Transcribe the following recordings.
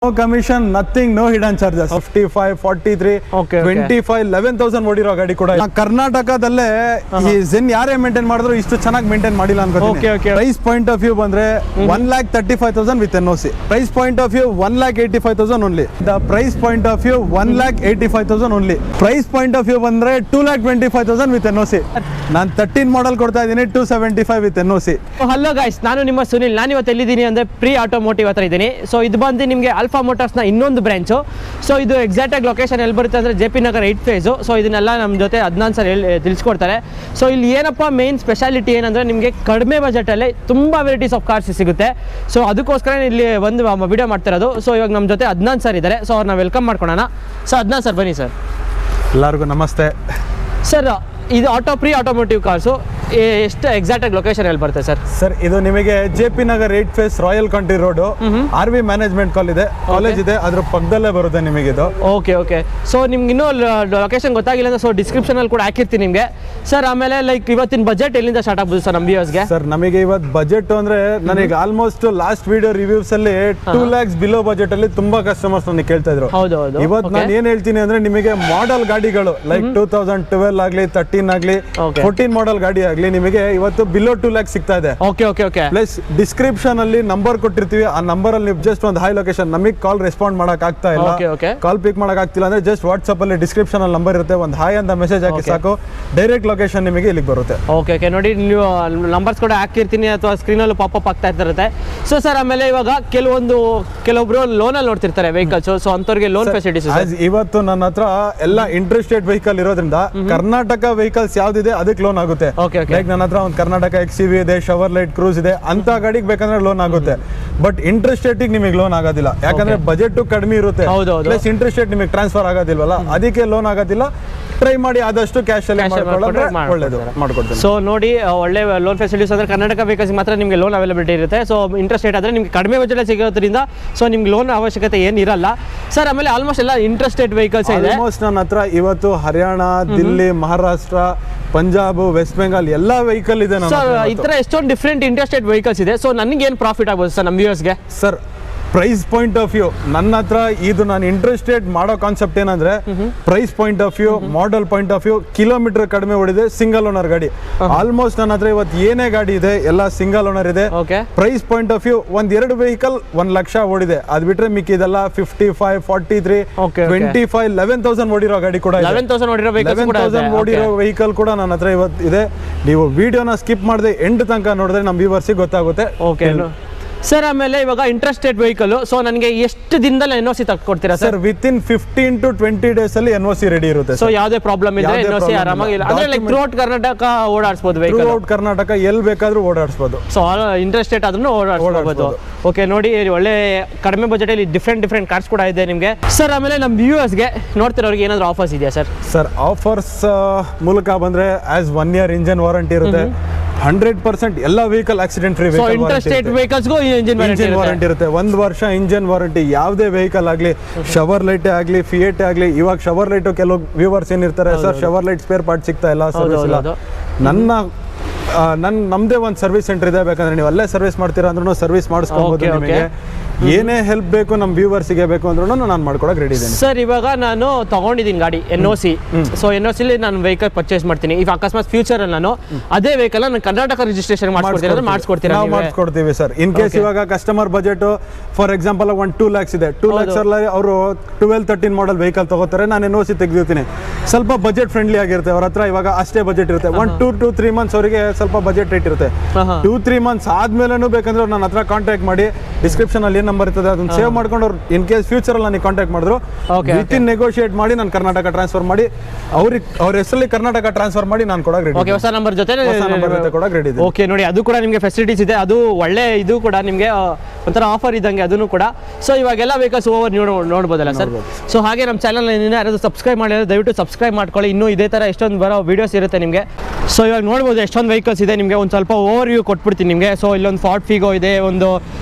No commission, nothing, no hidden charges. 55, 43, Okay, 25, 11,000 ಓಡಿರೋ ಗಾಡಿ ಕೂಡ ಕರ್ನಾಟಕದಲ್ಲೇ ಈ ಝೆನ್ ಯಾರೇ ಮೇಂಟೈನ್ ಮಾಡಿದ್ರು ಇಷ್ಟು ಚೆನ್ನಾಗಿ ಮೇಂಟೈನ್ ಮಾಡಿಲ್ಲ ಅನ್ಕೋತೀನಿ. ಪ್ರೈಸ್ ಪಾಯಿಂಟ್ ಆಫ್ ವ್ಯೂ ಬಂದ್ರೆ 1,35,000 with NOC. Price point of view 1,85,000 only. The price point of view 1,85,000 only. Price point of view ಬಂದ್ರೆ 2,25,000 with NOC. ನಾನು 13 ಮಾಡೆಲ್ ಕೊಡ್ತಾ ಇದ್ದೀನಿ 275 with NOC. ಹಲೋ ಗೈಸ್, ನಾನು ನಿಮ್ಮ ಸುನಿಲ್. ನಾನು ಇವತ್ತು ಎಲ್ಲಿದ್ದೀನಿ ಅಂದರೆ ಪ್ರೀ ಆಟೋಮೋಟಿವ್ ಹತ್ರ ಇದ್ದೀನಿ. ಸೊ ಇದು ಬಂದು ನಿಮಗೆ ಅಲ್ಫಾ ಮೋಟರ್ಸ್ನ ಇನ್ನೊಂದು ಬ್ರಾಂಚು. ಸೊ ಇದು ಎಕ್ಸಾಕ್ಟಾಗಿ ಲೊಕೇಶನ್ ಎಲ್ಲಿ ಬರುತ್ತೆ ಅಂದರೆ JP Nagar 8th face. So ಇದನ್ನೆಲ್ಲ ನಮ್ಮ ಜೊತೆ ಅದ್ನಾನ್ ಸರ್ ತಿಳಿಸ್ಕೊಡ್ತಾರೆ. ಸೊ ಇಲ್ಲಿ ಏನಪ್ಪ ಮೇನ್ ಸ್ಪೆಷಾಲಿಟಿ ಏನಂದರೆ ನಿಮಗೆ ಕಡಿಮೆ ಬಜೆಟಲ್ಲಿ ತುಂಬ ವೆರೈಟೀಸ್ ಆಫ್ ಕಾರ್ಸ್ ಸಿಗುತ್ತೆ. ಸೊ ಅದಕ್ಕೋಸ್ಕರ ಇಲ್ಲಿ ಒಂದು ವಿಡಿಯೋ ಮಾಡ್ತಿರೋದು. ಸೊ ಇವಾಗ ನಮ್ಮ ಜೊತೆ ಅದ್ನಾನ್ ಸರ್ ಇದ್ದಾರೆ. ಸೊ ಅವ್ರನ್ನ ವೆಲ್ಕಮ್ ಮಾಡ್ಕೊಳ್ಳೋಣ. ಸೊ ಅದ್ನಾನ್ ಸರ್ ಬನ್ನಿ ಸರ್. ಎಲ್ಲರಿಗೂ ನಮಸ್ತೆ ಸರ್. ಇದು ಪ್ರೀ ಆಟೋಮೋಟಿವ್ ಕಾರ್ಸು ಎಷ್ಟು ಎಕ್ಸಾಕ್ಟಾಗಿ ಲೊಕೇಶನ್ ಎಲ್ಲಿ ಬರುತ್ತೆ ಸರ್? ಸರ್ ಇದು ನಿಮಗೆ JP Nagar 8th phase royal country road RV management college ಇದೆ, ಅದ್ರ ಪಕ್ಕದಲ್ಲೇ ಬರುತ್ತೆ ನಿಮಗೆ ಇದು. ಓಕೆ. ಸೊ ನಿಮ್ಗೆ ಇನ್ನೂ ಲೊಕೇಶನ್ ಗೊತ್ತಾಗಿಲ್ಲ ಅಂದ್ರೆ ಸೊ ಡಿಸ್ಕ್ರಿಪ್ಷನಲ್ಲಿ ಕೂಡ ಹಾಕಿರ್ತೀನಿ ನಿಮಗೆ ಸರ್. ಆಮೇಲೆ ಲೈಕ್ ಇವತ್ತಿನ ಬಜೆಟ್ ಎಲ್ಲಿಂದ ಸ್ಟಾರ್ಟ್ ಆಗ್ಬೋದು ಸರ್ ನಮ್ಮ ವ್ಯೂವರ್ಸ್ಗೆ? ಸರ್ ನಮಗೆ ಇವತ್ತು ಬಜೆಟ್ ಅಂದ್ರೆ ನನಗೆ ಆಲ್ಮೋಸ್ಟ್ ಲಾಸ್ಟ್ ವಿಡಿಯೋ ರಿವ್ಯೂಸ್ ಅಲ್ಲಿ 2 lakhs ಬಿಲೋ ಬಜೆಟ್ ಅಲ್ಲಿ ತುಂಬಾ ಕಸ್ಟಮರ್ಸ್ ನನಗೆ ಕೇಳ್ತಾ ಇದ್ರು. ಇವತ್ತು ನಾನು ಏನ್ ಹೇಳ್ತೀನಿ ಅಂದ್ರೆ ನಿಮಗೆ ಮಾಡೆಲ್ ಗಾಡಿಗಳು ಲೈಕ್ 2012 ಆಗಲಿ 13 ಆಗಲಿ 14 ಮಾಡೆಲ್ ಗಾಡಿ ಆಗಲಿ ನಿಮಗೆ ಇವತ್ತು ಬಿಲೋ 2 lakhs ಸಿಗ್ತಾ ಇದೆ. ಓಕೆ. ಪ್ಲಸ್ ಡಿಸ್ಕ್ರಿಪ್ಷನ್ ಅಲ್ಲಿ ನಂಬರ್ ಕೊಟ್ಟಿರ್ತೀವಿ, ಆ ನಂಬರ್ ಅಲ್ಲಿ ನೀವು ಜಸ್ಟ್ ಒಂದು ಹೈ ಲೊಕೇಶನ್, ನಮಗೆ ಕಾಲ್ ರೆಸ್ಪಾಂಡ್ ಮಾಡಕ್ ಆಗ್ತಾ ಇಲ್ಲ, ಕಾಲ್ ಪಿಕ್ ಮಾಡಕ್ ಆಗ್ತಿಲ್ಲ ಅಂದ್ರೆ ಜಸ್ಟ್ ವಾಟ್ಸ್ಆಪ್ ಅಲ್ಲಿ ಡಿಸ್ಕ್ರಿಪ್ಷನ್ ಅಲ್ಲಿ ನಂಬರ್ ಇರುತ್ತೆ, ಒಂದು ಹಾಯ್ ಅಂತ ಮೆಸೇಜ್ ಹಾಕಿ ಸಾಕು, ಡೈರೆಕ್ಟ್ ಲೊಕೇಶನ್ ನಿಮಗೆ ಇಲ್ಲಿಗೆ ಬರುತ್ತೆ. ಓಕೆ. ನೋಡಿ ನೀವು ನಂಬರ್ಸ್ ಕೂಡ ಹಾಕಿರ್ತೀನಿ ಅಥವಾ ಸ್ಕ್ರೀನಲ್ಲಿ ಪಾಪಪ್ ಆಗ್ತಾ ಇರುತ್ತೆ. ಸೊ ಸರ್ ಆಮೇಲೆ ಇವಾಗ ಕೆಲವೊಬ್ರು ಲೋನಲ್ಲಿ ನೋಡ್ತಿರ್ತಾರೆ ವೆಹಿಕಲ್ಸ್. ಸೊ ಅಂತವ್ರಿಗೆ ಲೋನ್ ಫೆಸಿಲಿಟೀಸ್ ಇವತ್ತು ನನ್ನ ಹತ್ರ ಎಲ್ಲ ಇಂಟ್ರೆಸ್ಟೆಡ್ ವೆಹಿಕಲ್ ಇರೋದ್ರಿಂದ ಕರ್ನಾಟಕ ವೆಹಿಕಲ್ಸ್ ಯಾವ್ದಿದೆ ಅದಕ್ಕೆ ಲೋನ್ ಆಗುತ್ತೆ. ಲೈಕ್ ನನ್ನ ಹತ್ರ ಒಂದು ಕರ್ನಾಟಕ XCV ಇದೆ, ಶವರ್ ಲೈಟ್ ಕ್ರೂಸ್ ಇದೆ, ಅಂತ ಗಾಡಿಗೆ ಬೇಕಂದ್ರೆ ಲೋನ್ ಆಗುತ್ತೆ. ಬಟ್ ಇಂಟ್ರೆಸ್ಟ್ ರೇಟಿಗೆ ನಿಮಗೆ ಲೋನ್ ಆಗೋದಿಲ್ಲ, ಯಾಕಂದ್ರೆ ಬಜೆಟ್ ಕಡಿಮೆ ಇರುತ್ತೆ, ಪ್ಲಸ್ ಇಂಟ್ರೆಸ್ಟ್ ರೇಟ್ ನಿಮಗೆ ಟ್ರಾನ್ಸ್ಫರ್ ಆಗೋದಿಲ್ವಲ್ಲ, ಅದಕ್ಕೆ ಲೋನ್ ಆಗೋದಿಲ್ಲ. ಟ್ರೈ ಮಾಡಿ ಆದಷ್ಟು ಕ್ಯಾಶ್ ಅಲ್ಲಿ ಒಳ್ಳೇದು ಮಾಡ್ಕೊಡ್ತೀನಿ. ಸೊ ನೋಡಿ, ಒಳ್ಳೆ ಲೋನ್ ಫೆಸಿಲಿಟೀಸ್ ಅಂದ್ರೆ ಕರ್ನಾಟಕ ವೆಹಿಕಲ್ಸ್ ಮಾತ್ರ ನಿಮಗೆ ಲೋನ್ ಅವೈಲಬಿಲಿಟಿ ಇರುತ್ತೆ. ಸೊ ಇಂಟ್ರೆಸ್ಟ್ ರೇಟ್ ಆದ್ರೆ ನಿಮಗೆ ಕಡಿಮೆ ಬಜೆಟ್ ಸಿಗೋದ್ರಿಂದ ಸೊ ನಿಮ್ಗೆ ಲೋನ್ ಅವಶ್ಯಕತೆ ಏನಿರಲ್ಲ ಸರ್. ಆಮೇಲೆ ಆಲ್ಮೋಸ್ಟ್ ಎಲ್ಲ ಇಂಟ್ರೆಸ್ಟೆಡ್ ವೆಹಿಕಲ್ಸ್ ಇದೆ. ಆಲ್ಮೋಸ್ಟ್ ನನ್ನ ಹತ್ರ ಇವತ್ತು ಹರಿಯಾಣ, ದಿಲ್ಲಿ, ಮಹಾರಾಷ್ಟ್ರ, ಪಂಜಾಬ್, ವೆಸ್ಟ್ ಬೆಂಗಾಲ್ ಎಲ್ಲ ವೆಹಿಕಲ್ ಇದೆ ಸರ್. ಈ ತರ ಎಷ್ಟೊಂದು ಡಿಫ್ರೆಂಟ್ ಇಂಟ್ರೆಸ್ಟೆಡ್ ವೆಹಿಕಲ್ಸ್ ಇದೆ. ಸೊ ನನಗೆ ಏನು ಪ್ರಾಫಿಟ್ ಆಗ್ಬೋದು ಸರ್ ನಮ್ಮ ವ್ಯೂವರ್ಸ್ಗೆ? Sir price point of view ನನ್ನ ಹತ್ರ ಇದು ನಾನು ಇಂಟ್ರೆಸ್ಟೆಡ್ ಮಾಡೋ ಕಾನ್ಸೆಪ್ಟ್ ಏನಂದ್ರೆ price point of view, model point of view, kilometre ಕಡಿಮೆ ಓಡಿದೆ, ಸಿಂಗಲ್ ಓನರ್ ಗಾಡಿ. ಆಲ್ಮೋಸ್ಟ್ ನನ್ನ ಹತ್ರ ಇವತ್ತು ಏನೇ ಗಾಡಿ ಇದೆ ಎಲ್ಲ ಸಿಂಗಲ್ ಓನರ್ ಇದೆ. ಪ್ರೈಸ್ ಪಾಯಿಂಟ್ ಆಫ್ ವ್ಯೂ ಒಂದ್ 2 ವೆಹಿಕಲ್ 1 ಲಕ್ಷ ಓಡಿದೆ, ಅದ್ ಬಿಟ್ರೆ ಮಿಕ್ಕಿದೆಲ್ಲ 55, 43, 25, 11,000 ಓಡಿರೋ ಗಾಡಿ ಕೂಡ 11,000 ಓಡಿರೋ ವೆಹಿಕಲ್ ಕೂಡ ನನ್ನ ಹತ್ರ ಇವತ್ತು ಇದೆ. ನೀವು ವಿಡಿಯೋನ ಸ್ಕಿಪ್ ಮಾಡದೆ ಎಂಡ್ ತನಕ ನೋಡಿದ್ರೆ ನಮ್ಮ ವ್ಯೂವರ್ಸಿಗೆ ಗೊತ್ತಾಗುತ್ತೆ. ಸರ್ ಆಮೇಲೆ ಇವಾಗ ಇಂಟ್ರೆಸ್ಟೆಡ್ ವೆಹಿಕಲ್, ಸೊ ನನಗೆ ಎಷ್ಟು ದಿನದಲ್ಲಿ NOC ತಗೊಡ್ತೀರಾ ಸರ್? ವಿತಿನ್ 15 to 20 days ಅಲ್ಲಿ NOC ರೆಡಿ ಇರುತ್ತೆ. ಸೊ ಯಾವುದೇ ಪ್ರಾಬ್ಲಮ್ ಇಲ್ಲ, NOC ಆರಾಮಾಗಿ ಅಂದ್ರೆ ಲೈಕ್ ಥ್ರೂಔಟ್ ಕರ್ನಾಟಕ ಓಡಾಡಿಸಬಹುದು ವೆಹಿಕಲ್. ಥ್ರೂಔಟ್ ಕರ್ನಾಟಕ ಎಲ್ಲಿ ಬೇಕಾದ್ರೂ ಓಡಾಡಿಸಬಹುದು. ಸೊ ಇಂಟ್ರೆಸ್ಟೆಡ್ ಆದ್ರೂ ಓಡಾಡಿಸಬಹುದು. ಓಕೆ. ನೋಡಿ ಒಳ್ಳೆ ಕಡಿಮೆ ಬಜೆಟ್ ಅಲ್ಲಿ ಡಿಫ್ರೆಂಟ್ ಕಾರ್ಸ್ ಕೂಡ ಇದೆ ನಿಮಗೆ ಸರ್. ಆಮೇಲೆ ನಮ್ಮ ವ್ಯೂವರ್ಸ್ಗೆ ನೋಡ್ತಿರೋರಿಗೆ ಏನಾದ್ರು ಆಫರ್ಸ್ ಇದೆಯಾ ಸರ್? ಸರ್ ಆಫರ್ಸ್ ಮೂಲಕ ಬಂದ್ರೆ ಆಸ್ 1 year ಇಂಜಿನ್ ವಾರಂಟಿ ಇರುತ್ತೆ, 100% ಎಲ್ಲ ವೆಹಿಕಲ್ ಆಕ್ಸಿಡೆಂಟ್ ಫ್ರೀ ವೆಹಿಕಲ್ಸ್ಗೂ ಇಂಜಿನ್ ವಾರಂಟಿ ಇರುತ್ತೆ. 1 ವರ್ಷ ಇಂಜಿನ್ ವಾರಂಟಿ. ಯಾವುದೇ ವೆಹಿಕಲ್ ಆಗಲಿ, ಶವರ್ ಲೈಟೇ ಆಗಲಿ, ಫಿಯೇಟೇ ಆಗಲಿ. ಇವಾಗ ಶವರ್ ಲೈಟು ಕೆಲವು ವ್ಯೂವರ್ಸ್ ಏನಿರ್ತಾರೆ, sir Chevrolet spare part ಸಿಗ್ತಾ ಇಲ್ಲ, ಸರ್ವಿಸ್ ಇಲ್ಲ. ನಮ್ದೇ ಒಂದು ಸರ್ವಿಸ್ ಸೆಂಟರ್ ಇದೆ, ಬೇಕಂದ್ರೆ ನೀವು ಅಲ್ಲೇ ಸರ್ವಿಸ್ ಮಾಡ್ತೀರಾ ಅಂದ್ರೂ ಸರ್ವಿಸ್ ಮಾಡಿಸ್ಕೊಬಹುದು. ನಿಮಗೆ ಏನೇ ಹೆಲ್ಪ್ ಬೇಕು ನಮ್ಮ ವ್ಯೂವರ್ಸಿಗೆ ಬೇಕು ಅಂದ್ರೂ ನಾನು ಮಾಡ್ಕೊಡಕ್ಕೆ ರೆಡಿ ಇದ್ದೀನಿ ಸರ್. ಇವಾಗ ನಾನು ತಗೊಂಡಿದ್ದೀನಿ ಗಾಡಿ NOC. ಸೊ NOC ನಾನು ವೆಹಿಕಲ್ ಪರ್ಚೇಸ್ ಮಾಡ್ತೀನಿ. ಈಗ ಅಕಸ್ಮಾತ್ ಫ್ಯೂಚರ್ ಅಲ್ಲಿ ನಾನು ಅದೇ ವೆಹಿಕಲ್ ನಾನು ಕರ್ನಾಟಕ ರಿಜಿಸ್ಟ್ರೇಷನ್ ಮಾಡಿಸ್ಕೊಡ್ತೀವಿ ಸರ್. ಇನ್ ಕೇಸ್ ಇವಾಗ customer budget for example 2 lakhs ಇದೆ, 2 lakhs ಅಲ್ಲಿ ಅವರು 12-13 ಮಾಡೆಲ್ ವೆಹಿಕಲ್ ತಗೋತಾರೆ, ನಾನು NOC ತೆಗೆದಿರ್ತೀನಿ. ಸ್ವಲ್ಪ ಬಜೆಟ್ ಫ್ರೆಂಡ್ಲಿ ಆಗಿರುತ್ತೆ ಅವ್ರ ಹತ್ರ. ಇವಾಗ ಅಷ್ಟೇ ಬಜೆಟ್ ಇರುತ್ತೆ. 1 to 3 months ಅವರಿಗೆ ಸ್ವಲ್ಪ ಬಜೆಟ್ ರೇಟ್ ಇರುತ್ತೆ. 2-3 months ಆದ್ಮೇಲೆ ಬೇಕಾದ್ರೆ ನನ್ನ ಹತ್ರ ಕಾಂಟ್ಯಾಕ್ಟ್ ಮಾಡಿ, ಡಿಸ್ಕ್ರಿಪ್ಷನ್ ಅಲ್ಲಿ ನಂಬರ್ ಇರ್ತದೆ, ಅದನ್ನ ಸೇವ್ ಮಾಡ್ಕೊಂಡು ಅವ್ರು ಇನ್ ಕೇಸ್ ಫ್ಯೂಚರ್ ಅಲ್ಲಿ ನನಗೆ ಕಾಂಟ್ಯಾಕ್ಟ್ ಮಾಡಿದ್ರು ವಿತಿನ್ ನೆಗೋಷಿಯೇಟ್ ಮಾಡಿ ನಾನು ಕರ್ನಾಟಕ ಟ್ರಾನ್ಸ್ಫರ್ ಮಾಡಿ ಅವ್ರ ಹೆಸರಲ್ಲಿ ಕರ್ನಾಟಕ ಟ್ರಾನ್ಸ್ಫರ್ ಮಾಡಿ ನಾನು ಕೊಡಕ್ಕೆ ರೆಡಿ. ಹೊಸ ನಂಬರ್ ಜೊತೆ ಕೊಡಕ್ಕೆ ರೆಡಿ ಇದೆ. ಓಕೆ. ನೋಡಿ ಅದು ಕೂಡ ನಿಮಗೆ ಫೆಸಿಲಿಟೀಸ್ ಇದೆ, ಅದು ಒಳ್ಳೆ ಇದು ಕೂಡ ನಿಮಗೆ ಒಂಥರ ಆಫರ್ ಇದ್ದಂಗೆ ಅದನ್ನು ಕೂಡ. ಸೊ ಇವಾಗೆಲ್ಲ ವೆಹಿಕಲ್ಸ್ ಓವರ್ ನೋಡ್ಬೋದಲ್ಲ ಸರ್? ಸೊ ಹಾಗೆ ನಮ್ಮ ಚಾನಲ್ ಯಾರಾದರೂ ಸಬ್ಸ್ಕ್ರೈಬ್ ಮಾಡಿದ್ರೆ ದಯವಿಟ್ಟು ಸಬ್ಸ್ಕ್ರೈಬ್ ಮಾಡ್ಕೊಳ್ಳಿ. ಇನ್ನೂ ಇದೇ ಥರ ಎಷ್ಟೊಂದು ಬರೋ ವೀಡಿಯೋಸ್ ಇರುತ್ತೆ ನಿಮಗೆ. ಸೊ ಇವಾಗ ನೋಡ್ಬೋದು ಎಷ್ಟೊಂದು ವೆಹಿಕಲ್ಸ್ ಇದೆ. ನಿಮಗೆ ಒಂದು ಸ್ವಲ್ಪ ಓವರ್ ವ್ಯೂ ಕೊಟ್ಬಿಡ್ತೀನಿ ನಿಮಗೆ. ಸೊ ಇಲ್ಲೊಂದು ಫಾರ್ಡ್ ಫಿಗೋ ಇದೆ, ಒಂದು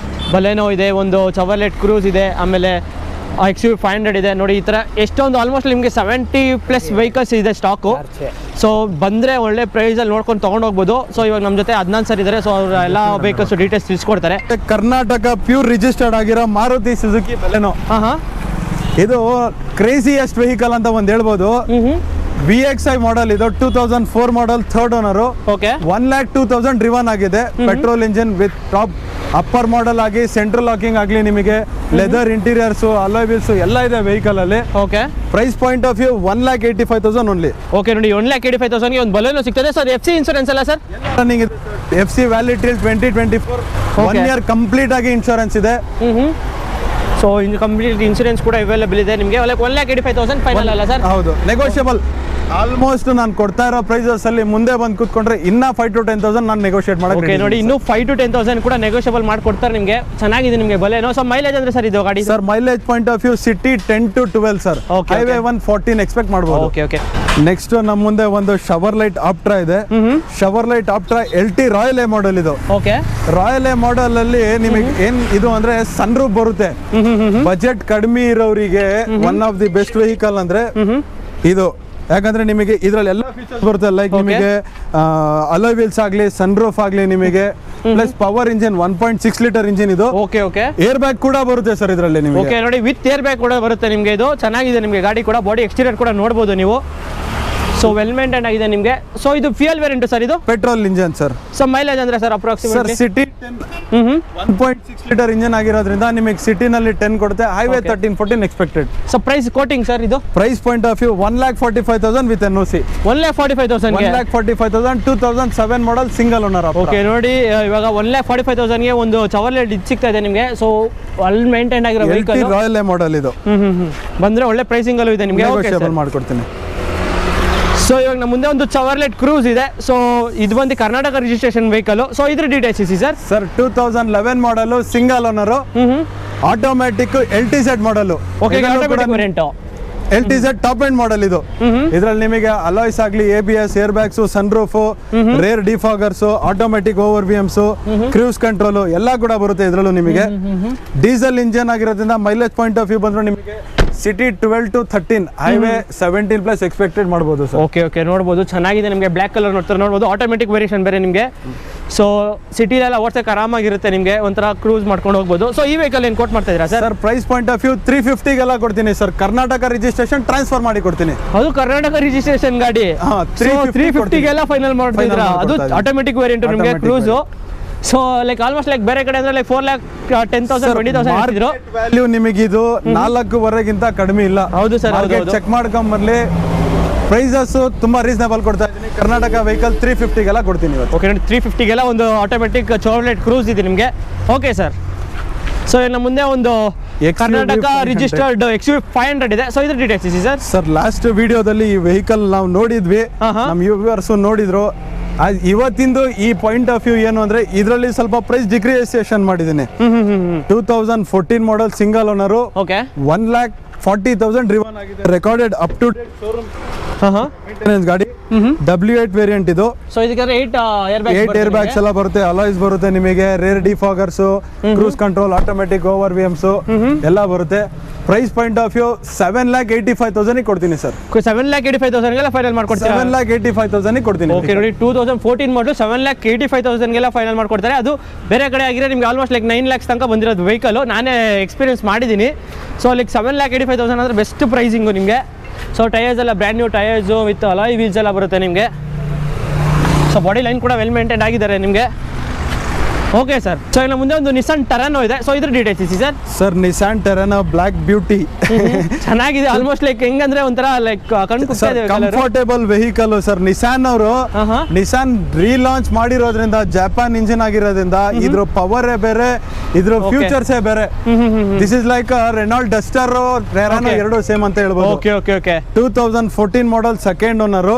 ಬಲೆನೋ ಇದೆ, ಒಂದು ಚವರ್ಲೆಟ್ ಕ್ರೂಸ್ ಇದೆ, ಆಮೇಲೆ XUV 500 ಇದೆ ನೋಡಿ. ಈ ಥರ ಎಷ್ಟೊಂದು ಆಲ್ಮೋಸ್ಟ್ ನಿಮಗೆ 70+ ವೆಹಿಕಲ್ಸ್ ಇದೆ ಸ್ಟಾಕು. ಸೊ ಬಂದರೆ ಒಳ್ಳೆ ಪ್ರೈಸಲ್ಲಿ ನೋಡ್ಕೊಂಡು ತೊಗೊಂಡೋಗ್ಬೋದು. ಸೊ ಇವಾಗ ನಮ್ಮ ಜೊತೆ ಅದ್ನಾನ್ ಸರ್ ಇದ್ದಾರೆ. ಸೊ ಅವ್ರ ಎಲ್ಲ ವೆಹಿಕಲ್ಸ್ ಡೀಟೇಲ್ಸ್ ತಿಳಿಸ್ಕೊಡ್ತಾರೆ. ಕರ್ನಾಟಕ ಪ್ಯೂರ್ ರಿಜಿಸ್ಟರ್ಡ್ ಆಗಿರೋ ಮಾರುತಿ ಸುಜುಕಿ ಬಲೆನೋ. ಹಾಂ, ಇದು ಕ್ರೇಜಿಯಸ್ಟ್ ವೆಹಿಕಲ್ ಅಂತ ಒಂದು ಹೇಳ್ಬೋದು. VXI ಮಾಡೆಲ್ ಇದು 2004 model, third owner. Okay, 1,02,000 driven ಆಗಿದೆ. Petrol engine with top upper model ಆಗಿ ಸೆಂಟ್ರಲ್ ಲಾಕಿಂಗ್ ಆಗಲಿ, ನಿಮಗೆ ಲೆದರ್ ಇಂಟೀರಿಯರ್ಸು, ಅಲಾಯ್ ವೀಲ್ಸ್ ಎಲ್ಲ ಇದೆ ವೆಹಿಕಲ್ ಅಲ್ಲಿ. Okay, price point of view 1,85,000 only. Okay ನೋಡಿ, 1,85,000ಗೆ ಒಂದು ಬಲೂನು ಸಿಗ್ತದೆ ಸರ್. FC ಇನ್ಸೂರೆನ್ಸ್ ಅಲ್ಲ ಸರ್? ರನ್ನಿಂಗ್ ಇದೆ. FC valid till 2024. 1 year complete ಆಗಿ ಇನ್ಶೂರೆನ್ಸ್ ಇದೆ. ಸೊ ಇನ್ನು ಕಂಪ್ಲೀಟ್ ಇನ್ಸೂರೆನ್ಸ್ ಕೂಡ ಅವೈಲೇಬಲ್ ಇದೆ ನಿಮಗೆ. 1,85,000 ಫೈನಲ್ ಅಲ್ಲ ಸರ್? ಹೌದು, ನೆಗೋಷಿಯಬಲ್. ಆಲ್ಮೋಸ್ಟ್ ನಾನು ಕೊಡ್ತಾ ಇರೋ ಪ್ರೈಸಸ್ ಅಲ್ಲಿ ಮುಂದೆ ಬಂದು ಕೂತ್ಕೊಂಡ್ರೆ ಇನ್ನ 5 to 10,000 ನಾನು ನೆಗೋಷಿಯೇಟ್ ಮಾಡಕ್ಕೆ ಓಕೆ ನೋಡಿ, ಇನ್ನೂ 5 to 10,000 ಕೂಡ ನೆಗೋಷಿಯಬಲ್ ಮಾಡ್ಕೊಡ್ತಾರೆ ನಿಮಗೆ. ಚೆನ್ನಾಗಿದೆ ನಿಮಗೆ ಬಲೇನೋ. ಸೊ ಮೈಲೇಜ್ ಅಂದ್ರೆ ಸರ್ ಇದು ಗಾಡಿ? Sir mileage point of view city 10 to 12 sir. Highway 114 expect ಮಾಡಬಹುದು. Okay okay. ನೆಕ್ಸ್ಟ್ ನಮ್ಮ ಮುಂದೆ ಒಂದು ಶವರ್ ಲೈಟ್ ಆಪ್ಟ್ರಾ ಇದೆ. Chevrolet Optra LT royal A model ಇದು. ಓಕೆ, ರಾಯಲ್ ಎ ಮಾಡೆಲ್ ಅಲ್ಲಿ ನಿಮಗೆ ಏನ್ ಇದು ಅಂದ್ರೆ ಸನ್ ರೂಫ್ ಬರುತ್ತೆ. ಬಜೆಟ್ ಕಡಿಮೆ ಇರೋರಿಗೆ one of the best vehicle ಅಂದ್ರೆ ಇದು. ಯಾಕಂದ್ರೆ ನಿಮಗೆ ಇದ್ರಲ್ಲಿ ಎಲ್ಲ ಫೀಚರ್ಸ್ ಬರುತ್ತೆ. ಲೈಕ್ ನಿಮಗೆ ಅಲಾಯ್ ವೀಲ್ಸ್ ಆಗಲಿ, ಸನ್ ರೂಫ್ ಆಗಲಿ, ನಿಮಗೆ plus power engine 1.6 litre engine ಇದು. Okay okay. ಏರ್ ಬ್ಯಾಗ್ ಕೂಡ ಬರುತ್ತೆ ಸರ್ ಇದರಲ್ಲಿ ನಿಮಗೆ. ಓಕೆ ನೋಡಿ, ವಿತ್ ಏರ್ ಬ್ಯಾಗ್ ಕೂಡ ಬರುತ್ತೆ ನಿಮಗೆ. ಇದು ಚೆನ್ನಾಗಿದೆ ನಿಮಗೆ ಗಾಡಿ ಕೂಡ. ಬಾಡಿ ಎಕ್ಸ್ಟೀರಿಯರ್ ಕೂಡ ನೋಡ್ಬೋದು ನೀವು. ಸೊ ವೆಲ್ ಮೇಂಟೈನ್ ಆಗಿದೆ ನಿಮಗೆ. ಸೊ ಇದು ಫ್ಯೂಯಲ್ ವೇರಿಯಂಟ್ ಸರ್? ಇದು petrol engine sir. So mileage ಅಂದ್ರೆ sir approximately? Sir city 1.6 litre engine ಆಗಿರೋದ್ರಿಂದ ನಿಮಗೆ ಸಿಟಿನಲ್ಲಿ 10 ಕೊಡುತ್ತೆ. Highway 13-14 expected. So price quoting sir ಇದು? Price point of view 1,45,000 with NOC. 1,45,000 1,45,000 2007 model single owner. Okay ನೋಡಿ, ಇವಾಗ 1,45,000ಗೆ ಒಂದು ಚವರ್ಲೆಟ್ ಇದು ಸಿಗ್ತಾ ಇದೆ ನಿಮಗೆ. ಸೊ ವೆಲ್ ಮೇಂಟೈನ್ ಆಗಿರೋ ವೆಹಿಕಲ್, ರಾಯಲ್ ಎ ಮಾಡೆಲ್ ಇದು. ಬಂದ್ರೆ ಒಳ್ಳೆ ಪ್ರೈಸಿಂಗ್ ಅಲ್ಲೂ ಇದೆ ನಿಮಗೆ. ನೆಗೋಷಿಯಬಲ್ ಮಾಡ್ಕೊಡ್ತೀನಿ. ಸೊ ಇವಾಗ ನಮ್ಮ ಮುಂದೆ ಒಂದು ಚವರ್ಲೆಟ್ ಕ್ರೂಸ್ ಇದೆ. ಸೊ ಇದು ಬಂದು ಕರ್ನಾಟಕ ರಿಜಿಸ್ಟ್ರೇಷನ್ ವೆಹಿಕಲ್. ಸೊ ಇದ್ರ ಡೀಟೇಲ್ಸ್ ಇದೆ sir? Sir 2011 model, single owner, automatic LTZ model. Okay, automatic variant LTZ top end model ಇದು. ಇದರಲ್ಲಿ ನಿಮಗೆ ಅಲಾಯ್ಸ್ ಆಗಲಿ, ABS, airbags, sunroof, rear defoggers, automatic over VMs, cruise control ಎಲ್ಲ ಕೂಡ ಬರುತ್ತೆ ಇದರಲ್ಲೂ ನಿಮಗೆ. ಡೀಸೆಲ್ ಇಂಜಿನ್ ಆಗಿರೋದ್ರಿಂದ ಮೈಲೇಜ್ ಪಾಯಿಂಟ್ ಆಫ್ ವ್ಯೂ ಬಂದ್ರೆ ನಿಮಗೆ ಸಿಟಿ 12 to 13, ಹೈವೇ 17+ ಎಕ್ಸ್ಪೆಕ್ಟೆಡ್ ಮಾಡ್ಬೋದು ಸರ್. ಓಕೆ ಓಕೆ, ನೋಡ್ಬೋದು ಚೆನ್ನಾಗಿದೆ ನಿಮಗೆ. ಬ್ಲ್ಯಾಕ್ ಕಲರ್ ನೋಡ್ಬೋದು. ಆಟೋಮೆಟಿಕ್ ವೇರಿಯೇಷನ್ ಬೇರೆ ನಿಮಗೆ. ಸೊ ಸಿಟಿಲೆಲ್ಲ ಓಡ್ಸಕ್ಕೆ ಆರಾಮಾಗಿರುತ್ತೆ ನಿಮಗೆ. ಒಂಥರ ಕ್ರೂಸ್ ಮಾಡ್ಕೊಂಡು ಹೋಗ್ಬೋದು. ಸೊ ಈ ವೆಹಿಕಲ್ ಏನು ಕೋಟ್ ಮಾಡ್ತಾ ಇದ್ದೀರಾ sir? Sir price point of view 350ಗೆಲ್ಲ ಕೊಡ್ತೀನಿ ಸರ್. ಕರ್ನಾಟಕ ರಿಜಿಸ್ಟ್ರೇಷನ್ ಟ್ರಾನ್ಸ್ಫರ್ ಮಾಡಿ ಕೊಡ್ತೀನಿ. ಅದು ಕರ್ನಾಟಕ ರಿಜಿಸ್ಟ್ರೇಷನ್ ಗಾಡಿ. 350ಗೆಲ್ಲ ಫೈನಲ್ ಮಾಡ್ತಿದ್ದೀರಾ? ಅದು ಆಟೋಮೆಟಿಕ್ ವೇರಿಯಂಟ್ ನಿಮಗೆ cruise. So like almost like ಬೇರೆ ಕಡೆ ಅಂದ್ರೆ ಲೈಕ್ 4,10,000 20,000 ಹೇಳ್ತಿದ್ರು. ವ್ಯಾಲ್ಯೂ ನಿಮಗೆ ಇದು 4ವರೆಗಿಂತ ಕಡಿಮೆ ಇಲ್ಲ. ಹೌದು ಸರ್, ಚೆಕ್ ಮಾಡ್ಕೊಂಬರ್ಲಿ. ಪ್ರೈಸಸ್ ತುಂಬಾ ರೀಸನೇಬಲ್ ಕೊಡ್ತಾ ಇದ್ದೀನಿ. ಕರ್ನಾಟಕ ವೆಹಿಕಲ್ 350ಗೆಲ್ಲ ಕೊಡ್ತೀನಿ ಇವತ್ತು. ಓಕೆ ನೋಡಿ, 350ಗೆಲ್ಲ ಒಂದು ಆಟೋಮೆಟಿಕ್ ಚವರ್ಲೆಟ್ ಕ್ರೂಸ್ ಇದೆ ನಿಮಗೆ. Okay sir. ಸೊ ಇನ್ನು ಮುಂದೆ ಒಂದು ಕರ್ನಾಟಕ ರಿಜಿಸ್ಟರ್ಡ್ XUV 500 ಇದೆ. ಸೊ ಇದ್ರ ಡೀಟೇಲ್ಸ್ ಇದೆ ಸರ್? ಸರ್ ಲಾಸ್ಟ್ ವಿಡಿಯೋದಲ್ಲಿ ಈ ವೆಹಿಕಲ್ ನಾವು ನೋಡಿದ್ವಿ, ನಮ್ಮ ವ್ಯೂವರ್ಸ್ ನೋಡಿದ್ರು. ಇವತ್ತಿಂದು ಈ ಪಾಯಿಂಟ್ ಆಫ್ ವ್ಯೂ ಏನು ಅಂದ್ರೆ ಇದರಲ್ಲಿ ಸ್ವಲ್ಪ ಪ್ರೈಸ್ ಡಿಕ್ರಿಯೇಷನ್ ಮಾಡಿದ್ದೀನಿ. 2014 model, single owner. Okay, 1,40,000 driven ಆಗಿದೆ. Recorded up to date showroom maintenance ಗಾಡಿ. W8 ವೇರಿಯಂಟ್ ಇದು. ಸೊ ಇದಕ್ಕೆ 8 ಏರ್ ಬ್ಯಾಗ್ಸ್ ಎಲ್ಲ ಬರುತ್ತೆ, ಅಲಾಯ್ಸ್ ಬರುತ್ತೆ ನಿಮಗೆ, rear defoggers, cruise control, automatic over VMs ಎಲ್ಲ ಬರುತ್ತೆ. ಪ್ರೈಸ್ ಪಾಯಿಂಟ್ ಆಫ್ ವ್ಯೂ 7,85,000 ಕೊಡ್ತೀನಿ ಸರ್. 7,85,000 ಫೈನಲ್ ಮಾಡ್ಕೊಡ್ತೀನಿ. 7,85,000 ಕೊಡ್ತೀನಿ. ಓಕೆ ನೋಡಿ, 2014 ಮಾಡಲು 7,85,000 ಫೈನಲ್ ಮಾಡ್ಕೊಡ್ತಾರೆ. ಅದು ಬೇರೆ ಕಡೆ ಆಗಿರೋ ನಿಮ್ಗೆ ಆಲ್ಮೋಸ್ಟ್ ಲೈಕ್ 9 lakhs ತನಕ ಬಂದಿರೋದು ವೆಹಿಕಲ್. ನಾನೇ ಎಕ್ಸ್ಪೀರಿಯನ್ಸ್ ಮಾಡಿದ್ದೀನಿ. ಸೊ ಲೈಕ್ 7,85,000 ಅಂದರೆ ಬೆಸ್ಟ್ ಪ್ರೈಸಿಂಗು ನಿಮಗೆ. ಸೊ ಟೈರ್ಸ್ ಎಲ್ಲ brand new tyres with alloy wheels ಎಲ್ಲ ಬರುತ್ತೆ ನಿಮಗೆ. ಸೊ ಬಾಡಿ ಲೈನ್ ಕೂಡ ವೆಲ್ ಮೇಂಟೈನ್ ಆಗಿದ್ದಾರೆ ನಿಮಗೆ. Okay sir. ಸೊ ಇನ್ನು ಮುಂದೆ ಒಂದು ನಿಸಾನ್ ಟೆರಾನೋ ಇದೆ. ಸೊ ಇದ್ರ ಡೀಟೇಲ್ಸ್ ಇದೆ sir? Sir Nissan Terrano black beauty ಚೆನ್ನಾಗಿದೆ. ಆಲ್ಮೋಸ್ಟ್ ಲೈಕ್ ಹೆಂಗಂದ್ರೆ ಒಂಥರ like comfortable vehicle sir. Nissan ಅವರು ನಿಸಾನ್ ರೀಲಾಂಚ್ ಮಾಡಿರೋದ್ರಿಂದ, ಜಪಾನ್ ಇಂಜಿನ್ ಆಗಿರೋದ್ರಿಂದ ಇದ್ರ ಪವರ್ ಬೇರೆ, ಇದ್ರ ಫ್ಯೂಚರ್ಸ್ ಬೇರೆ. This is like Renault Duster, Terrano ಎರಡು ಸೇಮ್ ಅಂತ ಹೇಳ್ಬೋದು. Okay okay okay. 2014 model, second owner,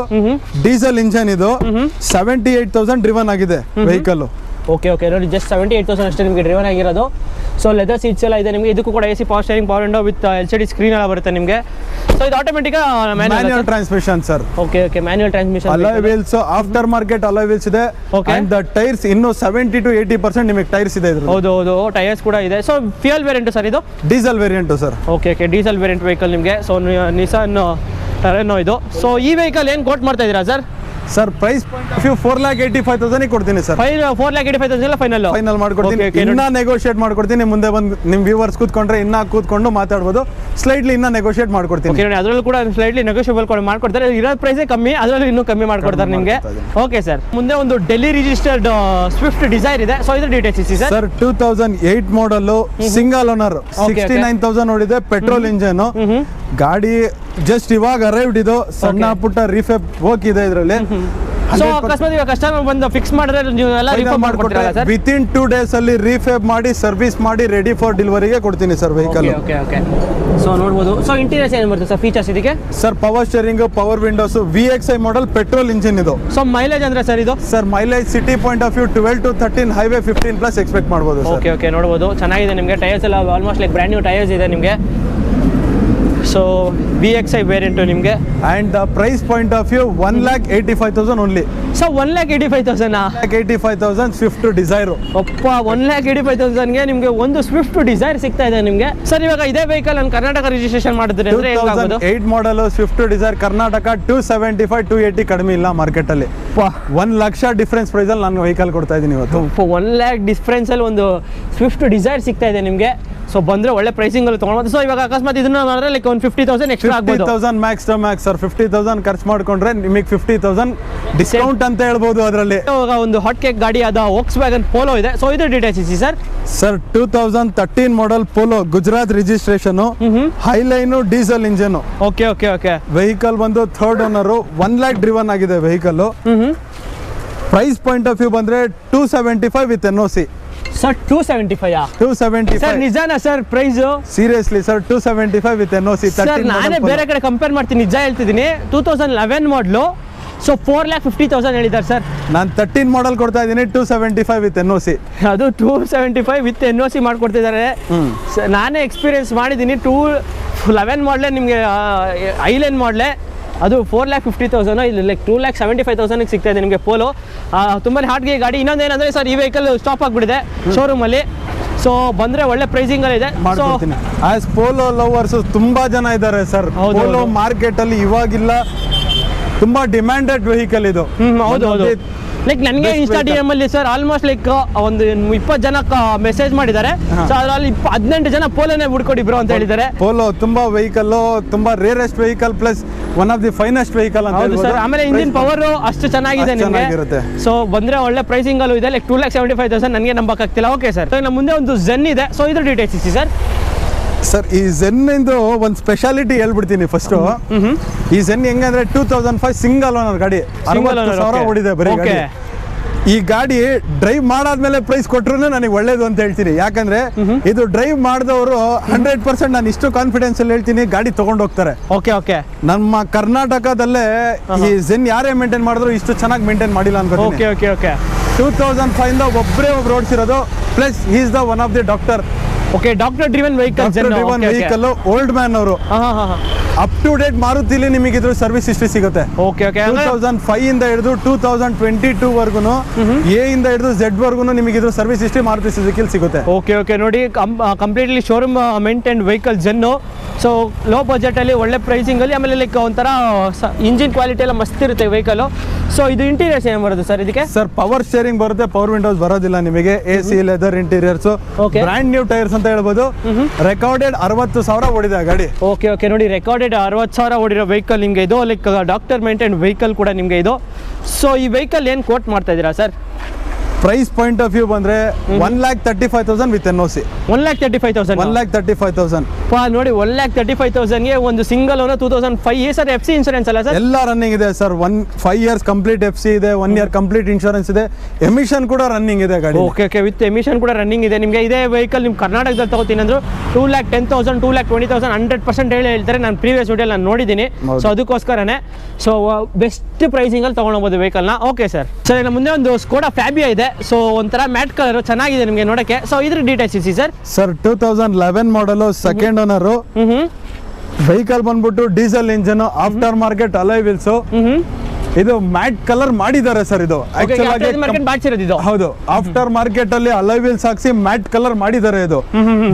diesel engine ಇದು. 78,000 ಡ್ರಿವನ್ ಆಗಿದೆ ವೆಹಿಕಲ್. ಓಕೆ ಓಕೆ ನೋಡಿ, ಜಸ್ಟ್ 78,000 ಅಷ್ಟೇ ನಿಮಗೆ ಡ್ರಿವನ್ ಆಗಿರೋದು. ಸೊ ಲೆದರ್ ಸೀಟ್ಸ್ ಎಲ್ಲ ಇದೆ ನಿಮಗೆ. ಇದಕ್ಕೂ ಕೂಡ AC power steering, power window with LCD screen ಎಲ್ಲ ಬರುತ್ತೆ ನಿಮಗೆ. ಸೊ ಇದು automatic manual transmission sir. Okay manual transmission. Alloy wheels after market alloy wheels ಇದೆ. ಅಂಡ್ ದ ಟೈರ್ಸ್ ಇನ್ನು 70 to 80% ನಿಮಗೆ ಟೈರ್ಸ್ ಇದೆ ಇದ್ರಲ್ಲಿ. ಹೌದು ಟೈರ್ಸ್ ಕೂಡ ಇದೆ. ಸೊ ಫ್ಯೂಯಲ್ ವೇರಿಯಂಟ್ ಸರ್ ಇದು? Diesel variant sir. Okay diesel variant vehicle ನಿಮಗೆ. ಸೊ ನಿಸಾನ್ ಟೆರೆನೋ ಇದು. ಸೊ ಈ ವೆಹಿಕಲ್ ಏನು ಕೋಟ್ ಮಾಡ್ತಾ ಇದ್ದೀರಾ ಸರ್? ಸರ್ ಪ್ರೈಸ್ 4,85,000 ಕೊಡ್ತೀನಿ ಸರ್. 4,85,000 ಫೈನಲ್ ಮಾಡ್ಕೊಡ್ತೀನಿ. ಇನ್ನ ನೆಗೋಷಿಯೇಟ್ ಮಾಡ್ಕೊಡ್ತೀನಿ. ಮುಂದೆ ಬಂದು ನಿಮ್ ವ್ಯೂವರ್ಸ್ ಕೂತ್ಕೊಂಡ್ರೆ ಇನ್ನ ಕೂತ್ಕೊಂಡು ಮಾತಾಡ್ಬೋದು. ಸ್ಲೈಟ್ಲಿ ಇನ್ನ ನೆಗೋಷಿಯೇಟ್ ಮಾಡ್ಕೊಡ್ತೀನಿ. ಅದರಲ್ಲೂ ಕೂಡ ಸ್ಲೈಟ್ಲಿ ನೆಗೋಷಿಯಬಲ್ ಮಾಡ್ಕೊಡ್ತಾರೆ. ಇರೋ ಪ್ರೈಸೇ ಕಮ್ಮಿ, ಅದರಲ್ಲೂ ಇನ್ನೂ ಕಮ್ಮಿ ಮಾಡ್ಕೊಡ್ತಾರೆ ನಿಮಗೆ. ಓಕೆ ಸರ್, ಮುಂದೆ ಒಂದು ಡೆಲ್ಲಿ ರಿಜಿಸ್ಟರ್ಡ್ ಸ್ವಿಫ್ಟ್ ಡಿಸೈರ್ ಇದೆ. ಸೊ ಇದ್ರ ಡೀಟೇಲ್ಸ್ ಇಸಿ ಸರ್. 2008 ಮಾಡಲ್, ಸಿಂಗಲ್ ಓನರ್, 69,000 ನೋಡಿದೆ, ಪೆಟ್ರೋಲ್ ಇಂಜನ್ ಗಾಡಿ. ಜಸ್ಟ್ ಇವಾಗ ಅರೈವ್ಡ್ ಇದು. ಸಣ್ಣ ಪುಟ್ಟ ರೀಫೆಪ್ ವರ್ಕ್ ಇದೆ ಇದರಲ್ಲಿ. ಸೊ ಅಕಸ್ಮಾತ್ ಈಗ ಕಸ್ಟಮರ್ ಬಂದು ಫಿಕ್ಸ್ ಮಾಡಿದ್ರೆ ನೀವು ಎಲ್ಲ ರೀಫೆಪ್ ಮಾಡ್ಕೊಡ್ತೀರಾ ಸರ್? ವಿತಿನ್ 2 days ಅಲ್ಲಿ ರೀಫೆಪ್ ಮಾಡಿ ಸರ್ವಿಸ್ ಮಾಡಿ ರೆಡಿ ಫಾರ್ ಡೆಲಿವರಿಗೆ ಕೊಡ್ತೀನಿ ಸರ್ ವೆಹಿಕಲ್. ಓಕೆ ಸೊ ನೋಡ್ಬೋದು. ಸೊ ಇಂಟೀರಿಯರ್ಸ್ ಏನು ಬರುತ್ತೆ ಸರ್ ಫೀಚರ್ಸ್ ಇದಕ್ಕೆ? Sir power steering, power windows, VXI model, petrol engine ಇದು. ಸೊ ಮೈಲೇಜ್ ಅಂದ್ರೆ ಸರ್ ಇದು? Sir mileage city point of view 12 to 13, highway 15+ expect ಮಾಡ್ಬೋದು ಸರ್. ಓಕೆ ನೋಡ್ಬೋದು, ಚೆನ್ನಾಗಿದೆ ನಿಮಗೆ. ಟೈರ್ಸ್ ಎಲ್ಲ almost like brand new tyres ಇದೆ ನಿಮಗೆ. ಸೊ VXI ವೇರಿಯಂಟು ನಿಮಗೆ. And the price point of view 1,85,000 only. So 1,85,000 1,85,000 Swift Dzire. ಒಪ್ಪ 1,85,000ಗೆ ನಿಮಗೆ ಒಂದು ಸ್ವಿಫ್ಟ್ ಡಿಸೈರ್ ಸಿಗ್ತಾ ಇದೆ ನಿಮಗೆ. ಸರ್ ಇವಾಗ ಇದೇ ವೆಹಿಕಲ್ ನಾನು ಕರ್ನಾಟಕ ರಿಜಿಸ್ಟ್ರೇಷನ್ ಮಾಡಿದ್ರೆ 2008 ಮಾಡಲ್ ಸ್ವಿಫ್ಟ್ ಡಿಸೈರ್ ಕರ್ನಾಟಕ 275, 280 ಕಡಿಮೆ ಇಲ್ಲ ಮಾರ್ಕೆಟ್ ಅಲ್ಲಿ. 1 ಲಕ್ಷ ಡಿಫ್ರೆನ್ಸ್ ಪ್ರೈಸ್ ಅಲ್ಲಿ ನಾನು ವೆಹಿಕಲ್ ಕೊಡ್ತಾ ಇದ್ದೀನಿ ಇವತ್ತು. 1 lakh ಡಿಫ್ರೆನ್ಸ್ ಅಲ್ಲಿ ಒಂದು ಸ್ವಿಫ್ಟ್ ಡಿಸೈರ್ ಸಿಗ್ತಾ ಇದೆ ನಿಮಗೆ. ಸೊ ಬಂದ್ರೆ ಒಳ್ಳೆ ಪ್ರೈಸಿಂಗ್ ಅಲ್ಲಿ ತಗೊಳ್ಬೋದು. ಸೊ ಇವಾಗ ಅಕಸ್ಮಾತ್ ಇದನ್ನ ಮಾಡಿದ್ರೆ ಲೈಕ್ ಒಂದು 50,000 ಎಕ್ಸ್ಟ್ರಾ ಆಗ್ಬೋದು. 50,000 ಮ್ಯಾಕ್ಸ್ ಸರ್. 50,000 ಖರ್ಚು ಮಾಡ್ಕೊಂಡ್ರೆ ನಿಮಗೆ 50,000 ಡಿಸ್ಕೌಂಟ್ ಅಂತ ಹೇಳ್ಬೋದು ಅದರಲ್ಲಿ. ಇವಾಗ ಒಂದು ಹಾಟ್ ಕೇಕ್ ಗಾಡಿ ಆದ Volkswagen Polo ಇದೆ. ಸೊ ಇದು ಡೀಟೇಲ್ಸ್ ಇಸಿ sir. Sir 2013 model Polo, Gujarat registration, Highline, diesel engine. Okay vehicle ಬಂದು 3rd ಓನರ್, 1 lakh ಡ್ರಿವನ್ ಆಗಿದೆ vehicle. Price point of view ಬಂದ್ರೆ 275 ವಿತ್ NOC. ಸರ್ 275 ಸರ್ ನಿಜಾನಾ sir price? Seriously sir 275 with NOC. Sir ನಾನೇ ಬೇರೆ ಕಡೆ compare ಮಾಡ್ತೀನಿ, ನಿಜ ಹೇಳ್ತಿದ್ದೀನಿ. 2011 ಮಾಡಲು. ಸೊ 4,50,000 ಹೇಳಿದ್ದಾರೆ ಸರ್. ನಾನು 13 ಮಾಡಲ್ ಕೊಡ್ತಾ ಇದ್ದೀನಿ 275 ವಿತ್ NOC. ಅದು 275 ವಿತ್ NOC ಮಾಡ್ಕೊಡ್ತಿದ್ದಾರೆ. ನಾನೇ ಎಕ್ಸ್ಪೀರಿಯನ್ಸ್ ಮಾಡಿದ್ದೀನಿ. 11 ಮಾಡಲೇ ನಿಮಗೆ ಐಲೈನ್ ಮಾಡಲೇ ಅದು 4,50,000 ಇಲ್ಲಿ ಲೈಕ್ 2,75,000 ಸಿಗ್ತಾ ಇದೆ ನಿಮಗೆ ಪೋಲೋ. ತುಂಬಾ ಹಾಟ್ಗೆ ಗಾಡಿ. ಇನ್ನೊಂದು ಏನಂದ್ರೆ ಸರ್ ಈ ವೆಹಿಕಲ್ ಸ್ಟಾಪ್ ಆಗಿಬಿಟ್ಟಿದೆ ಶೋರೂಮಲ್ಲಿ. ಸೊ ಬಂದ್ರೆ ಒಳ್ಳೆ ಪ್ರೈಸಿಂಗ್ ಅಲ್ಲಿ ಇದೆ. ಆಸ್ ಪೋಲೋ ಲವರ್ಸ್ ತುಂಬಾ ಜನ ಇದ್ದಾರೆ ಸರ್. ಪೋಲೋ ಮಾರ್ಕೆಟ್ ಅಲ್ಲಿ ಇವಾಗಿಲ್ಲ, ತುಂಬಾ ಡಿಮ್ಯಾಂಡೆಡ್ ವೆಹಿಕಲ್ ಇದು. ಹೌದು ಲೈಕ್ ನನಗೆ ಇನ್ಸ್ಟಾಗ್ರಾಮ್ ಅಲ್ಲಿ ಸರ್ ಆಲ್ಮೋಸ್ಟ್ ಲೈಕ್ ಒಂದು 20 ಜನ ಮೆಸೇಜ್ ಮಾಡಿದ್ದಾರೆ. ಸೊ ಅದರಲ್ಲಿ 18 ಜನ ಪೋಲೋನೇ ಬಿಡ್ಕೊಡಿ ಬ್ರೋ ಅಂತ ಹೇಳಿದ್ದಾರೆ. ಪೋಲೋ ತುಂಬಾ ವೆಹಿಕಲ್, ತುಂಬಾ rarest vehicle plus one of the finest vehicle ಅಂತ ಹೇಳ್ಬೋದು ಸರ್. ಆಮೇಲೆ ಇಂಜಿನ್ ಪವರ್ ಅಷ್ಟು ಚೆನ್ನಾಗಿದೆ ನಿಮಗೆ. ಸೊ ಬಂದ್ರೆ ಒಳ್ಳೆ ಪ್ರೈಸಿಂಗ್ ಅಲ್ಲೂ ಇದೆ. ಲೈಕ್ 2,75,000 ನನಗೆ ನಂಬಕ್ಕಾಗ್ತಿಲ್ಲ. ಓಕೆ ಸರ್, ನಮ್ಮ ಮುಂದೆ ಒಂದು ಝೆನ್ ಇದೆ. ಸೊ ಇದ್ರ ಡೀಟೇಲ್ಸ್ ಇಸಿ ಸರ್. ಸರ್ ಈ ಝೆನ್ ಇಂದು ಒಂದು ಸ್ಪೆಷಾಲಿಟಿ ಹೇಳ್ಬಿಡ್ತೀನಿ ಫಸ್ಟ್. ಈ ಝೆನ್ ಹೆಂಗಂದ್ರೆ 2005 ಸಿಂಗಲ್ ಓನರ್ ಗಾಡಿ, 60,000 ಓಡಿದೆ ಬರೀ ಗಾಡಿ. ಈ ಗಾಡಿ ಡ್ರೈವ್ ಮಾಡಾದ್ಮೇಲೆ ಪ್ರೈಸ್ ಕೊಟ್ರು ನನಗೆ ಒಳ್ಳೇದು ಅಂತ ಹೇಳ್ತೀನಿ. ಯಾಕಂದ್ರೆ ಇದು ಡ್ರೈವ್ ಮಾಡಿದವರು 100% ನಾನು ಇಷ್ಟು ಕಾನ್ಫಿಡೆನ್ಸ್ ಅಲ್ಲಿ ಹೇಳ್ತೀನಿ ಗಾಡಿ ತಗೊಂಡು ಹೋಗ್ತಾರೆ. ಓಕೆ ನಮ್ಮ ಕರ್ನಾಟಕದಲ್ಲೇ ಈ ಝೆನ್ ಯಾರೇ ಮೇಂಟೈನ್ ಮಾಡಿದ್ರು ಇಷ್ಟು ಚೆನ್ನಾಗಿ ಮೇಂಟೈನ್ ಮಾಡಿಲ್ಲ ಅನ್ಕೋತೀನಿ. ಓಕೆ 2005 ಇಂದ ಒಬ್ಬರೇ ಓಡಿಸಿರೋದು. Plus he is the one of the doctor. Doctor driven vehicle. Old man ಅವರು. ಅಪ್ ಟು ಡೇಟ್ ಮಾರುತಿಲಿ ನಿಮಗೆ ಇದ್ರ ಸರ್ವಿಸ್ ಹಿಸ್ಟ್ರಿ ಸಿಗುತ್ತೆ. 2005 ಇಂದ ಹಿಡಿದು 2022 ವರ್ಗು, ಎ ಇಂದ ಹಿಡಿದು Z ವರ್ಗು ನಿಮಗೆ ಇದ್ರ ಸರ್ವಿಸ್ ಹಿಸ್ಟ್ರಿ ಮಾರುತಿ ಸುಜುಕಿಲ್ ಸಿಗುತ್ತೆ. ಓಕೆ ನೋಡಿ, completely showroom maintain vehicle Zen. So low budget ಅಲ್ಲಿ ಒಳ್ಳೆ ಪ್ರೈಸಿಂಗ್ ಅಲ್ಲಿ, ಆಮೇಲೆ ಲೈಕ್ ಒಂಥರ ಇಂಜಿನ್ ಕ್ವಾಲಿಟಿ ಎಲ್ಲ ಮಸ್ತ್ ಇರುತ್ತೆ ವೆಹಿಕಲ್. ಸೊ ಇದು ಇಂಟೀರಿಯರ್ಸ್ ಏನು ಬರುತ್ತೆ ಸರ್ ಇದಕ್ಕೆ? ಸರ್ ಪವರ್ ಸ್ಟೇರಿಂಗ್ ಬರುತ್ತೆ, ಪವರ್ ವಿಂಡೋಸ್ ಬರೋದಿಲ್ಲ ನಿಮಗೆ. AC, leather interiors, brand new tyres ಅಂತ ಹೇಳ್ಬೋದು. ರೆಕಾರ್ಡೆಡ್ 60,000 ಓಡಿದೆ ಗಾಡಿ. ಓಕೆ ನೋಡಿ, ರೆಕಾರ್ಡೆಡ್ 60,000 ಓಡಿರೋ ವೆಹಿಕಲ್ ನಿಮಗೆ ಇದು. ಲೈಕ್ ಡಾಕ್ಟರ್ ಮೇಂಟೈನ್ ವೆಹಿಕಲ್ ಕೂಡ ನಿಮಗೆ ಇದು. ಸೊ ಈ ವೆಹಿಕಲ್ ಏನು ಕೋಟ್ ಮಾಡ್ತಾ ಇದ್ದೀರಾ sir? Price point of view ಬಂದ್ರೆ 1,35,000 ವಿತ್ NOC. 1,35,000. 1,35,000 ನೋಡಿ, 1,35,000ಗೆ ಒಂದು single owner 2005 sir. FC insurance ಅಲ್ಲ ಸರ್? ಎಲ್ಲ ರನ್ನಿಂಗ್ ಇದೆ ಸರ್. 5 years ಕಂಪ್ಲೀಟ್ FC ಇದೆ, 1 year ಕಂಪ್ಲೀಟ್ ಇನ್ಶೂರೆನ್ಸ್ ಇದೆ, ಎಮಿಷನ್ ಕೂಡ ರನ್ನಿಂಗ್ ಇದೆ ಗಾಡಿ. ಓಕೆ ವಿತ್ ಎಮಿಷನ್ ಕೂಡ ರನ್ನಿಂಗ್ ಇದೆ ನಿಮಗೆ. ಇದೇ ವೆಹಿಕಲ್ ನಿಮ್ಮ ಕರ್ನಾಟಕದಲ್ಲಿ ತಗೋತೀನಿ ಅಂದ್ರೆ 2,10,000, 2,20,000 100% ಹೇಳ್ತಾರೆ. ನಾನು ಪ್ರೀವಿಯಸ್ ವಿಡಿಯೋ ನಾನು ನೋಡಿದ್ದೀನಿ. ಸೊ ಅದಕ್ಕೋಸ್ಕರನೇ ಸೊ ಬೆಸ್ಟ್ ಪ್ರೈಸಿಂಗ್ ಅಲ್ಲಿ ತಗೊಂಡೋಗ್ಬೋದು ವೆಹಿಕಲ್ನ. Okay sir. ನಮ್ಮ ಮುಂದೆ ಒಂದು ಸ್ಕೋಡಾ ಫ್ಯಾಬಿಯಾ ಇದೆ. ಸೊ ಒಂಥರ ಮ್ಯಾಟ್ ಕಲರ್ ಚೆನ್ನಾಗಿದೆ ನಿಮಗೆ ನೋಡಕ್ಕೆ. ಸೊ ಇದ್ರ ಡೀಟೇಲ್ಸ್ ಇಸಿ ಸರ್. ಸರ್ 2011 ಮಾಡಲು ಸೆಕೆಂಡ್ ಓನರು. ವೆಹಿಕಲ್ ಬಂದ್ಬಿಟ್ಟು diesel engine, after market alloy wheels. ಇದು ಮ್ಯಾಟ್ ಕಲರ್ ಮಾಡಿದ್ದಾರೆ ಸರ್. ಇದು ಆಕ್ಚುಲ್ ಆಗಿ ಹೌದು, ಆಫ್ಟರ್ ಮಾರ್ಕೆಟ್ ಅಲ್ಲಿ ಅಲಾಯ್ ವೀಲ್ಸ್ ಹಾಕ್ಸಿ ಮ್ಯಾಟ್ ಕಲರ್ ಮಾಡಿದ್ದಾರೆ ಇದು.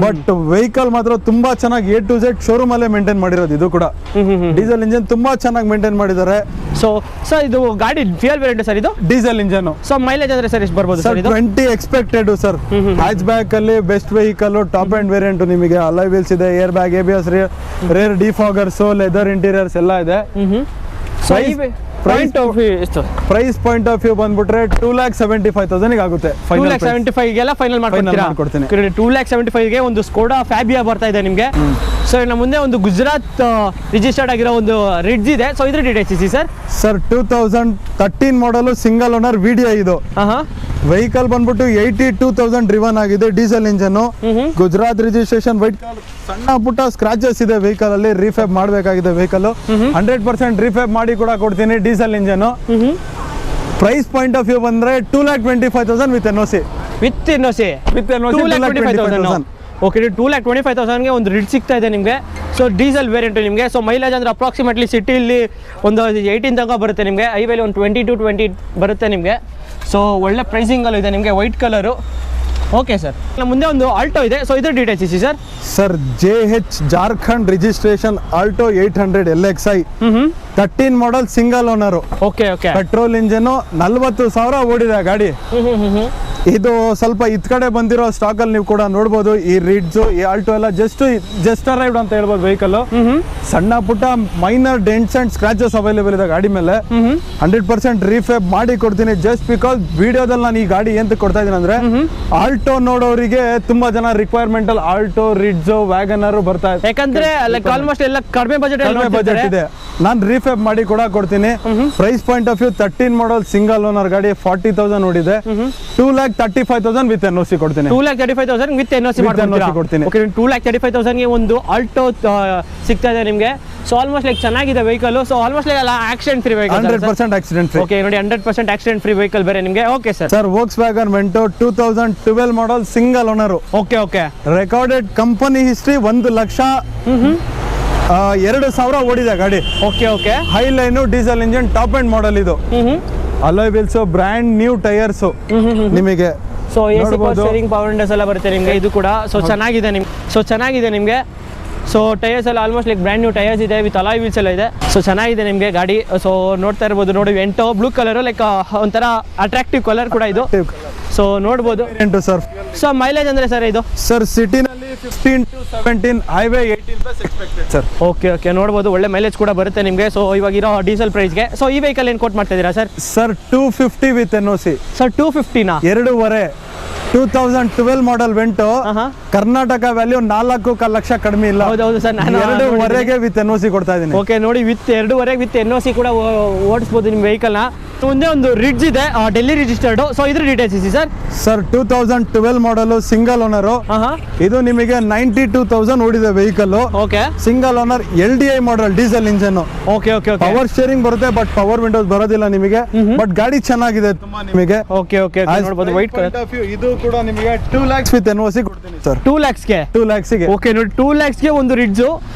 ಬಟ್ ವೆಹಿಕಲ್ ಮಾತ್ರ ತುಂಬಾ ಚೆನ್ನಾಗಿ A to Z ಶೋರೂಮ್ ಅಲ್ಲೇ ಮೇಂಟೈನ್ ಮಾಡಿರೋದು. ಇದು ಕೂಡ ಡೀಸೆಲ್ ಇಂಜಿನ್ ತುಂಬಾ ಚೆನ್ನಾಗಿ ಮೇಂಟೈನ್ ಮಾಡಿದ್ದಾರೆ. ಸೊ ಸರ್ ಇದು ಗಾಡಿ ಫ್ಯೂಯಲ್ ವೇರಿಯಂಟ್ ಸರ್, ಇದು ಡೀಸೆಲ್ ಇಂಜನ್. ಸೊ ಮೈಲೇಜ್ ಅಂದ್ರೆ ಸರ್ ಎಷ್ಟು ಬರ್ಬೋದು sir? 20 expected sir. Hatchback ಅಲ್ಲಿ best vehicle, top end variant. ನಿಮಗೆ ಅಲಾಯ್ ವೀಲ್ಸ್ ಇದೆ, air bag, ABS, rear defoggers, leather interiors ಎಲ್ಲ ಇದೆ. ಪ್ರೈಸ್ ಪಾಯಿಂಟ್ ಆಫ್ ವ್ಯೂ ಬಂದ್ಬಿಟ್ರೆ 2,75,000 ಆಗುತ್ತೆ. 2,75,000 ಫೈನಲ್ ಮಾಡ್ಕೊಡ್ತೀನಿ. 2,75,000 ಒಂದು ಸ್ಕೋಡಾ ಫ್ಯಾಬಿಯಾ ಬರ್ತಾ ಇದೆ ನಿಮಗೆ. ಸೊ ಇನ್ನು ಮುಂದೆ ಒಂದು ಗುಜರಾತ್ ರಿಜಿಸ್ಟರ್ಡ್ ಆಗಿರೋ ಒಂದು ರಿಡ್ಜ್ ಇದೆ. ಸೊ ಇದ್ರ ಡೀಟೇಲ್ಸ್ ಇಸಿ ಸರ್. ಸರ್ 2013 ಮಾಡಲು ಸಿಂಗಲ್ ಓನರ್ ವಿಡಿಯೋ. ಇದು ವೆಹಿಕಲ್ ಬಂದ್ಬಿಟ್ಟು 82,000 ಡ್ರಿವನ್ ಆಗಿದೆ, diesel engine, Gujarat registration, white colour. ಸಣ್ಣ ಪುಟ್ಟ ಸ್ಕ್ರಾಚಸ್ ಇದೆ ವೆಹಿಕಲ್ ಅಲ್ಲಿ, ರೀಫ್ಯಾಬ್ ಮಾಡಬೇಕಾಗಿದೆ ವೆಹಿಕಲ್. 100% ರೀಫ್ಯಾಬ್ ಮಾಡಿ ಕೂಡ ಕೊಡ್ತೀನಿ, diesel engine. Price point of view ಬಂದ್ರೆ 2,25,000 with NOC. With NOC 2,25,000. Okay, 2,25,000ಗೆ ಒಂದು ರಿಡ್ ಸಿಗ್ತಾ ಇದೆ ನಿಮಗೆ. ಸೊ ಡೀಸೆಲ್ ವೇರಿಯಂಟ್ ನಿಮಗೆ. ಸೊ ಮೈಲೇಜ್ ಅಂದ್ರೆ ಅಪ್ರಾಕ್ಸಿಮೇಟ್ಲಿ ಸಿಟಿಲಿ ಒಂದು 18 ತನಕ ಬರುತ್ತೆ ನಿಮಗೆ, ಹೈವೇಲಿ ಒಂದು 20 to 20 ಬರುತ್ತೆ ನಿಮಗೆ. ಸೊ ಒಳ್ಳೆ ಪ್ರೈಸಿಂಗಲ್ಲೂ ಇದೆ ನಿಮಗೆ, ವೈಟ್ ಕಲರು. ಓಕೆ ಸರ್, ಮುಂದೆ ಒಂದು ಆಲ್ಟೋ ಇದೆ. ಸೊ ಇದ್ರ ಡೀಟೇಲ್ಸ್ ಇಸಿ sir. Sir JH Jharkhand registration Alto 800 LXi 13 model single owner. Okay okay. Petrol engine, 40,000 ಓಡಿದೆ ಗಾಡಿ. ಇದು ಸ್ವಲ್ಪ ಇತ್ ಕಡೆ ಬಂದಿರೋ ಸ್ಟಾಕ್ ಅಲ್ಲಿ ನೀವು ಕೂಡ ನೋಡಬಹುದು. ಈ ರಿಡ್ಜ್, ಈ ಆಲ್ಟೋ ಎಲ್ಲ ಜಸ್ಟ್ ಅರೈವ್ಡ್ ಅಂತ ಹೇಳ್ಬೋದು ವೆಹಿಕಲ್. ಸಣ್ಣ ಪುಟ್ಟ minor dents and scratches available ಇದೆ ಗಾಡಿ ಮೇಲೆ. 100% ರೀಫ್ಯಾಬ್ ಮಾಡಿ ಕೊಡ್ತೀನಿ. ಜಸ್ಟ್ ಬಿಕಾಸ್ ವಿಡಿಯೋದಲ್ಲಿ ನಾನು ಈ ಗಾಡಿ ಎಂತ ಕೊಡ್ತಾ ಇದ್ದೀನಿ ಅಂದ್ರೆ, ಆಲ್ಟೋ ನೋಡೋರಿಗೆ ತುಂಬಾ ಜನ ರಿಕ್ವೈರ್ಮೆಂಟ್ ಅಲ್ಲಿ ಆಲ್ಟೋ, ರಿಡ್ಜ್, ವ್ಯಾಗನರ್ ಬರ್ತಾ ಇದೆ. ಯಾಕಂದ್ರೆ ಆಲ್ಮೋಸ್ಟ್ ಎಲ್ಲ ಕಡಿಮೆ ಬಜೆಟ್ ಇದೆ. ನಾನು ರೀಫ್ಯಾಬ್ ಮಾಡಿ ಕೂಡ ಕೊಡ್ತೀನಿ. Price point of view 13 model single owner ಗಾಡಿ, 40,000 ಓಡಿದೆ. 2,35,000 ವಿತ್ NOC ಕೊಡ್ತೀನಿ. 2,35,000 ವಿತ್ NOC ಕೊಡ್ತೀನಿ. ಓಕೆ, 2,35,000ಗೆ ಒಂದು ಆಲ್ಟೋ ಸಿಗ್ತಾ ಇದೆ ನಿಮಗೆ. ಸೊ ಆಲ್ಮೋಸ್ಟ್ ಲೈಕ್ ಚೆನ್ನಾಗಿದೆ vehicle. So almost like accident free vehicle, 100% accident free. Okay ನೋಡಿ, 100% ಆಕ್ಸಿಡೆಂಟ್ ಫ್ರೀ ವೆಹಿಕಲ್ ಬೇರೆ ನಿಮಗೆ. Okay sir. Sir Volkswagen Vento 2012 model single owner. Okay okay. Recorded company history 1,02,000 ಓಡಿದೆ ಗಾಡಿ. Okay okay. Highline, diesel engine, top end model. ಇದು alloy wheels, brand new tyres ನಿಮಗೆ. So steering power windows ಎಲ್ಲ ಬರುತ್ತೆ ನಿಮಗೆ. ಇದು ಕೂಡ so ಚೆನ್ನಾಗಿದೆ ನಿಮಗೆ. ಸೊ ಟೈರ್ಸ್ ಎಲ್ಲ almost like brand new tyres ಇದೆ, ವಿತ್ ಅಲಾಯ್ ವೀಲ್ಸ್ ಎಲ್ಲ ಇದೆ. ಸೊ ಚೆನ್ನಾಗಿದೆ ನಿಮಗೆ ಗಾಡಿ. ಸೊ ನೋಡ್ತಾ ಇರ್ಬೋದು ನೋಡಿ, ವೆಂಟೋ ಬ್ಲೂ ಕಲರ್, ಲೈಕ್ ಒಂಥರ ಅಟ್ರಾಕ್ಟಿವ್ ಕಲರ್ ಕೂಡ ಇದು. ಸೊ ನೋಡ್ಬೋದು ಸರ್. ಸೊ ಮೈಲೇಜ್ ಅಂದ್ರೆ ಸರ್ ಇದು ಸರ್ ಸಿಟಿನಲ್ಲಿ 15 to 17, highway 18+ expected sir. Okay okay, ನೋಡ್ಬೋದು ಒಳ್ಳೆ ಮೈಲೇಜ್ ಕೂಡ ಬರುತ್ತೆ ನಿಮಗೆ. ಸೊ ಇವಾಗಿರೋ ಡೀಸೆಲ್ ಪ್ರೈಸ್ಗೆ. ಸೊ ಈ ವೆಹಿಕಲ್ ಏನು ಕೊಟ್ಟು ಮಾಡ್ತಾ ಇದ್ದೀರಾ sir? Sir 250 with NOC. Sir 250ನಾ? 2.5. 2012 model Vento, Karnataka value 4.5 lakh ಕಡಿಮೆ ಇಲ್ಲ. ಹೌದು ಸರ್, ನಾನು 2.5ಗೆ ವಿತ್ NOC ಕೊಡ್ತಾ ಇದ್ದೀನಿ. ಓಕೆ ನೋಡಿ, ವಿತ್ 2.5 ವಿತ್ NOC ಕೂಡ ಓಡಿಸ್ಬೋದು ನಿಮ್ಮ ವೆಹಿಕಲ್ನ. ಮುಂದೆ ಒಂದು ರಿಡ್ಜ್ ಇದೆ, ಡೆಲ್ಲಿ ರಿಜಿಸ್ಟರ್ಡ್. ಸೊ ಇದ್ರ ಡೀಟೇಲ್ಸ್ ಇದೆ sir. Sir 2012 model single owner. ಇದು ನಿಮಗೆ 92,000 ಓಡಿದೆ vehicle. Okay. Single owner, LDI model, diesel engine. Okay okay. Power steering ಬರುತ್ತೆ, ಬಟ್ ಪವರ್ ವಿಂಡೋಸ್ ಬರೋದಿಲ್ಲ ನಿಮಗೆ. ಬಟ್ ಗಾಡಿ ಚೆನ್ನಾಗಿದೆ ತುಂಬಾ ನಿಮಗೆ. ಓಕೆ ಓಕೆ, ನೋಡಬಹುದು ವೈಟ್ ಕಲರ್. ಇದು ಕೂಡ ನಿಮಗೆ 2 lakhs ವಿತ್ NOC ಕೊಡ್ತೀನಿ ಸರ್. 2 lakhsಗೆ? 2 lakhsಗೆ. ಓಕೆ ನೋಡಿ, 2 lakhsಗೆ ಒಂದು ರಿಡ್ಜ್.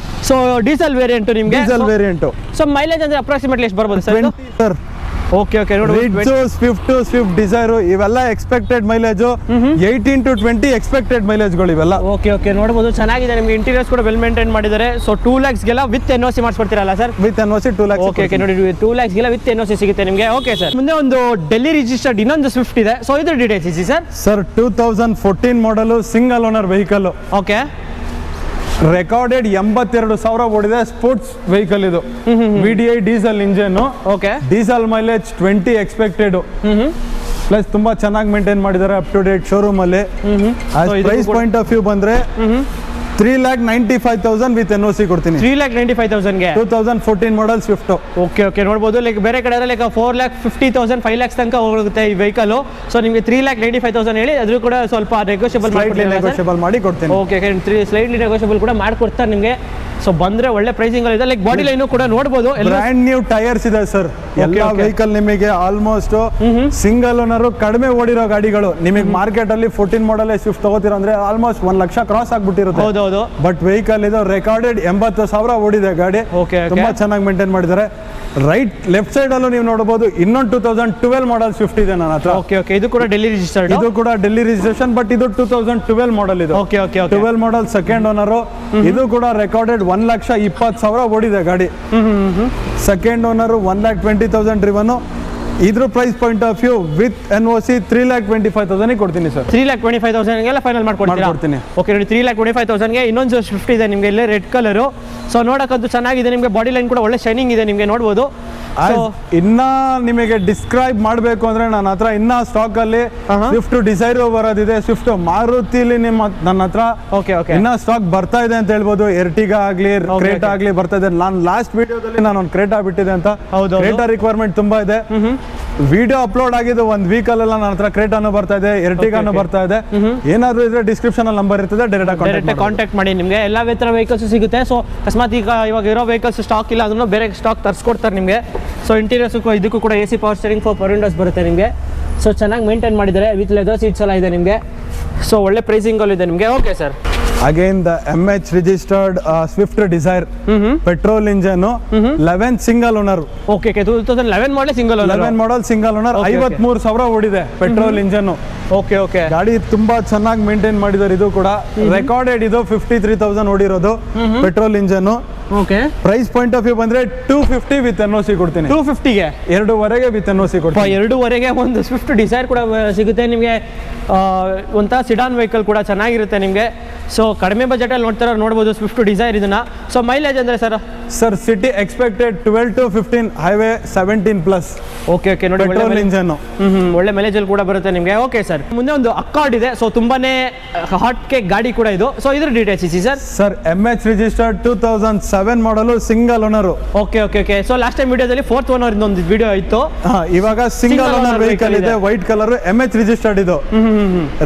ಸೊ ಡೀಸೆಲ್ ವೇರಿಯಂಟ್ ನಿಮಗೆ. Diesel variant. ಸೊ ಮೈಲೇಜ್ ಅಂದ್ರೆ ಅಪ್ರಾಕ್ಸಿಮೇಟ್ಲಿ ಎಷ್ಟು ಬರ್ಬೋದು ಸರ್? 20 ಸರ್. ಓಕೆ ಓಕೆ, ನೋಡಿ ಸ್ವಿಫ್ಟ್ ಡಿಸೈರ್ ಇವೆಲ್ಲ ಎಕ್ಸ್ಪೆಕ್ಟೆಡ್ ಮೈಲೇಜ್ 18 to 20 ಎಕ್ಸ್ಪೆಕ್ಟೆಡ್ ಮೈಲೇಜ್ಗಳು ಇವೆಲ್ಲ. ಓಕೆ ಓಕೆ, ನೋಡಬಹುದು ಚೆನ್ನಾಗಿದೆ ನಿಮಗೆ. ಇಂಟೀರಿಯರ್ಸ್ ಕೂಡ ವೆಲ್ ಮೇಂಟೈನ್ ಮಾಡಿದ್ದಾರೆ. ಸೊ 2 lakhsಗೆಲ್ಲ ವಿತ್ NOC ಮಾಡಿಸ್ಕೊಡ್ತೀರಲ್ಲ sir? With NOC 2 lakhs. Okay okay, ನೋಡಿ 2 lakhsಗೆಲ್ಲ ವಿತ್ NOC ಸಿಗುತ್ತೆ ನಿಮಗೆ. Okay sir. ಮುಂದೆ ಒಂದು ಡೆಲ್ಲಿ ರಿಜಿಸ್ಟರ್ಡ್ ಇನ್ನೊಂದು ಸ್ವಿಫ್ಟ್ ಇದೆ. ಸೊ ಇದ್ರ ಡೀಟೇಲ್ಸ್ ಇದೆ ಸರ್. ಸರ್ 2014 ಮಾಡಲು single owner vehicle. Okay. Recorded 82,000 ಓಡಿದೆ, ಸ್ಪೋರ್ಟ್ಸ್ ವೆಹಿಕಲ್ ಇದು. VDI diesel engine. Okay. Diesel mileage 20 expected. Plus ತುಂಬಾ ಚೆನ್ನಾಗಿ ಮೇಂಟೈನ್ ಮಾಡಿದ್ದಾರೆ, ಅಪ್ ಟು ಡೇಟ್ ಶೋರೂಮ್ ಅಲ್ಲಿ. ಪ್ರೈಸ್ ಪಾಯಿಂಟ್ ಆಫ್ ವ್ಯೂ ಬಂದ್ರೆ 3,95,000 ವಿತ್ NOC ಕೊಡ್ತೀನಿ. 3,95,000ಗೆ 2014 ಮಾಡಲ್ ಸ್ವಿಫ್ಟ್. ಓಕೆ ಓಕೆ, ನೋಡ್ಬೋದು ಲೈಕ್ ಬೇರೆ ಕಡೆ ಲೈಕ್ 4,50,000 5 lakhs ತನಕ ಹೋಗುತ್ತೆ ಈ ವೆಹಿಕಲ್. ಸೊ ನಿಮಗೆ 3,95,000 ಹೇಳಿ, ಅದ್ರೂ ಕೂಡ ಸ್ವಲ್ಪ ನೆಗೋಷಿಯಬಲ್ ಮಾಡಿ ಕೊಡ್ತೀನಿ. ಓಕೆ, ಸ್ಲೈಡ್ಲಿ ನೆಗೋಷಿಯಬಲ್ ಕೂಡ ಮಾಡ್ಕೊಡ್ತಾರೆ ನಿಮಗೆ. ಸೊ ಬಂದ್ರೆ ಒಳ್ಳೆ ಪ್ರೈಸಿಂಗ್ ಇದೆ. ಲೈಕ್ ಬಾಡಿ ಲೈನು ಕೂಡ ನೋಡಬಹುದು. ಬ್ರ್ಯಾಂಡ್ ನ್ಯೂ ಟೈರ್ಸ್ ಇದೆ ಸರ್. ಎಲ್ಲ ವೆಹಿಕಲ್ ನಿಮಗೆ ಆಲ್ಮೋಸ್ಟ್ ಸಿಂಗಲ್ ಓನರ್ ಕಡಿಮೆ ಓಡಿರೋ ಗಾಡಿಗಳು. ನಿಮಗೆ ಮಾರ್ಕೆಟ್ ಅಲ್ಲಿ 14 ಮಾಡಲ್ ಸ್ವಿಫ್ಟ್ ತಗೋತೀರ ಅಂದ್ರೆ ಆಲ್ಮೋಸ್ಟ್ 1 ಲಕ್ಷ ಕ್ರಾಸ್ ಆಗ್ಬಿಟ್ಟಿರುತ್ತೆ. ಹೌದೌದು. ಬಟ್ ವೆಹಿಕಲ್ ಇದು ರೆಕಾರ್ಡೆಡ್ 80,000 ಓಡಿದೆ ಗಾಡಿ. ತುಂಬಾ ಚೆನ್ನಾಗಿ ಮೇಂಟೈನ್ ಮಾಡಿದ್ದಾರೆ. ರೈಟ್ ಲೆಫ್ಟ್ ಸೈಡ್ ಅಲ್ಲೂ ನೀವು ನೋಡಬಹುದು ಇನ್ನೊಂದು 2012 ಮಾಡಲ್ ಸ್ವಿಫ್ಟ್ ಇದೆ ನನ್ನ ಹತ್ರ. ಇದು ಕೂಡ ಡೆಲ್ಲಿ ರಿಜಿಸ್ಟರ್ಡ್. ಇದು ಕೂಡ ಡೆಲ್ಲಿ ರಿಜಿಸ್ಟ್ರೇಷನ್, ಬಟ್ ಇದು 2012 ಮಾಡಲ್. ಇದು 12 ಮಾಡಲ್ ಸೆಕೆಂಡ್ ಓನರ್. ಇದು ಕೂಡ ರೆಕಾರ್ಡೆಡ್ 1,20,000 ಓಡಿದೆ ಗಾಡಿ. Second owner 1,20,000 driven. ಇದ್ರ price point of view with NOC 3,25,000 ಕೊಡ್ತೀನಿ ಸರ್. 3,25,000 ಫೈನಲ್ ಮಾಡ್ಕೊಡ್ತೀನಿ. ಓಕೆ ನೋಡಿ, 3,25,000 ಇನ್ನೊಂದು ಸ್ವಿಫ್ಟ್ ಇದೆ ನಿಮಗೆ ಇಲ್ಲಿ ರೆಡ್ ಕಲರ್. ಸೊ ನೋಡಕ್ಕಂತೂ ಚೆನ್ನಾಗಿದೆ. ನಿಮಗೆ ಬಾಡಿ ಲೈನ್ ಕೂಡ ಒಳ್ಳೆ ಶೈನಿಂಗ್ ಇದೆ, ನಿಮಗೆ ನೋಡ್ಬೋದು. ಇನ್ನ ನಿಮಗೆ ಡಿಸ್ಕ್ರೈಬ್ ಮಾಡಬೇಕು ಅಂದ್ರೆ ನನ್ನ ಹತ್ರ ಇನ್ನ ಸ್ಟಾಕ್ ಅಲ್ಲಿ ಸ್ವಿಫ್ಟ್ ಡಿಸೈರ್ ಬರೋದಿದೆ. ಸ್ವಿಫ್ಟ್ ಮಾರುತಿಲಿ ನನ್ನ ಹತ್ರ ಇನ್ನ ಸ್ಟಾಕ್ ಬರ್ತಾ ಇದೆ ಅಂತ ಹೇಳ್ಬೋದು. ಎರ್ಟಿಗಾ ಆಗ್ಲಿ ಕ್ರೇಟಾ ಆಗ್ಲಿ ಬರ್ತಾ ಇದೆ. ನಾನು ಲಾಸ್ಟ್ ವಿಡಿಯೋದಲ್ಲಿ ನಾನು ಒಂದು ಕ್ರೇಟಾ ಬಿಟ್ಟಿದೆ ಅಂತ. ಕ್ರೇಟಾ ರಿಕ್ವೈರ್ಮೆಂಟ್ ತುಂಬಾ ಇದೆ. ವಿಡಿಯೋ ಅಪ್ಲೋಡ್ ಆಗಿದ್ದು 1 ವೀಕ್ ಅಲ್ಲೆಲ್ಲ ನನ್ನ ಹತ್ರ ಕ್ರೇಟಾನು ಬರ್ತಾ ಇದೆ, ಎರ್ಟಿಗಾನು ಬರ್ತಾ ಇದೆ. ಏನಾದ್ರು ಇದ್ರೆ ಡಿಸ್ಕ್ರಿಪ್ಷನ್ ಅಲ್ಲಿ ನಂಬರ್ ಇರ್ತದೆ, ಡೈರೆಕ್ಟ್ ಕಾಂಟ್ಯಾಕ್ಟ್ ಮಾಡಿ. ನಿಮಗೆ ಎಲ್ಲ ತರ ವೆಹಿಕಲ್ಸ್ ಸಿಗುತ್ತೆ. ಸೊ ಅಕಸ್ಮಾತ್ ಇವಾಗ ಇರೋ ವೆಹಿಕಲ್ಸ್ ಸ್ಟಾಕ್ ಇಲ್ಲ ಅಂದ್ರೂ ಬೇರೆ ಸ್ಟಾಕ್ ತರಿಸ್ಕೊಡ್ತಾರೆ ನಿಮಗೆ. ಸೊ ಇಂಟೀರಿಯರ್ಸ್ ಇದಕ್ಕೂ ಕೂಡ AC power steering, 4 power windows ಬರುತ್ತೆ ನಿಮಗೆ. ಸೊ ಚೆನ್ನಾಗಿ ಮೇಂಟೈನ್ ಮಾಡಿದ್ದಾರೆ. ವಿತ್ ಲೆದರ್ ಸೀಟ್ಸ್ ಎಲ್ಲ ಇದೆ ನಿಮಗೆ. ಸೊ ಒಳ್ಳೆ ಪ್ರೈಸಿಂಗ್ ಅಲ್ಲಿ ಇದೆ ನಿಮಗೆ. Okay sir. Again the MH registered Swift Dzire petrol engine 11 single owner. Okay 2011 model single owner. 11 model single owner. 53,000 ಓಡಿದೆ ಪೆಟ್ರೋಲ್ ಇಂಜನ್. ಓಕೆ ಗಾಡಿ ತುಂಬಾ ಚೆನ್ನಾಗಿ ಮೇಂಟೈನ್ ಮಾಡಿದ್ದಾರೆ. ಇದು ಕೂಡ ರೆಕಾರ್ಡೆಡ್. ಇದು 53,000 ಓಡಿರೋದು petrol engine. Okay price point of view ಬಂದ್ರೆ 250 ವಿತ್ NOC ಕೊಡ್ತೀನಿ. 250ಗೆ 2.5 ವಿತ್ NOC ಕೊಡ್ತೀನಿ. 2.5ಗೆ ಒಂದು ಸ್ವಿಫ್ಟ್ ಡಿಸೈರ್ ಕೂಡ ಸಿಗುತ್ತೆ ನಿಮಗೆ. ಒಂಥರ ಸಿಡಾನ್ ವೆಹಿಕಲ್ ಕೂಡ ಚೆನ್ನಾಗಿರುತ್ತೆ ನಿಮಗೆ. ಸೊ ಕಡಿಮೆ ಬಜೆಟಲ್ಲಿ ನೋಡ್ಬೋದು ಸ್ವಿಫ್ಟ್ ಡಿಸೈರ್ ಇದನ್ನ. ಸೊ ಮೈಲೇಜ್ ಅಂದರೆ sir city expected 12 to 15, highway 17+. Okay ನೋಡಿ, ಪೆಟ್ರೋಲ್ ಇಂಜನ್ ಒಳ್ಳೆ ಮೈಲೇಜಲ್ಲಿ ಕೂಡ ಬರುತ್ತೆ ನಿಮಗೆ. Okay sir. ಮುಂದೆ ಒಂದು ಅಕಾರ್ಡ್ ಇದೆ. ಸೊ ತುಂಬಾನೇ ಹಾಟ್ ಕೇಕ್ ಗಾಡಿ ಕೂಡ ಇದು. ಸೊ ಇದ್ರ ಡೀಟೇಲ್ಸ್ ಇಸಿ sir. MH registered 2007 model single owner. Okay so last time ವಿಡಿಯೋದಲ್ಲಿ 4th ಓನರ್ ಒಂದು ವಿಡಿಯೋ ಇತ್ತು. ಇವಾಗ ಸಿಂಗಲ್ ಓನರ್ ವೆಹಿಕಲ್ ಇದೆ, ವೈಟ್ ಕಲರ್, MH ರಿಜಿಸ್ಟರ್ಡ್. ಇದು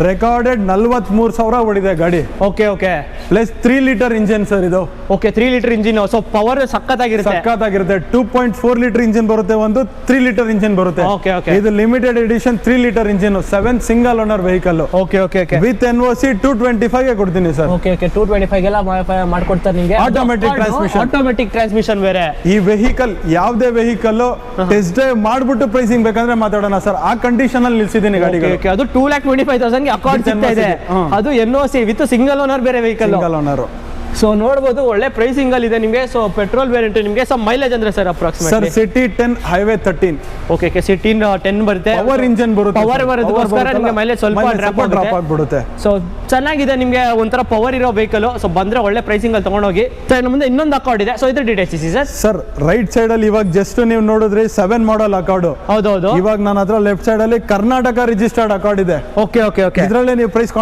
ರೆಕಾರ್ಡೆಡ್ 43,000 ಓಡಿದೆ ಗಾಡಿ. Okay plus 3 litre engine sir ಇದು. Okay 3 litre engine. So power ಸಕ್ಕತ್ತಾಗಿರುತ್ತೆ. 2.4 ಲೀಟರ್ ಇಂಜಿನ್ ಬರುತ್ತೆ, ಒಂದು 3 ಲೀಟರ್ ಇಂಜಿನ್ ಬರುತ್ತೆ. ಇದು limited edition 3 litre engine, 7 single owner vehicle. Okay with NOC 225 ಕೊಡ್ತೀನಿ ಸರ್. ಓಕೆ 225 ಎಲ್ಲ ಮಾಡ್ಕೊಡ್ತಾರೆ ನಿಮಗೆ. ಆಟೋಮೆಟಿಕ್ ಟ್ರಾನ್ಸ್ಮಿಷನ್ ಬೇರೆ. ಈ ವೆಹಿಕಲ್ ಯಾವುದೇ ವೆಹಿಕಲ್ ಟೆಸ್ಟ್ ಡ್ರೈವ್ ಮಾಡ್ಬಿಟ್ಟು ಪ್ರೈಸಿಂಗ್ ಬೇಕಂದ್ರೆ ಮಾತಾಡೋಣ ಸರ್. ಆ ಕಂಡೀಷನ್ ಅಲ್ಲಿ ನಿಲ್ಸಿದ್ದೀನಿ ಗಾಡಿಗೆ. ಅದು 2,25,000 ಅಕಾರ್ಡ್ ಸಿಗ್ತಾ ಇದೆ. ಅದು NOC ವಿತ್ ಸಿಂಗಲ್ ಓನರ್ ಬೇರೆ ವೆಹಿಕಲ್. Single owner. ಸೊ ನೋಡಬಹುದು ಒಳ್ಳೆ ಪ್ರೈಸಿಂಗ್ ಅಲ್ಲಿ ಇದೆ ನಿಮಗೆ. ಸೊ ಪೆಟ್ರೋಲ್ ವೇರಿಯಂಟ್ ನಿಮಗೆ. ಸೊ ಮೈಲೇಜ್ ಅಂದ್ರೆ sir approximately sir city 10, highway 13. Okay city 10 ಬರುತ್ತೆ. ಪವರ್ ಇಂಜಿನ್ ಬರುತ್ತೆ. ಪವರ್ ಬರೋದಕ್ಕೋಸ್ಕರ ನಿಮಗೆ ಮೈಲೇಜ್ ಸ್ವಲ್ಪ ಡ್ರಾಪ್ ಆಗ್ಬಿಡುತ್ತೆ. ಸೊ ಚೆನ್ನಾಗಿದೆ ನಿಮಗೆ, ಒಂಥರ ಪವರ್ ಇರೋ ವೆಹಿಕಲ್. ಸೊ ಬಂದ್ರೆ ಒಳ್ಳೆ ಪ್ರೈಸಿಂಗ್ ಅಲ್ಲಿ ತಗೊಂಡೋಗಿ. ಸೊ ಇನ್ನು ಮುಂದೆ ಇನ್ನೊಂದು ಅಕಾರ್ಡ್ ಇದೆ. ಸೊ ಇದ್ರ ಡೀಟೇಲ್ಸ್ ಇಸಿ ಸರ್. ರೈಟ್ ಸೈಡ್ ಅಲ್ಲಿ ಇವಾಗ ಜಸ್ಟ್ ನೀವು ನೋಡಿದ್ರಿ 7 ಮಾಡಲ್ ಅಕಾರ್ಡ್. ಹೌದು. ಇವಾಗ ನನ್ನ ಹತ್ರ ಲೆಫ್ಟ್ ಸೈಡ್ ಅಲ್ಲಿ ಕರ್ನಾಟಕ ರಿಜಿಸ್ಟರ್ಡ್ ಅಕಾರ್ಡ್ ಇದೆ. ಓಕೆ ಇದರಲ್ಲಿ ನೀವು ಪ್ರೈಸ್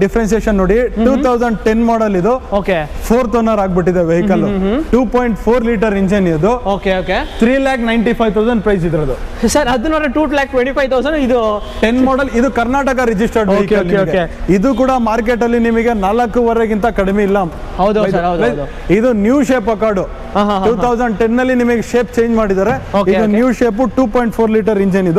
ಡಿಫ್ರೆನ್ಸಿಯೇಷನ್ ನೋಡಿ. 2010 ಮಾಡಲ್ ಇದು. ಓಕೆ 4th ಓನರ್ ಆಗ್ಬಿಟ್ಟಿದೆ ವೆಹಿಕಲ್. 2.4 ಲೀಟರ್ ಇಂಜಿನ್ ಇದು. ಓಕೆ 3,95,000 ಪ್ರೈಸ್ ಇದ್ರದ್ದು ಸರ್. ಅದು ನೋಡ್ರೆ 2,25,000. ಇದು 10 ಮಾಡಲ್. ಇದು ಕರ್ನಾಟಕ ರಿಜಿಸ್ಟರ್ಡ್ ವೆಹಿಕಲ್. ಇದು ಕೂಡ ಮಾರ್ಕೆಟ್ ಅಲ್ಲಿ ನಿಮಗೆ 4.5 ಕಡಿಮೆ ಇಲ್ಲ. ಹೌದು. ಇದು ನ್ಯೂ ಶೇಪ್ ಅಕಾರ್ಡ್. 2010 ನಲ್ಲಿ ನಿಮಗೆ ಶೇಪ್ ಚೇಂಜ್ ಮಾಡಿದ್ದಾರೆ. ಇದು ನ್ಯೂ ಶೇಪ್ 2.4 ಲೀಟರ್ ಇಂಜಿನ್.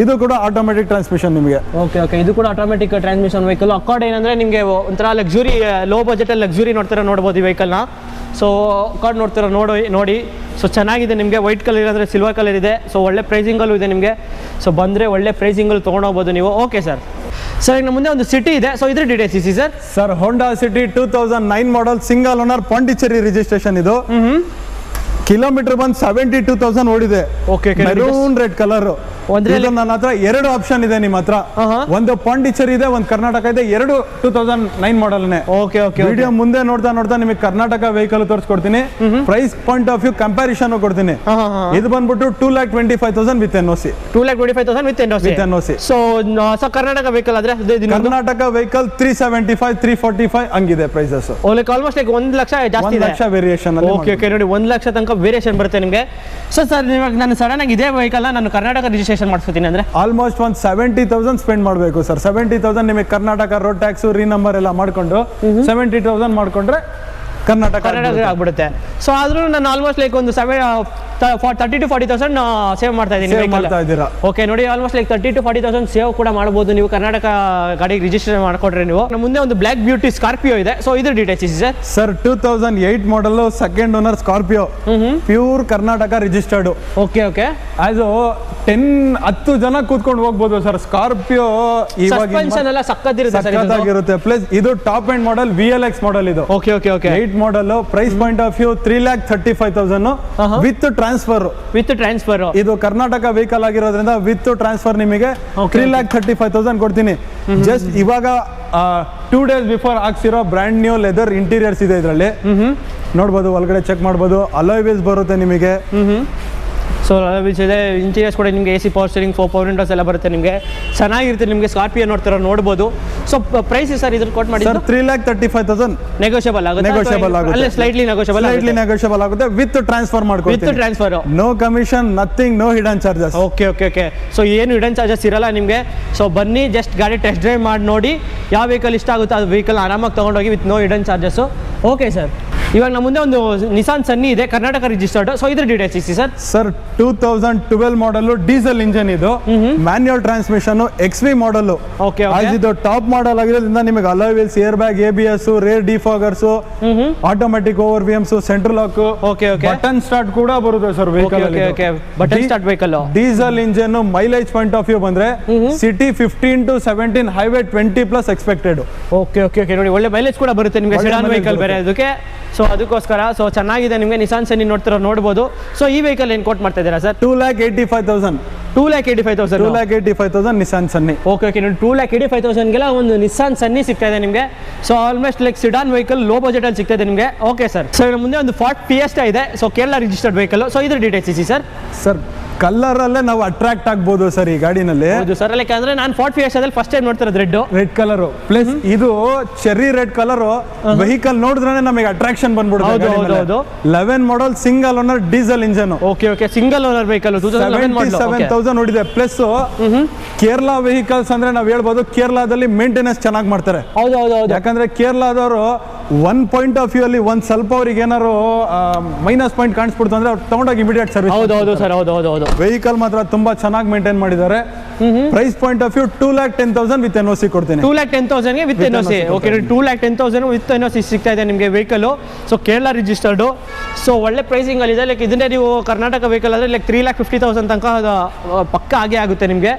ಇದು ಕೂಡ ಆಟೋಮೆಟಿಕ್ ಟ್ರಾನ್ಸ್ಮಿಷನ್ ನಿಮಗೆ. ಓಕೆ ಇದು ಕೂಡ ಆಟೋಮೆಟಿಕ್ ಟ್ರಾನ್ಸ್ಮಿಷನ್ ವೆಹಿಕಲ್. ಅಕಾರ್ಡ್ ಏನಂದ್ರೆ ನಿಮಗೆ ಒಂಥರ ಲಕ್ಸುರಿ, ಲೋ ಬಜೆಟ್ ಅಲ್ಲಿ ಲಕ್ಸುರಿ ನೋಡ್ಬೋದು ಈ ವೆಹಿಕಲ್ನ. ಸೊ ಅಕಾರ್ಡ್ ನೋಡಿ. ಸೊ ಚೆನ್ನಾಗಿದೆ ನಿಮಗೆ. ವೈಟ್ ಕಲರ್ ಅಂದರೆ ಸಿಲ್ವರ್ ಕಲರ್ ಇದೆ. ಸೊ ಒಳ್ಳೆ ಪ್ರೈಸಿಂಗಲ್ಲೂ ಇದೆ ನಿಮಗೆ. ಸೊ ಬಂದರೆ ಒಳ್ಳೆ ಪ್ರೈಸಿಂಗಲ್ಲಿ ತೊಗೊಂಡೋಗ್ಬೋದು ನೀವು. Okay sir. ಇನ್ನು ಮುಂದೆ ಒಂದು ಸಿಟಿ ಇದೆ. ಸೊ ಇದ್ರ ಡೀಟೇಲ್ಸ್ ಇಸಿ sir. Honda City 2009 model single owner, Pondicherry registration. ಇದು ಕಿಲೋಮೀಟರ್ ಬಂದು 72,000 ಓಡಿದೆ. Okay maroon red colour. ನನ್ನ ಹತ್ರ 2 ಆಪ್ಷನ್ ಇದೆ ನಿಮ್ಮ ಹತ್ರ. ಒಂದು ಪಾಂಡಿಚೇರಿ ಇದೆ, ಒಂದು ಕರ್ನಾಟಕ ಇದೆ. 2 2009 ಮಾಡಲ್. ಓಕೆ ವಿಡಿಯೋ ಮುಂದೆ ನೋಡ್ತಾ ನಿಮಗೆ ಕರ್ನಾಟಕ ವೆಹಿಕಲ್ ತೋರಿಸ್ಕೊಡ್ತೀನಿ. Price point of view comparison ಕೊಡ್ತೀನಿ. ಇದು ಬಂದ್ಬಿಟ್ಟು 2,25,000 with NOC. 2,25,000 with NOC. So Karnataka vehicle ಆದ್ರೆ ಕರ್ನಾಟಕ ವೆಹಿಕಲ್ 375, 345 ಹಂಗಿದೆ ಪ್ರೈಸಸ್. ಆಲ್ಮೋಸ್ಟ್ 1 ಲಕ್ಷ ಜಾಸ್ತಿ ಇದೆ. 1 ಲಕ್ಷ ವೇರಿಯೇಷನ್. ಓಕೆ ನೋಡಿ, 1 ಲಕ್ಷ ತನಕ ವೇರಿಯೇಷನ್ ಬರುತ್ತೆ ನಿಮಗೆ. ಸರ್ ಇವಾಗ ನಾನು ಸಡನ್ ಆಗಿ ಇದೇ ವೆಹಿಕಲ್ ನಾನು ಕರ್ನಾಟಕ ರಿಜಿಸ್ಟ್ರೇಷನ್ ಮಾಡಿಸ್ತೀನಿ ಅಂದ್ರೆ ಆಲ್ಮೋಸ್ಟ್ ಒಂದು 70,000 ಸ್ಪೆಂಡ್ ಮಾಡಬೇಕು ಸರ್. 70,000 ನಿಮಗೆ ಕರ್ನಾಟಕ ರೋಡ್ ಟ್ಯಾಕ್ಸ್, ರೀ ನಂಬರ್ ಎಲ್ಲ ಮಾಡ್ಕೊಂಡು 70,000 ಮಾಡ್ಕೊಂಡ್ರೆ ಕರ್ನಾಟಕ ಆಗ್ಬಿಡುತ್ತೆ. ಸೊ ಆದ್ರೂ ನಾನು ಆಲ್ಮೋಸ್ಟ್ ಲೈಕ್ ಒಂದು 30,000 to 40,000 ಸೇವ್ ಮಾಡ್ತಾ ಇದ್ದೀನಿ. ಓಕೆ ನೋಡಿ, ಆಲ್ಮೋಸ್ಟ್ ಲೈಕ್ 30,000 to 40,000 ಸೇವ್ ಕೂಡ ಮಾಡಬಹುದು ನೀವು ಕರ್ನಾಟಕ ಗಾಡಿಗೆ ರಿಜಿಸ್ಟ್ರೇಷನ್ ಮಾಡ್ಕೊಡ್ರಿ ನೀವು. ನಮ್ಮ ಮುಂದೆ ಒಂದು ಬ್ಲಾಕ್ ಬ್ಯೂಟಿ ಸ್ಕಾರ್ಪಿಯೋ ಇದೆ. ಸೊ ಇದ್ರ ಡೀಟೇಲ್ಸ್ ಇದೆ sir. 2008 model, second owner Scorpio, pure Karnataka registered. Okay okay. ಅದು 10 ಜನ ಕೂತ್ಕೊಂಡು ಹೋಗ್ಬೋದು ಸರ್. ಸ್ಕಾರ್ಪಿಯೋ ಸಸ್ಪೆನ್ಷನ್ ಎಲ್ಲ ಸಕ್ಕತ್ತಿರುತ್ತೆ. ಪ್ಲಸ್ ಇದು top end model, VLX model ಇದು. Okay okay okay. 8 model. Price point of view 3,35,000 with transfer. ಇದು ಕರ್ನಾಟಕ ವೆಹಿಕಲ್ ಆಗಿರೋದ್ರಿಂದ ವಿತ್ ಟ್ರಾನ್ಸ್ಫರ್ ನಿಮಗೆ 3,35,000 ಕೊಡ್ತೀನಿ. ಜಸ್ಟ್ ಇವಾಗ 2 days ಬಿಫೋರ್ ಹಾಕ್ಸಿರೋ ಬ್ರ್ಯಾಂಡ್ ನ್ಯೂ ಲೆದರ್ ಇಂಟೀರಿಯರ್ಸ್ ಇದೆ ಇದರಲ್ಲಿ. ನೋಡ್ಬೋದು, ಒಳಗಡೆ ಚೆಕ್ ಮಾಡ್ಬೋದು. ಅಲಾಯ್ ವೀಲ್ಸ್ ಬರುತ್ತೆ ನಿಮಗೆ. ಸೊ ಇದೆ ಇಂಟೀರಿಯರ್ಸ್ ಕೂಡ ನಿಮಗೆ AC power steering, 4 power windows ಎಲ್ಲ ಬರುತ್ತೆ ನಿಮಗೆ. ಚೆನ್ನಾಗಿರುತ್ತೆ ನಿಮಗೆ. ಸ್ಕಾರ್ಪಿಯೋ ನೋಡ್ಬೋದು. ಸೊ ಪ್ರೈಸ್ ಸರ್ ಇದ್ರ ಕೊಟ್ ಮಾಡಿ ಸರ್ 3,35,000 ನೆಗೋಷಿಯಬಲ್ ಆಗುತ್ತೆ. ಸ್ಲೈಟ್ಲಿ ನೆಗೋಷಿಯಬಲ್ ಆಗುತ್ತೆ ವಿತ್ ಟ್ರಾನ್ಸ್ಫರ್ ಮಾಡ್ಕೊಡ್ತೀನಿ. With transfer, no commission, nothing, no hidden charges. Okay okay okay. So ಏನು ಹಿಡನ್ ಚಾರ್ಜಸ್ ಇರಲ್ಲ ನಿಮಗೆ. ಸೊ ಬನ್ನಿ, ಜಸ್ಟ್ ಗಾಡಿ ಟೆಸ್ಟ್ ಡ್ರೈವ್ ಮಾಡಿ ನೋಡಿ, ಯಾವ ವೆಹಿಕಲ್ ಇಷ್ಟ ಆಗುತ್ತೆ ಅದು ವೆಹಿಕಲ್ ಆರಾಮಾಗಿ ತೊಗೊಂಡೋಗಿ with no hidden charges. Okay sir. ಇವಾಗ ನಮ್ಮ ಮುಂದೆ ಒಂದು ನಿಸಾನ್ ಸನ್ನಿ ಇದೆ, ಕರ್ನಾಟಕ ರಿಜಿಸ್ಟರ್ಡ್. ಸೊ ಇದ್ರ ಡೀಟೇಲ್ಸ್ ಇಸಿ sir. Sir 2012 model, diesel engine ಇದು, manual transmission, XV model. Okay. ಇದು ಟಾಪ್ ಮಾಡಲ್ ಆಗಿರೋದ್ರಿಂದ ನಿಮಗೆ alloy wheels, air bag, ABS, rear defoggers, automatic over VMs, central lock. Okay okay. Button start ಕೂಡ ಬರುತ್ತೆ sir vehicle ಅಲ್ಲಿ. Okay. Button start vehicle. Diesel engine. Mileage point of view ಬಂದ್ರೆ city 15 to 17, highway 20+ expected. Okay okay okay. ನೋಡಿ, ಒಳ್ಳೆ mileage ಕೂಡ ಬರುತ್ತೆ ನಿಮಗೆ. Sedan vehicle ಬೇರೆ ಅದಕ್ಕೆ. ಸೊ ಅದಕ್ಕೋಸ್ಕರ ಸೊ ಚೆನ್ನಾಗಿದೆ ನಿಮಗೆ. ನಿಸಾನ್ ಸನ್ನಿ ನೋಡ್ಬೋದು. ಸೊ ಈ ವೆಹಿಕಲ್ ಏನು ಕೋಟ್ ಮಾಡ್ತಾ ಇದ್ದೀರಾ sir? 2,85,000. 2,85,000 Nissan Sunny. Okay okay. ನೋಡಿ, 2,85,000ಗೆಲ್ಲ ಒಂದು ನಿಸಾನ್ ಸನ್ನಿ ಸಿಗ್ತಾ ಇದೆ ನಿಮಗೆ. So almost like sedan vehicle, low budget ಅಲ್ಲಿ ಸಿಗ್ತಾ ಇದೆ ನಿಮಗೆ. Okay sir. ಸೊ ಮುಂದೆ ಒಂದು ಫಾರ್ಡ್ ಫಿಯೆಸ್ಟಾ ಇದೆ. So Kerala registered vehicle. So ಇದ್ರ ಡೀಟೇಲ್ಸ್ ಇಸಿ ಸರ್. ಸರ್ ಕಲರ್ ಅಲ್ಲೇ ನಾವು ಅಟ್ರಾಕ್ಟ್ ಆಗ್ಬೋದು ಸರ್ ಈ ಗಾಡಿನಲ್ಲಿ. ಹೌದು ಸರ್. ಯಾಕಂದ್ರೆ ನಾನು ಫಾರ್ಡ್ ಫಿಯೆಸ್ಟಾದಲ್ಲಿ ಫಸ್ಟ್ ಟೈಮ್ ನೋಡ್ತಿರೋದು ರೆಡ್ ಕಲರ್. ಪ್ಲಸ್ ಇದು ಚೆರ್ರಿ ರೆಡ್ ಕಲರ್ ವೆಹಿಕಲ್ ನೋಡಿದ್ರೆ ನಮಗೆ ಅಟ್ರಾಕ್ಷನ್ ಬಂದ್ಬಿಡುತ್ತೆ. 11 model, single owner, diesel engine. Okay okay. Single owner vehicle, 77,000 ನೋಡಿದೆ. ಪ್ಲಸ್ ಕೇರಳ ವೆಹಿಕಲ್ಸ್ ಅಂದ್ರೆ ನಾವು ಹೇಳ್ಬೋದು ಕೇರಳದಲ್ಲಿ ಮೇಂಟೆನೆನ್ಸ್ ಚೆನ್ನಾಗಿ ಮಾಡ್ತಾರೆ. ಹೌದು. ಯಾಕಂದ್ರೆ ಕೇರಳದವರು ಒನ್ ಪಾಯಿಂಟ್ ಆಫ್ ವ್ಯೂ ಅಲ್ಲಿ ಒಂದ್ ಸ್ವಲ್ಪ ಅವ್ರಿಗೆ ಏನಾರು ಮೈನಸ್ ಪಾಯಿಂಟ್ ಕಾಣಿಸ್ಬಿಡ್ತು ಅಂದ್ರೆ ಅವ್ರು ತಗೊಂಡೋಗಿ ಇಮಿಡಿಯೇಟ್ ಸರ್ವಿಸ್. ಹೌದು ಸರ್. ಹೌದು. ವೆಹಿಕಲ್ ಮಾತ್ರ ತುಂಬಾ ಚೆನ್ನಾಗಿ ಮೇಂಟೈನ್ ಮಾಡಿದ್ದಾರೆ. Price point of view 2,10,000 with NOC ಕೊಡ್ತೀನಿ. 2,10,000 with NOC. Okay. 2,10,000 with NOC ಸಿಗ್ತಾ ಇದೆ ನಿಮಗೆ vehicle. So Kerala registered. So ಒಳ್ಳೆ ಪ್ರೈಸಿಂಗ್ ಅಲ್ಲಿ ಇದೆ. ಲೈಕ್ ಇದನ್ನೇ ನೀವು ಕರ್ನಾಟಕ ವೆಹಿಕಲ್ ಆದರೆ ಲೈಕ್ 3,50,000 ತನಕ ಪಕ್ಕ ಆಗೇ ಆಗುತ್ತೆ ನಿಮಗೆ.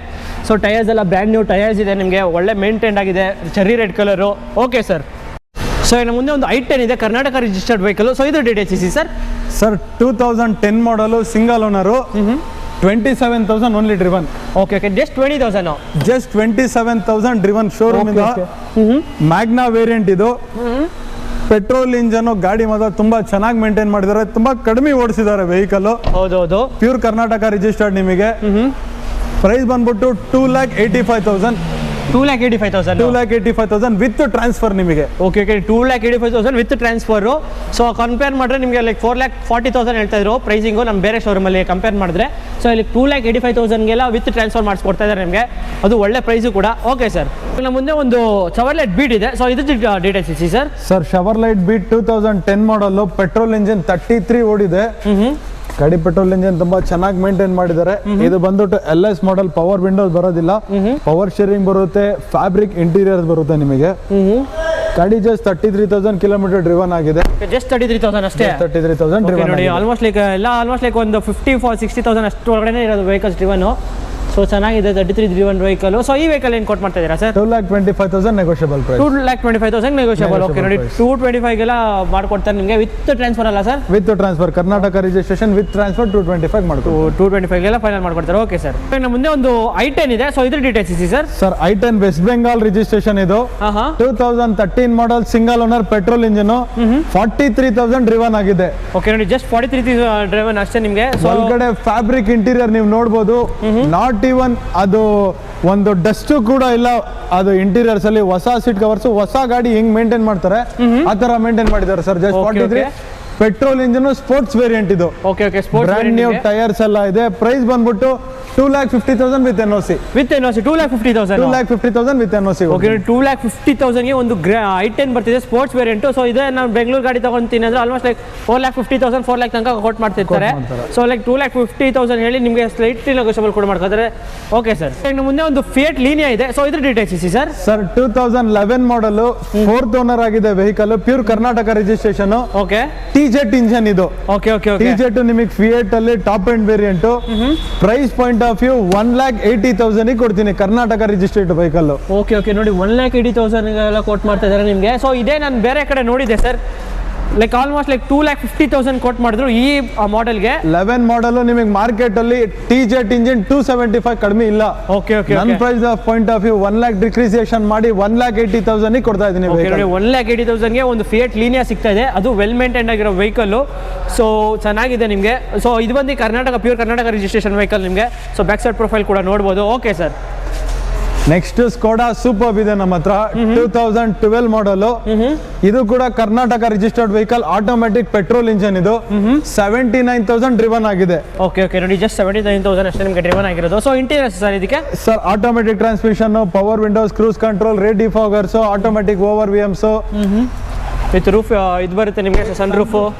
ಸೊ ಟೈರ್ಸ್ ಎಲ್ಲ ಬ್ರ್ಯಾಂಡ್ ನ್ಯೂ ಟೈರ್ಸ್ ಇದೆ ನಿಮಗೆ. ಒಳ್ಳೆ ಮೇಂಟೈನ್ ಆಗಿದೆ. Cherry red colour. Okay sir. So ಇನ್ನು ಮುಂದೆ ಒಂದು i10 ಇದೆ, ಕರ್ನಾಟಕ ರಿಜಿಸ್ಟರ್ಡ್ ವೆಹಿಕಲ್. ಸೊ ಇದು ಡೀಟೇಲ್ಸ್ ಇಸಿ ಸರ್. ಸರ್ 2010 ಮಾಡಲು, single owner, 27,000 only driven. Okay okay. Just 27,000 driven showroom ಇಂದ. ಮ್ಯಾಗ್ನಾ ವೇರಿಯಂಟ್ ಇದು. ಪೆಟ್ರೋಲ್ ಇಂಜನ್ ಗಾಡಿ ಮಾತ್ರ ತುಂಬಾ ಚೆನ್ನಾಗಿ ಮೇಂಟೈನ್ ಮಾಡಿದ್ದಾರೆ. ತುಂಬಾ ಕಡಿಮೆ ಓಡಿಸಿದ್ದಾರೆ ವೆಹಿಕಲ್. ಹೌದು. ಪ್ಯೂರ್ ಕರ್ನಾಟಕ ರಿಜಿಸ್ಟರ್ಡ್ ನಿಮಗೆ. ಪ್ರೈಸ್ ಬಂದ್ಬಿಟ್ಟು 2,85,000. 2,85,000 ವಿತ್ ಟ್ರಾನ್ಸ್ಫರ್ ನಿಮಗೆ. Okay. 2,85,000 with transfer. So compare ಮಾಡಿದ್ರೆ ನಿಮಗೆ ಲೈಕ್ 4,40,000 ಹೇಳ್ತಾ ಇದ್ರು ಪ್ರೈಸಿಂಗು ನಮ್ಮ ಬೇರೆ ಶೋರೂಮಲ್ಲಿ ಕಂಪೇರ್ ಮಾಡಿದ್ರೆ. ಸೊ ಇಲ್ಲಿ 2,85,000ಗೆಲ್ಲ ವಿತ್ ಟ್ರಾನ್ಸ್ಫರ್ ಮಾಡಿಸ್ಕೊಡ್ತಾ ಇದ್ದಾರೆ ನಿಮಗೆ. ಅದು ಒಳ್ಳೆ ಪ್ರೈಸು ಕೂಡ. Okay sir. ನಮ್ಮ ಮುಂದೆ ಒಂದು ಶವರ್ಲೆಟ್ ಬೀಟ್ ಇದೆ. ಸೊ ಇದ್ರ ಡೀಟೇಲ್ಸ್ ಇಸಿ sir. Sir Chevrolet Beat 2010 model, petrol engine, 33 ಓಡಿದೆ. ಗಾಡಿ ಪೆಟ್ರೋಲ್ ಇಂಜಿನ್ ತುಂಬಾ ಚೆನ್ನಾಗಿ ಮೇಂಟೈನ್ ಮಾಡಿದ್ದಾರೆ. ಇದು ಬಂದ್ಬಿಟ್ಟು LS ಮಾಡಲ್, ಪವರ್ ವಿಂಡೋಸ್ ಬರೋದಿಲ್ಲ, ಪವರ್ ಶೇರಿಂಗ್ ಬರುತ್ತೆ, ಫ್ಯಾಬ್ರಿಕ್ ಇಂಟೀರಿಯರ್ ಬರುತ್ತೆ ನಿಮಗೆ. ಗಾಡಿ ಜಸ್ಟ್ 33,000 ಕಿಲೋಮೀಟರ್ ಡ್ರಿವನ್ ಆಗಿದೆ. ಜಸ್ಟ್ 33,000 ಅಷ್ಟೇ. 33,000 ಡ್ರಿವನ್. ನೋಡಿ, ಆಲ್ಮೋಸ್ಟ್ ಲೈಕ್ ಒಂದು 50-60,000 ಅಷ್ಟು ಒಳಗಡೆ ಇರೋದು ವೆಹಿಕಲ್ಸ್ ಡ್ರಿವನ್. ಸೊ ಚೆನ್ನಾಗಿದೆ. 33 ಡ್ರಿವನ್ ವೆಹಿಕಲ್. ಸೊ ಈ ವೆಹಿಕಲ್ ಏನು ಕೊಟ್ಟು ಮಾಡ್ತಾ ಇದ್ದೀರಾ sir? 2,25,000 negotiable price. 2,25,000 negotiable. Okay. ನೋಡಿ, 225ಗೆಲ್ಲ ಮಾಡ್ಕೊಡ್ತಾರೆ ನಿಮಗೆ ವಿತ್ ಟ್ರಾನ್ಸ್ಫರ್ ಅಲ್ಲ sir? With transfer. Karnataka registration with transfer 225 ಮಾಡ್ತಾರೆ. 225ಗೆಲ್ಲ ಫೈನಲ್ ಮಾಡ್ಕೊಡ್ತಾರೆ. Okay sir. ನಮ್ಮ ಮುಂದೆ ಒಂದು i10 ಇದೆ. ಸೊ ಇದ್ರ ಡೀಟೇಲ್ಸ್ ಇಸಿ sir. Sir i10 West Bengal registration ಇದು. 2013 model, single owner, petrol engine, 43,000 driven ಆಗಿದೆ. ಓಕೆ. ನೋಡಿ, ಜಸ್ಟ್ 43,000 ಡ್ರಿವನ್ ಅಷ್ಟೇ ನಿಮಗೆ. ಒಳಗಡೆ ಫ್ಯಾಬ್ರಿಕ್ ಇಂಟೀರಿಯರ್ ನೀವು ನೋಡ್ಬೋದು. ನಾಟ್ ಇವನ್ ಅದು ಒಂದು ಡಸ್ಟ್ ಕೂಡ ಇಲ್ಲ. ಅದು ಇಂಟೀರಿಯರ್ಸ್ ಅಲ್ಲಿ ಹೊಸ ಸೀಟ್ ಕವರ್ಸ್, ಹೊಸ ಗಾಡಿ ಹೆಂಗ್ ಮೇಂಟೈನ್ ಮಾಡ್ತಾರೆ ಆ ತರ ಮೇಂಟೈನ್ ಮಾಡಿದ್ದಾರೆ sir. Just 43. Petrol engine, sports variant ಇದು. Okay okay. Sports brand new tyres ಎಲ್ಲ ಇದೆ. ಪ್ರೈಸ್ ಬಂದ್ಬಿಟ್ಟು 2,50,000 with NOC. With NOC 2,50,000. 2,50,000 with NOC. Okay 2,50,000ಗೆ ಒಂದು i10 ಬರ್ತಿದೆ ಸ್ಪೋರ್ಟ್ಸ್ ವೇರಿಯಂಟ್. ಸೊ ಇದೇ ನಾನು ಬೆಂಗಳೂರು ಗಾಡಿ ತಗೊಂತೀನಿ ಅಂದ್ರೆ ಆಲ್ಮೋಸ್ಟ್ ಲೈಕ್ 4,50,000 4 lakh ತನಕ ಕೊಟ್ಟು ಮಾಡ್ತಿರ್ತಾರೆ. ಸೊ ಲೈಕ್ 2,50,000 ಹೇಳಿ ನಿಮಗೆ ಸ್ಲೈಟ್ಲಿ ನೆಗೋಷಿಯಬಲ್ ಕೂಡ ಮಾಡ್ಕೊತಾರೆ. ಓಕೆ ಸರ್, ಇನ್ನು ಮುಂದೆ ಒಂದು ಫಿಯಟ್ ಲೀನಿಯಾ ಇದೆ. ಸೊ ಇದ್ರ ಡೀಟೇಲ್ಸ್ ಇಸಿ sir. Sir 2011 model, 4th owner ಆಗಿದೆ vehicle, pure Karnataka registration. Okay, TZ engine ಇದು. Okay okay okay. TZ ನಿಮಗೆ ಫಿಯಟ್ ಅಲ್ಲಿ top end variant. Price point of view 1,80,000 ಕೊಡ್ತೀನಿ, Karnataka registered vehicle. Okay okay, ನೋಡಿ 1,80,000 coat ಮಾಡ್ತಾ ಇದ್ದಾರೆ ನಿಮಗೆ. ಸೊ ಇದೇ ನಾನು ಬೇರೆ ಕಡೆ ನೋಡಿದ್ದೆ sir, like almost like 2,50,000 quote ಮಾಡಿದ್ರು ಈ ಮಾಡೆಲ್ಗೆ. 11 ಮಾಡಲ್ ನಿಮಗೆ ಮಾರ್ಕೆಟ್ ಅಲ್ಲಿ TZ ಇಂಜಿನ್ 275 ಕಡಿಮೆ ಇಲ್ಲ. ಓಕೆ ಓಕೆ, ನನ್ನ price point of view 1 lakh depreciation ಮಾಡಿ 1,80,000 ಕೊಡ್ತಾ ಇದ್ದೀನಿ. 1,80,000ಗೆ ಒಂದು ಫಿಯಟ್ ಲೀನಿಯಾ ಸಿಗ್ತಾ ಇದೆ, ಅದು ವೆಲ್ ಮೇಂಟೈನ್ ಆಗಿರೋ ವೆಹಿಕಲ್. ಸೊ ಚೆನ್ನಾಗಿದೆ ನಿಮಗೆ. ಸೊ ಇದು ಬಂದು ಪ್ಯೂರ್ ಕರ್ನಾಟಕ ರಿಜಿಸ್ಟ್ರೇಷನ್ ವೆಹಿಕಲ್ ನಿಮಗೆ. ಸೊ ಬ್ಯಾಕ್ ಸೈಡ್ ಪ್ರೊಫೈಲ್ ಕೂಡ ನೋಡ್ಬೋದು. Okay sir, next Skoda super ಇದೆ ನಮ್ಮ ಹತ್ರ. 2012 ಮಾಡಲ್, ಇದು ಕೂಡ Karnataka registered vehicle, automatic petrol engine. ಇದು 79,000 ಡ್ರಿವನ್ ಆಗಿದೆ. ಓಕೆ ಓಕೆ, ನೋಡಿ ಜಸ್ಟ್ 79,000 ಅಷ್ಟೇ ನಿಮಗೆ ಡ್ರಿವನ್ ಆಗಿರೋದು. ಸೊ ಇಂಟೀರಿಯರ್ ಸರ್ ಇದಕ್ಕೆ sir automatic transmission, power windows, cruise control, rear defoggers, automatic over VMs with roof ಇದು ಬರುತ್ತೆ ನಿಮಗೆ, ಸನ್ ರೂಫ್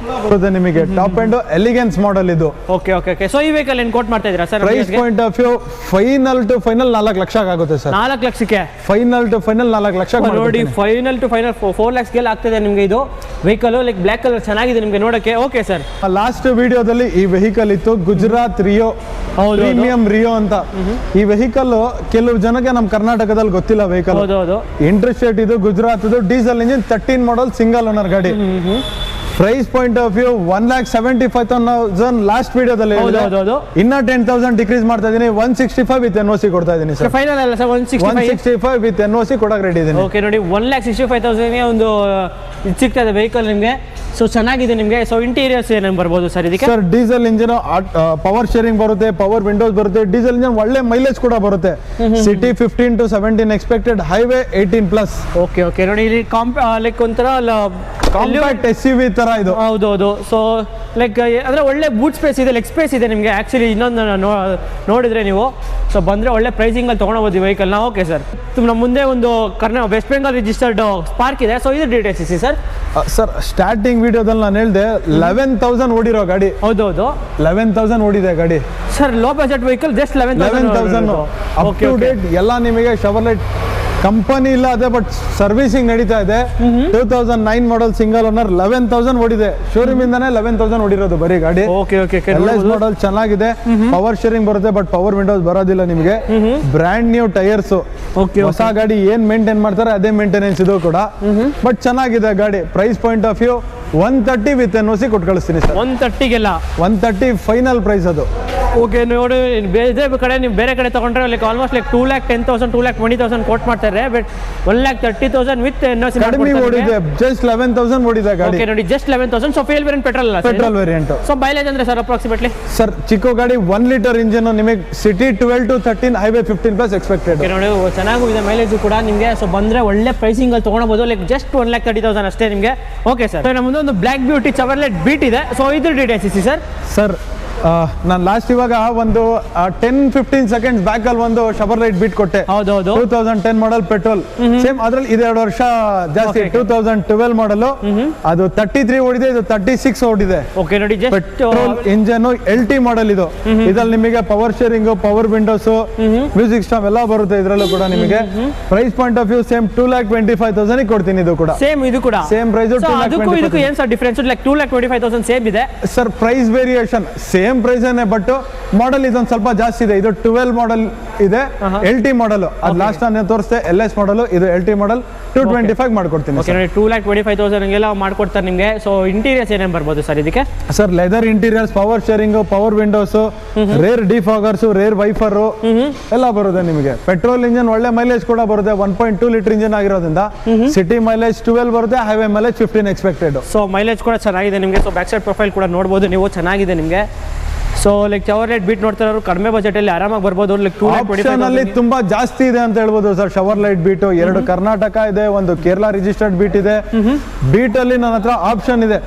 ಬರುತ್ತೆ ನಿಮಗೆ. ಟಾಪ್ ಎಂಡ್ ಎಲಿಗೆನ್ಸ್ ಮಾಡಲ್ ಇದು. Okay okay okay. ಸೊ ಈ ವೆಹಿಕಲ್ ಏನು ಕೋಟ್ ಮಾಡ್ತಾ ಇದ್ದೀರಾ sir? Price point of view final to final 4 lakh ಆಗುತ್ತೆ ಸರ್. 4 ಲಕ್ಷಕ್ಕೆ ಫೈನಲ್ ಟು ಫೈನಲ್ 4 ಲಕ್ಷ ನೋಡಿ. ಫೈನಲ್ ಟು ಫೈನಲ್ 4 lakhsಗೆಲ್ಲ ಆಗ್ತದೆ ನಿಮಗೆ ಇದು ವೆಹಿಕಲ್. ಲೈಕ್ ಬ್ಲ್ಯಾಕ್ ಕಲರ್ ಚೆನ್ನಾಗಿದೆ ನಿಮಗೆ ನೋಡೋಕ್ಕೆ. ಓಕೆ ಸರ್, ಲಾಸ್ಟ್ ವಿಡಿಯೋದಲ್ಲಿ ಈ ವೆಹಿಕಲ್ ಇತ್ತು, ಗುಜರಾತ್ ರಿಯೋ ಪ್ರೀಮಿಯಂ ರಿಯೋ ಅಂತ. ಈ ವೆಹಿಕಲ್ ಕೆಲವು ಜನಕ್ಕೆ ನಮ್ಮ ಕರ್ನಾಟಕದಲ್ಲಿ ಗೊತ್ತಿಲ್ಲ ವೆಹಿಕಲ್. ಹೌದು, ಇಂಟ್ರೆಸ್ಟ್ ಇದು Gujarat diesel engine 13 model single owner ಗಾಡಿ. Price point of view 1,75,000 last ವಿಡಿಯೋದಲ್ಲಿ ಇನ್ನ 10,000 ಡಿಕ್ರೀಸ್ ಮಾಡ್ತಾ ಇದೀನಿ. 165 ವಿತ್ NOC ಕೊಡ್ತಾ ಇದೀನಿ ಸರ್. ಫೈನಲ್ ಅಲ್ಲ ಸರ್, 165 ವಿತ್ NOC ಕೊಡಕ್ಕೆ ರೆಡಿ ಇದೀನಿ. ಓಕೆ, ನೋಡಿ 1,65,000ಗೆ ಒಂದು ಇದು ಸಿಗ್ತಾ ಇದೆ ವೆಹಿಕಲ್ ನಿಮಗೆ. ಸೊ ಚೆನ್ನಾಗಿದೆ ನಿಮಗೆ. ಸೊ ಇಂಟೀರಿಯರ್ಸ್ ಏನೇನು ಬರ್ಬೋದು ಸರ್ ಇದಕ್ಕೆ? Sir diesel engine, power steering ಬರುತ್ತೆ, ಪವರ್ ವಿಂಡೋಸ್ ಬರುತ್ತೆ. ಡೀಸೆಲ್ ಇಂಜಿನ್ ಒಳ್ಳೆ ಮೈಲೇಜ್ ಕೂಡ ಬರುತ್ತೆ. City 15 to 17 expected, highway 18+. Okay okay, ನೋಡಿ ಇಲ್ಲಿ ಲೈಕ್ ಒಂಥರ ಕಾಂಪ್ಯಾಕ್ಟ್ SUV ತರ ಇದು. ಹೌದೌದು. ಸೊ ಲೈಕ್ ಅಂದ್ರೆ ಒಳ್ಳೆ ಬೂಟ್ ಸ್ಪೇಸ್ ಇದೆ, ಲೆಗ್ ಸ್ಪೇಸ್ ಇದೆ ನಿಮಗೆ. ಆಕ್ಚುಲಿ ಇನ್ನೊಂದು ನೋಡಿದ್ರೆ ನೀವು ಸೊ ಬಂದರೆ ಒಳ್ಳೆ ಪ್ರೈಸಿಂಗಲ್ಲಿ ತೊಗೊಳ್ಬೋದು ಈ ವೆಹಿಕಲ್ನ. ಓಕೆ ಸರ್, ನಮ್ಮ ಮುಂದೆ ಒಂದು ವೆಸ್ಟ್ ಬೆಂಗಾಲ್ ರಿಜಿಸ್ಟರ್ಡ್ ಸ್ಪಾರ್ಕ್ ಇದೆ. ಸೊ ಇದು ಡೀಟೇಲ್ಸ್ ಇಸಿ ಸರ್. ಸರ್ ಸ್ಟಾರ್ಟಿಂಗ್ ವಿಡಿಯೋದಲ್ಲಿ ನಾನು ಹೇಳಿದೆ 11,000 ಓಡಿರೋ ಗಾಡಿ. ಹೌದೌದು, 11,000 ಓಡಿದೆ ಗಾಡಿ ಸರ್. Low budget vehicle, just 11,000. Up to date ಎಲ್ಲ ನಿಮಗೆ. ಶವರ್ಲೆಟ್ ಕಂಪನಿ ಇಲ್ಲ ಅದೇ, ಬಟ್ ಸರ್ವಿಸಿಂಗ್ ನಡೀತಾ ಇದೆ. 2009 ಮಾಡಲ್ ಸಿಂಗಲ್ ಓನರ್, 11,000 ಓಡಿದೆ. ಶೋರೂಮ್ ಇಂದಾನೆ 11,000 ಓಡಿರೋದು ಬರೀ ಗಾಡಿ. ಓಕೆ ಓಕೆ, LS ಮಾಡಲ್ ಚೆನ್ನಾಗಿದೆ. ಪವರ್ ಶೇರಿಂಗ್ ಬರುತ್ತೆ, ಬಟ್ ಪವರ್ ವಿಂಡೋಸ್ ಬರೋದಿಲ್ಲ ನಿಮಗೆ. Brand new tyres. ಹೊಸ ಗಾಡಿ ಏನ್ ಮೇಂಟೈನ್ ಮಾಡ್ತಾರೆ ಅದೇ ಮೇಂಟೆನೆನ್ಸ್ ಇದು ಕೂಡ. ಬಟ್ ಚೆನ್ನಾಗಿದೆ ಗಾಡಿ. Price point of view 130 with NOC ಕೊಟ್ಟು ಕಳಿಸ್ತೀನಿ ಸರ್. 130ಗೆಲ್ಲ 130 ಫೈನಲ್ ಪ್ರೈಸ್ ಅದು. ಓಕೆ, ನೋಡಿ ಬೇರೆ ಕಡೆ ನೀವು ಬೇರೆ ಕಡೆ ತಗೊಂಡ್ರೆ ಲೈಕ್ ಆಲ್ಮೋಸ್ಟ್ ಲೈಕ್ 2,10,000 2,20,000 ಕೋಟ್ ಮಾಡ್ತಾರೆ. ಬಟ್ 1,30,000 ವಿತ್ NOC ಕಡಿಮೆ ಓಡಿದೆ, ಜಸ್ಟ್ 11,000 ಓಡಿದೆ ಗಾಡಿ. ಓಕೆ, ನೋಡಿ ಜಸ್ಟ್ 11,000. ಸೊ ಫೇಲ್ ವೇರಿಯಂಟ್ ಪೆಟ್ರೋಲ್ ಅಲ್ಲ, ಪೆಟ್ರೋಲ್ ವೇರಿಯಂಟ್. ಸೊ ಮೈಲೇಜ್ ಅಂದ್ರೆ ಸರ್ ಅಪ್ರಾಕ್ಸಿಮೇಟ್ಲಿ? ಸರ್ ಚಿಕ್ಕ ಗಾಡಿ 1 ಲೀಟರ್ ಇಂಜಿನ್ ನಿಮಗೆ ಸಿಟಿ 12 to 13, ಹೈವೇ 15+ ಎಕ್ಸ್ಪೆಕ್ಟೆಡ್. ನೋಡಿ ಚೆನ್ನಾಗೂ ಇದೆ ಮೈಲೇಜ್ ಕೂಡ ನಿಮಗೆ. ಸೊ ಬಂದ್ರೆ ಒಳ್ಳೆ ಪ್ರೈಸಿಂಗ್ ಅಲ್ಲಿ ತಗೊಳ್ಬಹುದು. ಲೈಕ್ ಜಸ್ಟ್ 1,30,000 ಅಷ್ಟೇ ನಿಮಗೆ. ಓಕೆ ಸರ್, ನಮ್ಮ ಮುಂದೆ ಒಂದು ಬ್ಲ್ಯಾಕ್ ಬ್ಯೂಟಿ ಚವರ್ಲೆಟ್ ಬೀಟ್ ಇದೆ. ಸೊ ಇದ್ರ ಡೀಟೇಲ್ಸ್ ಇಸಿ ಸರ್. ಸರ್ ನಾನು ಲಾಸ್ಟ್ ಇವಾಗ ಒಂದು 10-15 ಸೆಕೆಂಡ್ಸ್ ಬ್ಯಾಕ್ ಅಲ್ಲಿ ಒಂದು ಶವರ್ಲೈಟ್ ಬೀಟ್ ಕೊಟ್ಟೆ. ಹೌದೌದು, 2010 ಮಾಡಲ್ ಪೆಟ್ರೋಲ್. ಸೇಮ್ ಅದ್ರಲ್ಲಿ ಇದು 2 ವರ್ಷ ಜಾಸ್ತಿ. 2012 ಮಾಡಲ್, ಅದು 33 ಓಡಿದೆ, ಇದು 36 ಓಡಿದೆ. ಓಕೆ, ನೋಡಿ ಪೆಟ್ರೋಲ್ ಇಂಜನ್, LT ಮಾಡಲ್ ಇದು. ಇದ್ರಲ್ಲಿ ನಿಮಗೆ power sharing, power windows, music system ಎಲ್ಲ ಬರುತ್ತೆ ಇದ್ರಲ್ಲೂ ಕೂಡ ನಿಮಗೆ. Price point of view same 2,25,000 ಕೊಡ್ತೀನಿ. ಇದು ಕೂಡ ಸೇಮ್, ಇದು ಕೂಡ ಸೇಮ್ ಪ್ರೈಸ್. ಇದಕ್ಕೂ ಏನ್ ಸರ್ ಡಿಫರೆನ್ಸ್? ಲೈಕ್ 2,25,000 ಸೇಮ್ ಇದೆ sir. Price variation same price ಏನೇ, ಬಟ್ ಮಾಡಲ್ ಇದೊಂದು ಸ್ವಲ್ಪ ಜಾಸ್ತಿ ಇದೆ. ಇದು 12 ಮಾಡಲ್ ಇದೆ, LT ಮಾಡಲ್. ಅದು ಲಾಸ್ಟ್ ನಾನು ತೋರಿಸ್ತೆ LS ಮಾಡಲ್. ಇದು LT ಮಾಡಲ್ 225 ಮಾಡ್ಕೊಡ್ತೀನಿ. ಓಕೆ, ನೋಡಿ 2,25,000 ಮಾಡ್ಕೊಡ್ತಾರೆ ನಿಮಗೆ. ಸೊ ಇಂಟೀರಿಯರ್ಸ್ ಏನೇನು ಬರ್ಬೋದು ಸರ್ ಇದಕ್ಕೆ? Sir leather interiors, power sharing, power windows, rear defoggers, rear wiper ಎಲ್ಲ ಬರುತ್ತೆ ನಿಮಗೆ. ಪೆಟ್ರೋಲ್ ಇಂಜಿನ್ ಒಳ್ಳೆ ಮೈಲೇಜ್ ಕೂಡ ಬರುತ್ತೆ. 1.2 ಲೀಟರ್ ಇಂಜಿನ್ ಆಗಿರೋದ್ರಿಂದ ಸಿಟಿ ಮೈಲೇಜ್ 12 ಬರುತ್ತೆ, highway mileage 15 expected. So mileage ಕೂಡ ಚೆನ್ನಾಗಿದೆ ನಿಮಗೆ. ಸೊ ಬ್ಯಾಕ್ ಸೈಡ್ ಪ್ರೊಫೈಲ್ ಕೂಡ ನೋಡ್ಬೋದು ನೀವು, ಚೆನ್ನಾಗಿದೆ ನಿಮಗೆ. ಸೊ ಲೈಕ್ ಶವರ್ಲೈಟ್ ಬೀಟ್ ನೋಡ್ತಾರೆ ಕಡಿಮೆ ಬಜೆಟ್ ಅಲ್ಲಿ ಆರಾಮಾಗಿ ಬರ್ಬೋದು. ಲೈಕ್ ಆಪ್ಷನ್ ಅಲ್ಲಿ ತುಂಬಾ ಜಾಸ್ತಿ ಇದೆ ಅಂತ ಹೇಳ್ಬೋದು sir. Chevrolet Beat 2 Karnataka ಇದೆ, 1 ಕೇರಳ ರಿಜಿಸ್ಟರ್ಡ್ ಬೀಟ್ ಇದೆ. ಬೀಟ್ ಅಲ್ಲಿ ನನ್ನ ಹತ್ರ ಆಪ್ಷನ್ ಇದೆ.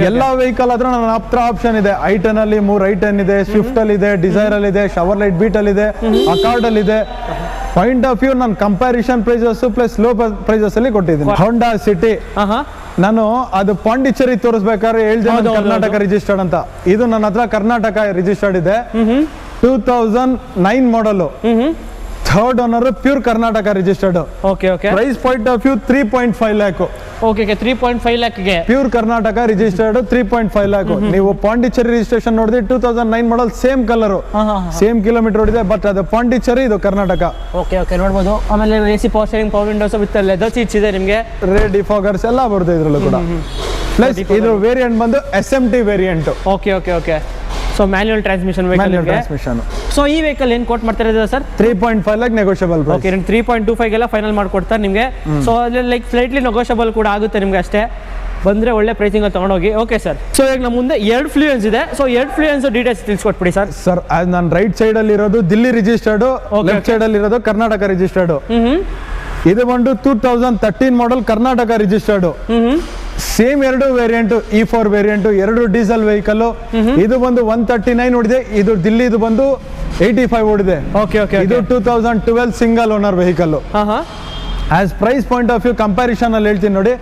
ಎಲ್ಲಾ ವೆಹಿಕಲ್ ಹತ್ರ ನನ್ನ ಹತ್ರ ಆಪ್ಷನ್ ಇದೆ. i10 ಅಲ್ಲಿ 3 i10 ಇದೆ, ಸ್ವಿಫ್ಟ್ ಅಲ್ಲಿ ಇದೆ, ಡಿಸೈರ್ ಅಲ್ಲಿ ಇದೆ, ಶವರ್ ಲೈಟ್ ಬೀಟ್ ಅಲ್ಲಿ ಇದೆ, ಅಕಾರ್ಡ್ ಅಲ್ಲಿ ಇದೆ. ಪಾಯಿಂಟ್ ಆಫ್ ವ್ಯೂ ನಾನು comparison prices plus low prices ಅಲ್ಲಿ ಕೊಟ್ಟಿದ್ದೀನಿ. ಹೋಂಡಾ ಸಿಟಿ ನಾನು ಅದು ಪಾಂಡಿಚೇರಿ ತೋರಿಸ್ಬೇಕಾದ್ರೆ ಹೇಳ್ದೆ ಕರ್ನಾಟಕ ರಿಜಿಸ್ಟರ್ಡ್ ಅಂತ. ಇದು ನನ್ನ ಹತ್ರ ಕರ್ನಾಟಕ ರಿಜಿಸ್ಟರ್ಡ್ ಇದೆ. 2009 model, 3rd owner, pure Karnataka registered. Price point of view 3.5 lakh. 3.5 ಲ್ಯಾಕ್ಗೆ ಪ್ಯೂರ್ ಕರ್ನಾಟಕ ರಿಜಿಸ್ಟರ್ಡ್ 3.5 ಲ್ಯಾಕ್. ನೀವು ಪಾಂಡಿಚೇರಿ ರಿಜಿಸ್ಟ್ರೇಷನ್ ನೋಡಿದ್ರೆ 2009 model, same colour, same kilometre ಓಡಿದೆ. ಬಟ್ ಅದು ಪಾಂಡಿಚೇರಿ, ಇದು ಕರ್ನಾಟಕ. ನೋಡ್ಬೋದು. ಆಮೇಲೆ AC power steering, power windows with leather seats ಇದೆ ನಿಮಗೆ. ರೇರ್ ಡಿಫಾಗರ್ಸ್ ಎಲ್ಲ ಬರುತ್ತೆ ಇದ್ರಲ್ಲೂ ಕೂಡ. ಪ್ಲಸ್ ಇದ್ರ ವೇರಿಯಂಟ್ ಬಂದು SMT variant. Okay. So manual transmission vehicle. So ಈ ವೆಹಿಕಲ್ ಏನು ಕೋಟ್ ಮಾಡ್ತಾ ಇದ್ದಾರೆ ಸರ್? 3.5 lac negotiable. ಓಕೆ, 3.25 ಗೆಲ್ಲ ಫೈನಲ್ ಮಾಡ್ಕೊಡ್ತಾರೆ ನಿಮಗೆ. ಸೊ ಅಲ್ಲಿ ಲೈಕ್ ಸ್ಲೈಟ್ಲಿ ನೆಗೋಷಿಯಬಲ್ ಕೂಡ ಆಗುತ್ತೆ ನಿಮಗೆ ಅಷ್ಟೇ. ಬಂದರೆ ಒಳ್ಳೆ ಪ್ರೈಸಿಂಗ್ ಅಲ್ಲಿ ತೊಗೊಂಡೋಗಿ. Okay sir. ಸೊ ಈಗ ನಮ್ಮ ಮುಂದೆ 2 ಫ್ಲೂಯೆನ್ಸ್ ಇದೆ. ಸೊ 2 ಫ್ಲೂಯೆನ್ಸ್ ಡೀಟೇಲ್ಸ್ ತಿಳಿಸ್ಕೊಟ್ಬಿಡಿ ಸರ್. ಸರ್ ನಾನು ರೈಟ್ ಸೈಡ್ ಅಲ್ಲಿ ಇರೋದು ದಿಲ್ಲಿ ರಿಜಿಸ್ಟರ್ಡ್, ಲೆಫ್ಟ್ ಸೈಡ್ ಅಲ್ಲಿ ಇರೋದು ಕರ್ನಾಟಕ ರಿಜಿಸ್ಟರ್ಡ್. ಇದು ಬಂದು 2013 model Karnataka registered. Same 2 variant, E4 variant, 2 diesel vehicle. ಇದು ಬಂದು 139 ಓಡಿದೆ, ಇದು ದಿಲ್ಲಿ ಇದು ಬಂದು 85 ಓಡಿದೆ. ಇದು 2012 single owner vehicle. As price point of view comparison ಅಲ್ಲಿ ಹೇಳ್ತೀನಿ ನೋಡಿ.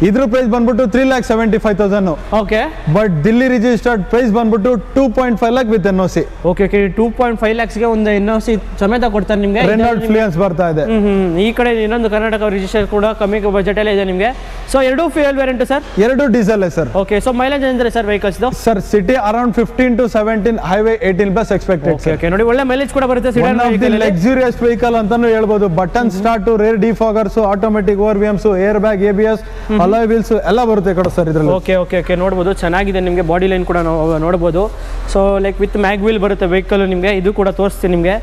ಇದ್ರ ಪ್ರೈಸ್ ಬಂದ್ಬಿಟ್ಟು 3,75,000. Okay. But Delhi registered price ಬಂದ್ಬಿಟ್ಟು 2.5 ಲ್ಯಾಕ್ ವಿತ್ NOC. ಓಕೆ, 2.5 ಲ್ಯಾಕ್ಸ್ಗೆ ಒಂದು NOC ಸಮೇತ ಕೊಡ್ತಾರೆ ನಿಮಗೆ. ರೆನಾಲ್ಟ್ ಫ್ಲೂಯೆನ್ಸ್ ಬರ್ತಾ ಇದೆ. ಈ ಕಡೆ ಇನ್ನೊಂದು ಕರ್ನಾಟಕ ರಿಜಿಸ್ಟರ್ ಕೂಡ ಕಮ್ಮಿ ಬಜೆಟ್ ಅಲ್ಲೇ ಇದೆ ನಿಮಗೆ. So 2 fuel variant sir? 2 ಡೀಸೆಲ್ ಸರ್. ಓಕೆ. ಸೊ ಮೈಲೇಜ್ ಅಂದ್ರೆ sir vehicles sir city around 15 to 17, highway 18+ expected. Okay, ನೋಡಿ ಒಳ್ಳೆ ಮೈಲೇಜ್ ಕೂಡ ಬರುತ್ತೆ. ಲಕ್ಸುರಿಯಸ್ ವೆಹಿಕಲ್ ಅಂತಾನು ಹೇಳ್ಬೋದು. Button start, rear defoggers, automatic over VMs, air bag, ABS, alloy wheels ಎಲ್ಲ ಬರುತ್ತೆ ಕಡೆ ಸರ್ ಇದ್ರಲ್ಲಿ. ಓಕೆ, ನೋಡ್ಬೋದು. ಚೆನ್ನಾಗಿದೆ ನಿಮಗೆ. ಬಾಡಿ ಲೈನ್ ಕೂಡ ನಾವು ನೋಡ್ಬೋದು. So like with mag wheel ಬರುತ್ತೆ ವೆಹಿಕಲ್ ನಿಮಗೆ. ಇದು ಕೂಡ ತೋರಿಸ್ತೀನಿ ನಿಮಗೆ.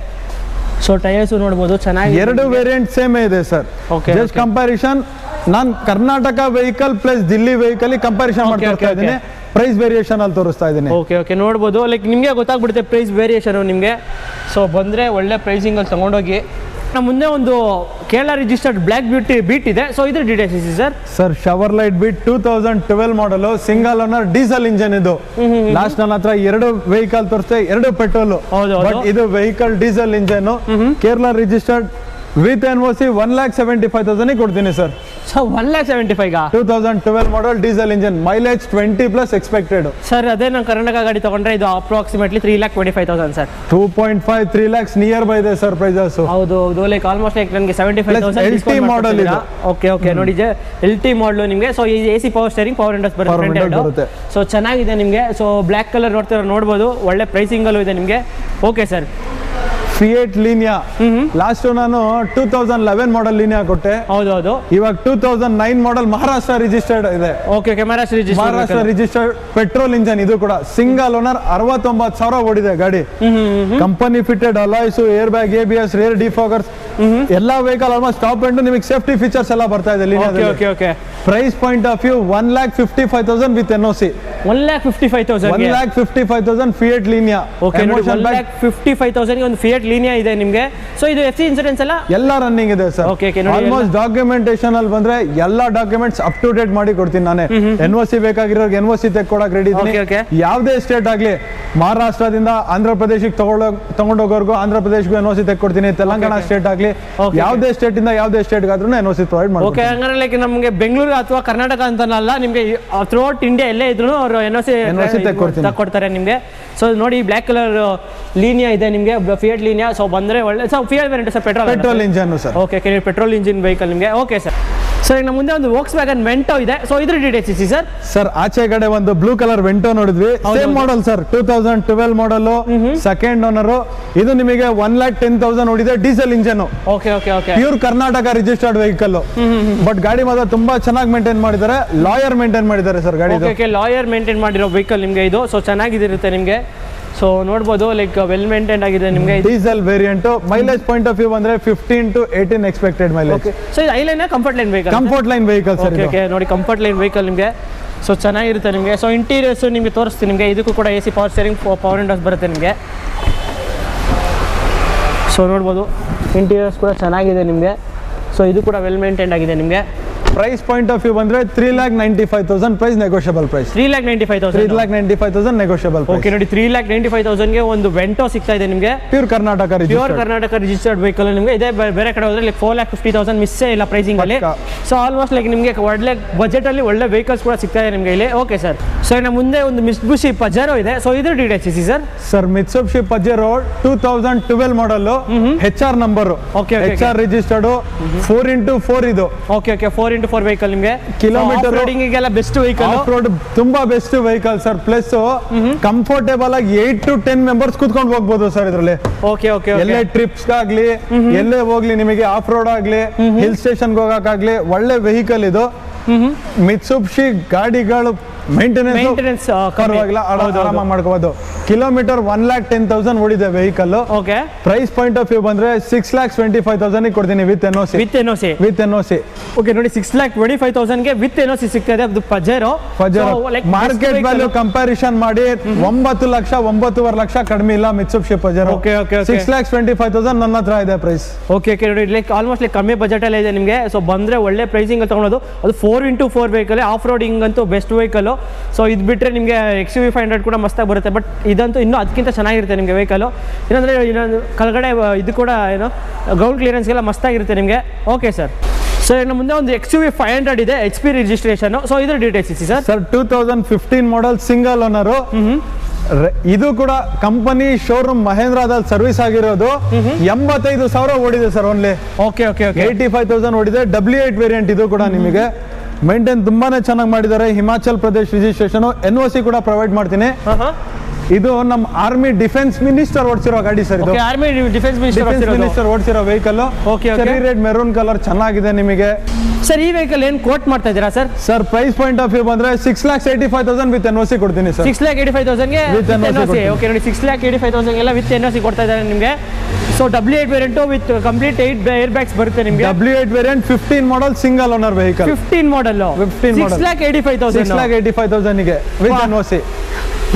ಸೊ ಟೈರ್ಸ್ ನೋಡ್ಬೋದು, ಚೆನ್ನಾಗಿ 2 ವೇರಿಯಂಟ್ ಸೇಮ್ ಇದೆ ಸರ್. ಜಸ್ಟ್ ಕಂಪ್ಯಾರಿಸನ್ ನಾನು Karnataka vehicle plus Delhi vehicle comparison ಮಾಡ್ತಾ ಇದ್ದೀನಿ. ಪ್ರೈಸ್ ವೇರಿಯೇಷನ್ ಅಲ್ಲಿ ತೋರಿಸ್ತಾ ಇದ್ದೀನಿ. ಓಕೆ, ನೋಡ್ಬೋದು. ಲೈಕ್ ನಿಮಗೆ ಗೊತ್ತಾಗ್ಬಿಡುತ್ತೆ ಪ್ರೈಸ್ ವೇರಿಯೇಷನ್ ನಿಮಗೆ. ಸೊ ಬಂದರೆ ಒಳ್ಳೆ ಪ್ರೈಸಿಂಗ್ ಅಲ್ಲಿ ತಗೊಂಡೋಗಿ. ನಮ್ಮ ಮುಂದೆ ಒಂದು ಕೇರಳ ರಿಜಿಸ್ಟರ್ಡ್ ಬ್ಲ್ಯಾಕ್ ಬೀಟ್ ಇದೆ. ಸೊ ಇದ್ರ ಡೀಟೇಲ್ಸ್ ಇದೆ sir? Sir Chevrolet Beat 2012 model, single owner, diesel engine. ಇದು ಲಾಸ್ಟ್ ನನ್ನ ಹತ್ರ 2 ವೆಹಿಕಲ್ ತೋರಿಸ್ತೆ, 2 ಪೆಟ್ರೋಲ್. ಬಟ್ ಇದು vehicle diesel engine, Kerala registered with NOC 1,75,000 ಕೊಡ್ತೀನಿ sir. So 1,75,000 2012 model diesel engine, mileage 20+ expected. Sir ಅದೇ ನಾನು ಕರ್ನಾಟಕ ಗಾಡಿ ತಗೊಂಡ್ರೆ ಇದು approximately 3,25,000 sir. 2.5 3 lakhs nearby ಇದೆ ಸರ್ ಪ್ರೈಸಸ್. ಹೌದು, ಲೈಕ್ ಆಲ್ಮೋಸ್ಟ್ ಲೈಕ್ ನನಗೆ 75,000 LT ಮಾಡಲ್ ಇದು. ಓಕೆ, ನೋಡಿ LT ಮಾಡಲ್ ನಿಮಗೆ. ಸೊ ಈ AC power steering, power windows ಬರುತ್ತೆ. ಸೊ ಚೆನ್ನಾಗಿದೆ ನಿಮಗೆ. ಸೊ ಬ್ಲ್ಯಾಕ್ ಕಲರ್ ನೋಡ್ಬೋದು. ಒಳ್ಳೆ ಪ್ರೈಸಿಂಗ್ ಅಲ್ಲೂ ಇದೆ ನಿಮಗೆ. Okay sir. Fiat Linea last ನಾನು 2011 ಮಾಡಲ್ ಲೀನಿಯಾ ಕೊಟ್ಟೆ. ಹೌದು. ಇವಾಗ 2009 ಮಾಡಲ್ ಮಹಾರಾಷ್ಟ್ರ ರಿಜಿಸ್ಟರ್ಡ್ ಇದೆ. Okay, Maharashtra registered petrol engine. ಇದು ಕೂಡ ಸಿಂಗಲ್ ಓನರ್, 69,000 ಓಡಿದೆ ಗಾಡಿ. Company fitted alloys, air bag, ABS, rear defoggers ಎಲ್ಲಾ ವೆಹಿಕಲ್ ಆಲ್ಮೋಸ್ಟ್ ಟಾಪ್ ಎಂಡ್. ನಿಮಗೆ ಸೇಫ್ಟಿ ಫೀಚರ್ಸ್ ಎಲ್ಲ ಬರ್ತಾ ಇದೆ ಲೀನಿಯಾದಲ್ಲಿ. Okay. Price point of view 1,55,000 with NOC. 1,55,000 Fiat Linea. Okay, 1,55,000 ಒಂದು ಫಿಯೇಟ್ ಲೀನಿಯಾ ಇದೆ ನಿಮಗೆ. ಸೊ ಇದು FC ಇನ್ಸೂರೆನ್ಸ್ ಎಲ್ಲ ರನ್ನಿಂಗ್ ಇದೆ ಸರ್. ಆಲ್ಮೋಸ್ಟ್ ಡಾಕ್ಯುಮೆಂಟೇಶನ್ ಅಲ್ಲಿ ಬಂದ್ರೆ ಎಲ್ಲಾ ಡಾಕ್ಯುಮೆಂಟ್ಸ್ ಅಪ್ ಟು ಡೇಟ್ ಮಾಡಿ ಕೊಡ್ತೀನಿ ನಾನೇ. NOC ಬೇಕಾಗಿರೋರ್ಗೆ NOC ತೆಕ್ಕೊಡಕ್ ರೆಡಿ ಇದ್ದೀನಿ. ಯಾವುದೇ ಸ್ಟೇಟ್ ಆಗ್ಲಿ, ಮಹಾರಾಷ್ಟ್ರದಿಂದ ಆಂಧ್ರ ಪ್ರದೇಶಕ್ಕೆ ತಗೊಂಡೋಗೋರ್ಗು ಆಂಧ್ರ ಪ್ರದೇಶಗೂ NOC ತೆಕ್ಕೊಡ್ತೀನಿ. ತೆಲಂಗಾಣ ಸ್ಟೇಟ್ ಆಗ್ಲಿ, ಯಾವುದೇ ಸ್ಟೇಟ್ ಇಂದ ಯಾವುದೇ ಸ್ಟೇಟ್ ಆದ್ರೂ NOC ಪ್ರೊವೈಡ್ ಮಾಡ್ತೀನಿ. ಓಕೆ, ಹಂಗಾರೆ ಲೈಕ್ ನಮಗೆ ಬೆಂಗಳೂರು ಅಥವಾ ಕರ್ನಾಟಕ ಅಂತನಲ್ಲ, ನಿಮಗೆ ಥ್ರೂಔಟ್ ಇಂಡಿಯಾ ಎಲ್ಲೇ ಇದ್ರು ಅವರು NOC ತಕ್ಕೊಡ್ತಾರೆ ನಿಮಗೆ. ಸೊ ನೋಡಿ ಬ್ಲ್ಯಾಕ್ ಕಲರ್ ಲೀನಿಯಾ ಇದೆ ನಿಮಗೆ, ಫಿಯೇಟ್ ಲೀನಿಯಾ. ಸೊ ಬಂದ್ರೆ ಒಳ್ಳೆ. So Fiat variant sir, petrol engine sir. Okay, petrol engine vehicle ನಿಮಗೆ. Okay sir. ಸರ್ ಈಗ ನಮ್ಮ ಮುಂದೆ ಒಂದು Volkswagen Vento ಇದೆ. ಸೊ ಇದ್ರ ಡೀಟೇಲ್ಸ್ ಇಸಿ ಸರ್? ಸರ್ ಆಚೆ ಕಡೆ ಒಂದು ಬ್ಲೂ ಕಲರ್ ವೆಂಟೋ ನೋಡಿದ್ವಿ. Same model sir, 2012 model, second owner. ಇದು ನಿಮಗೆ 1,10,000 ಓಡಿದೆ, diesel engine. Okay. Pure Karnataka registered vehicle. But ಗಾಡಿ ಮಾತ್ರ ತುಂಬಾ ಚೆನ್ನಾಗಿ ಮೇಂಟೈನ್ ಮಾಡಿದ್ದಾರೆ. ಲಾಯರ್ ಮೇಂಟೈನ್ ಮಾಡಿದ್ದಾರೆ ಸರ್ ಗಾಡಿ. ಲಾಯರ್ ಮೇಂಟೈನ್ ಮಾಡಿರೋ ವೆಹಿಕಲ್ ನಿಮಗೆ ಇದು. ಸೊ ಚೆನ್ನಾಗಿರುತ್ತೆ ನಿಮಗೆ. ಸೊ ನೋಡ್ಬೋದು, ಲೈಕ್ ವೆಲ್ ಮೇಂಟೈನ್ ಆಗಿದೆ ನಿಮಗೆ. Diesel variant. Mileage point of view ಬಂದ್ರೆ 15 to 18 ಎಕ್ಸ್ಪೆಕ್ಟೆಡ್ ಮೈಲೇಜ್. ಸೊ ಇದು highline comfort line vehicle? Comfort line vehicle sir. Okay, ನೋಡಿ ಕಂಫರ್ಟ್ ಲೈನ್ ವೆಹಿಕಲ್ ನಿಮಗೆ. ಸೊ ಚೆನ್ನಾಗಿರುತ್ತೆ ನಿಮಗೆ. ಸೊ ಇಂಟೀರಿಯರ್ಸು ನಿಮಗೆ ತೋರಿಸ್ತೀನಿ ನಿಮಗೆ. ಇದಕ್ಕೂ ಕೂಡ AC power steering, power windows ಬರುತ್ತೆ ನಿಮಗೆ. ಸೊ ನೋಡ್ಬೋದು ಇಂಟೀರಿಯರ್ಸ್ ಕೂಡ ಚೆನ್ನಾಗಿದೆ ನಿಮಗೆ. ಸೊ ಇದು ಕೂಡ ವೆಲ್ ಮೇಂಟೈನ್ಡ್ ಆಗಿದೆ ನಿಮಗೆ. ಪ್ರೈಸ್ ಪಾಯಿಂಟ್ ಆಫ್ ವ್ಯೂ ಬಂದ್ರೆ 3,95,000 price, negotiable price. 3,95,000 3,95,000 negotiable. Okay ನೋಡಿ, 3,95,000ಗೆ ಒಂದು ವೆಂಟೋ ಸಿಗ್ತಾ ಇದೆ ನಿಮಗೆ. ಪ್ಯೂರ್ ಕರ್ನಾಟಕ ರಿಜಿಸ್ಟರ್ಡ್ ವೆಹಿಕಲ್ ನಿಮಗೆ. ಇದೇ ಬೇರೆ ಕಡೆ ಹೋದ್ರೆ 4,50,000 ಮಿಸ್ಸೇ ಇಲ್ಲ ಪ್ರೈಸಿಂಗ್ ಅಲ್ಲಿ. ಸೊ ಆಲ್ಮೋಸ್ಟ್ ಲೈಕ್ ನಿಮಗೆ ಒಳ್ಳೆ ಬಜೆಟ್ ಅಲ್ಲಿ ಒಳ್ಳೆ ವೆಹಿಕಲ್ಸ್ ಕೂಡ ಸಿಗ್ತಾ ಇದೆ ನಿಮಗೆ ಇಲ್ಲಿ. Okay sir. ಸೊ ಇನ್ನು ಮುಂದೆ ಒಂದು ಮಿತ್ಸುಬಿಷಿ ಪಜೆರೋ ಇದೆ. ಸೊ ಇದ್ರ ಡೀಟೇಲ್ಸ್ ಇಸಿ sir. Sir Mitsubishi Pajero 2012 model, HR number, HR registered, 4x4 ಇದು. ಓಕೆ 4x4 ವೆಹಿಕಲ್ ನಿಮಗೆ. Kilometre riding best vehicle. Off road ತುಂಬಾ best vehicle sir. Plus comfortable ಆಗಿ 8 to 10 ಮೆಂಬರ್ಸ್ ಕೂತ್ಕೊಂಡು ಹೋಗ್ಬೋದು ಸರ್ ಇದರಲ್ಲಿ. ಎಲ್ಲೇ ಟ್ರಿಪ್ಸ್ ಆಗ್ಲಿ, ಎಲ್ಲೇ ಹೋಗ್ಲಿ, ನಿಮಗೆ ಆಫ್ ರೋಡ್ ಆಗ್ಲಿ, ಹಿಲ್ ಸ್ಟೇಷನ್ ಹೋಗಕ್ಕಾಗ್ಲಿ ಒಳ್ಳೆ ವೆಹಿಕಲ್ ಇದು. ಮಿತ್ಸುಬಿಷಿ ಗಾಡಿಗಳು ಮೇಂಟೆನೆನ್ಸ್ ಪರವಾಗಿಲ್ಲ, ಆರಾಮಾಗಿ ಮಾಡ್ಕೋಬಹುದು. ಕಿಲೋಮೀಟರ್ 1,10,000 ಓಡಿದೆ vehicle. Okay. Price point of view ಬಂದ್ರೆ 6,25,000 ಕೊಡ್ತೀನಿ with NOC. With NOC. Okay ನೋಡಿ, 6,25,000ಗೆ ವಿತ್ NOC ಸಿಗ್ತದೆ. ಅದು ಪಜೆರೋ. ಮಾರ್ಕೆಟ್ ವ್ಯಾಲ್ಯೂ ಕಂಪ್ಯಾರಿಸನ್ ಮಾಡಿ 9 ಲಕ್ಷ 9.5 ಲಕ್ಷ ಕಡಿಮೆ ಇಲ್ಲ ಮಿತ್ಸುಬಿಷಿ ಪಜೆರೋ. 6,25,000 ನನ್ನ ಹತ್ರ ಇದೆ ಪ್ರೈಸ್. ಓಕೆ ನೋಡಿ, ಲೈಕ್ ಆಲ್ಮೋಸ್ಟ್ ಲೈಕ್ ಕಮ್ಮಿ ಬಜೆಟ್ ಅಲ್ಲಿ ಇದೆ ನಿಮಗೆ. ಸೊ ಬಂದ್ರೆ ಒಳ್ಳೆ ಪ್ರೈಸಿಂಗ್ ತಗೊಳ್ಳೋದು. ಅದು 4x4 ವೆಹಿಕಲ್, ಆಫ್ ರೋಡಿಂಗ್ ಅಂತೂ ಬೆಸ್ಟ್ ವೆಹಿಕಲ್. ಸೊ ಇದು ಬಿಟ್ಟರೆ ನಿಮಗೆ XUV 500 ಕೂಡ ಮಸ್ತಾಗಿ ಬರುತ್ತೆ. ಬಟ್ ಇದಂತೂ ಇನ್ನೂ ಅದಕ್ಕಿಂತ ಚೆನ್ನಾಗಿರುತ್ತೆ ನಿಮಗೆ ವೆಹಿಕಲ್. ಇನ್ನೊಂದರೆ ಇನ್ನೊಂದು ಕೆಳಗಡೆ ಇದು ಕೂಡ ಏನು ಗ್ರೌಂಡ್ ಕ್ಲಿಯರೆನ್ಸ್ಗೆಲ್ಲ ಮಸ್ತಾಗಿರುತ್ತೆ ನಿಮಗೆ. Okay sir. ಸೊ ಇನ್ನು ಮುಂದೆ ಒಂದು XUV 500 ಇದೆ, HP ರಿಜಿಸ್ಟ್ರೇಷನ್. ಸೊ ಇದ್ರ ಡೀಟೇಲ್ಸ್ ಇಸಿ ಸರ್. 2015 ಮಾಡಲ್, ಸಿಂಗಲ್ ಓನರು. ಇದು ಕೂಡ ಕಂಪನಿ ಶೋರೂಮ್ ಮಹೇಂದ್ರದಲ್ಲಿ ಸರ್ವಿಸ್ ಆಗಿರೋದು. 85,000 ಓಡಿದೆ ಸರ್ ಓನ್ಲಿ. 85,000 ಓಡಿದೆ. W8 ವೇರಿಯಂಟ್ ಇದು ಕೂಡ ನಿಮಗೆ. ಮೇಂಟೈನ್ ತುಂಬಾನೇ ಚೆನ್ನಾಗಿ ಮಾಡಿದ್ದಾರೆ. ಹಿಮಾಚಲ್ ಪ್ರದೇಶ್ ರಿಜಿಸ್ಟ್ರೇಷನ್, NOC ಕೂಡ ಪ್ರೊವೈಡ್ ಮಾಡ್ತೀನಿ. ಇದು ನಮ್ಮ ಆರ್ಮಿ ಡಿಫೆನ್ಸ್ ಮಿನಿಸ್ಟರ್ ಓಡಿಸಿರೋ ಗಾಡಿ ಸರ್. ಇದು ಆರ್ಮಿ ಡಿಫೆನ್ಸ್ ಮಿನಿಸ್ಟರ್ ಓಡಿಸಿರೋ vehicle. Cherry red maroon colour ಚೆನ್ನಾಗಿದೆ ನಿಮಗೆ. ಸರ್ ಈ ವೆಹಿಕಲ್ ಏನು ಕೋಟ್ ಮಾಡ್ತಾ ಇದ್ದೀರಾ sir? Sir price point of view ಬಂದ್ರೆ 6,85,000 ವಿತ್ NOC ಕೊಡ್ತೀನಿ ಸರ್. 6,85,000ಗೆ ವಿತ್ NOC. ಓಕೆ ನೋಡಿ, 6,85,000 ಎಲ್ಲ ವಿತ್ NOC ಕೊಡ್ತಾ ಇದ್ದಾರೆ ನಿಮಗೆ. So W8 variant with complete 8 air bags ಬರುತ್ತೆ ನಿಮಗೆ. W8 variant 15 model, single owner vehicle. 15 model 6,85,000 ಗೆ ವಿತ್ NOC.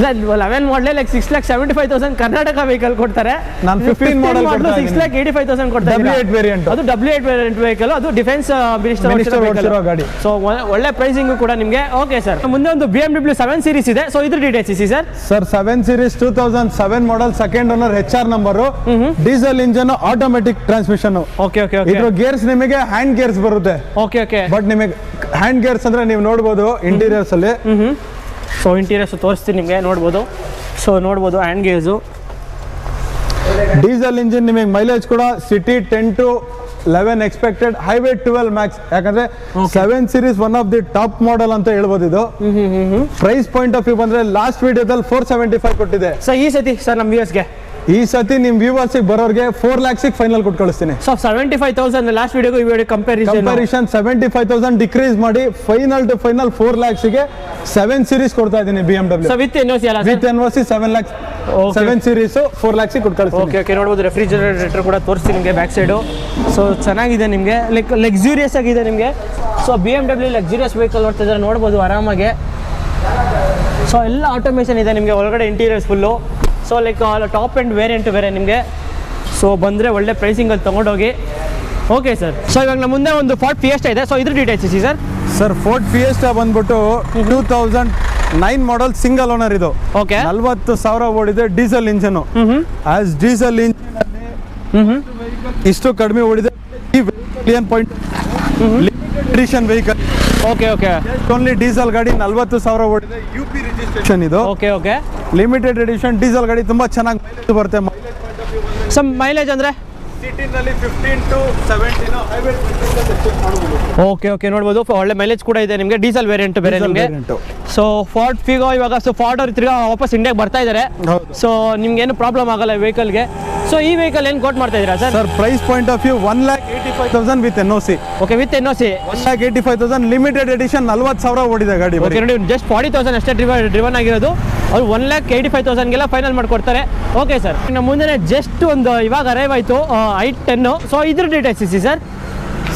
11 ಮಾಡಲೇ ಲೈಕ್ 6,75,000 ಕರ್ನಾಟಕ ವೆಹಿಕಲ್ ಕೊಡ್ತಾರೆ. ನಾನು 15 ಮಾಡಲ್ 6,85,000 ಕೊಡ್ತಾರೆ. W8 ವೇರಿಯಂಟ್, ಅದು W8 ವೇರಿಯಂಟ್ ವೆಹಿಕಲ್, ಅದು ಡಿಫೆನ್ಸ್ ಮಿನಿಸ್ಟರ್ ಓಡಿಸಿರೋ ಗಾಡಿ. ಸೊ ಒಳ್ಳೆ ಪ್ರೈಸಿಂಗ್ ಕೂಡ ನಿಮಗೆ. Okay sir. ಮುಂದೆ ಒಂದು BMW 7 ಸೀರೀಸ್ ಇದೆ. ಸೊ ಇದ್ರ ಡೀಟೇಲ್ಸ್ ಇಸಿ sir. Sir 7 series 2007 model, second owner, HR number, diesel engine, automatic transmission. ಇದ್ರ ಗೇರ್ಸ್ ನಿಮಗೆ ಹ್ಯಾಂಡ್ ಗೇರ್ಸ್ ಬರುತ್ತೆ. ಬಟ್ ನಿಮಗೆ ಹ್ಯಾಂಡ್ ಗೇರ್ಸ್ ಅಂದ್ರೆ ನೀವು ನೋಡಬಹುದು ಇಂಟೀರಿಯರ್ಸ್ ಅಲ್ಲಿ. ಸೊ ಇಂಟೀರಿಯರ್ಸ್ ತೋರಿಸ್ತೀನಿ ನಿಮಗೆ, ನೋಡ್ಬೋದು. ಸೊ ನೋಡ್ಬೋದು ಹ್ಯಾಂಡ್ ಗೇರ್ಸು. ಡೀಸೆಲ್ ಇಂಜಿನ್ ನಿಮಗೆ ಮೈಲೇಜ್ ಕೂಡ city 10 to 11 expected, highway 12 Max. ಯಾಕಂದ್ರೆ 7 series one of the top model ಅಂತ ಹೇಳ್ಬೋದು ಇದು. ಪ್ರೈಸ್ ಪಾಯಿಂಟ್ ಆಫ್ ವ್ಯೂ ಬಂದ್ರೆ ಲಾಸ್ಟ್ ವಿಡಿಯೋದಲ್ಲಿ 475 ಕೊಟ್ಟಿದೆ. ಸೊ ಈ ಸತಿ ಸರ್ ನಮ್ಮ ವ್ಯೂವರ್ಸ್ಗೆ, ಈ ಸತಿ ನಿಮ್ ವ್ಯೂವರ್ಸ್ ಬರೋರಿಗೆ 4 lakhs ಫೈನಲ್ ಕೊಟ್ಟು ಕಳಿಸ್ತೀನಿ. ಸೊ 75,000 ಲಾಸ್ಟ್ ವಿಡಿಯೋಗೂ ಈ ವಿಡಿಯೋ ಕಂಪ್ಯಾರಿಸನ್ 75,000 ಡಿಕ್ರೀಸ್ ಮಾಡಿ final to final 4 lakhs 7 series ಕೊಡ್ತಾ ಇದ್ದೀನಿ BMW. ಸೊ ವಿತ್ NOC ಅಲ್ಲ, with NOC 7 lakhs 7 series 4 lakhs ಕೊಟ್ಟು ಕಳಿಸ್ತೀನಿ. ಓಕೆ ನೋಡ್ಬೋದು. ರೆಫ್ರಿಜರೇಟರ್ ಕೂಡ ತೋರಿಸ್ತೀನಿ ನಿಮಗೆ ಬ್ಯಾಕ್ ಸೈಡು. ಸೊ ಚೆನ್ನಾಗಿದೆ ನಿಮಗೆ, ಲೈಕ್ ಲಕ್ಸುರಿಯಸ್ ಆಗಿದೆ ನಿಮಗೆ. ಸೊ BMW ಲಕ್ಸುರಿಯಸ್ ವೆಹಿಕಲ್ ನೋಡ್ತಾ ಇದ್ದಾರೆ, ನೋಡ್ಬೋದು ಆರಾಮಾಗಿ. ಸೊ ಎಲ್ಲ ಆಟೋಮೇಷನ್ ಇದೆ ನಿಮಗೆ ಒಳಗಡೆ, interiors full. So like top end variant ಬೇರೆ ನಿಮಗೆ. ಸೊ ಬಂದರೆ ಒಳ್ಳೆ ಪ್ರೈಸಿಂಗಲ್ಲಿ ತೊಗೊಂಡೋಗಿ. Okay sir. ಸೊ ಇವಾಗ ನಮ್ಮ ಮುಂದೆ ಒಂದು ಫೋರ್ಡ್ ಫಿಯೆಸ್ಟಾ ಇದೆ. ಸೊ ಇದ್ರ ಡೀಟೇಲ್ಸ್ ಇಸಿ ಸರ್. ಸರ್ ಫೋರ್ಡ್ ಫಿಯೆಸ್ಟಾ ಬಂದ್ಬಿಟ್ಟು 2009 ಮಾಡಲ್, ಸಿಂಗಲ್ ಓನರ್ ಇದು. 40,000 ಓಡಿದೆ. Diesel engine. As diesel engine ಇಷ್ಟು ಕಡಿಮೆ ಓಡಿದೆ. Edition vehicle. ಓನ್ಲಿ ಡೀಸೆಲ್ ಗಾಡಿ, 40,000 ಓಡಿದೆ. UP ರಿಜಿಸ್ಟ್ರೇಷನ್ ಇದು. ಲಿಮಿಟೆಡ್ ಎಡಿಷನ್ ಡೀಸೆಲ್ ಗಾಡಿ, ತುಂಬಾ ಚೆನ್ನಾಗಿ ಬರುತ್ತೆ. ಸಮ್ ಮೈಲೇಜ್ ಅಂದ್ರೆ ಸಿಟಿನಲ್ಲಿ 15 to 17, ಹೈವೇ 20 ಓಕೆ ನೋಡ್ಬೋದು. ಒಳ್ಳೆ ಮೈಲೇಜ್ ಕೂಡ ಇದೆ ನಿಮಗೆ. ಡೀಸೆಲ್ ವೇರಿಯಂಟ್ ಬೇರೆ ನಿಮಗೆ. ಸೊ ಫೋರ್ಡ್ ಫಿಗೋ ಇವಾಗ, ಸೊ ಫೋರ್ಡ್ ಅವ್ರು ತಿರ್ಗಾ ವಾಪಸ್ ಇಂಡಿಯಾಗೆ ಬರ್ತಾ ಇದ್ದಾರೆ. ಸೊ ನಿಮ್ಗೆ ಏನು ಪ್ರಾಬ್ಲಮ್ ಆಗಲ್ಲ ವೆಹಿಕಲ್ಗೆ. ಸೊ ಈ ವೆಹಿಕಲ್ ಏನು ಕೋಟ್ ಮಾಡ್ತಾ ಇದ್ದೀರಾ sir? Sir price point of view 1,85,000 with NOC. Okay with NOC 1,85,000 limited edition, 40,000 ಓಡಿದೆ ಗಾಡಿ. ಓಕೆ ನೋಡಿ, ಜಸ್ಟ್ 40,000 ಅಷ್ಟೇ ಡ್ರಿವನ್ ಆಗಿರೋದು. ಅವ್ರು 1,85,000ಗೆಲ್ಲ ಫೈನಲ್ ಮಾಡ್ಕೊಡ್ತಾರೆ. Okay sir. ಇನ್ನು ಮುಂದೆ ಜಸ್ಟ್ ಒಂದು ಇವಾಗ ಅರೈವ್ ಆಯಿತು i10. ಸೊ ಇದ್ರ ಡೀಟೇಲ್ಸ್ ಇಸಿ ಸರ್.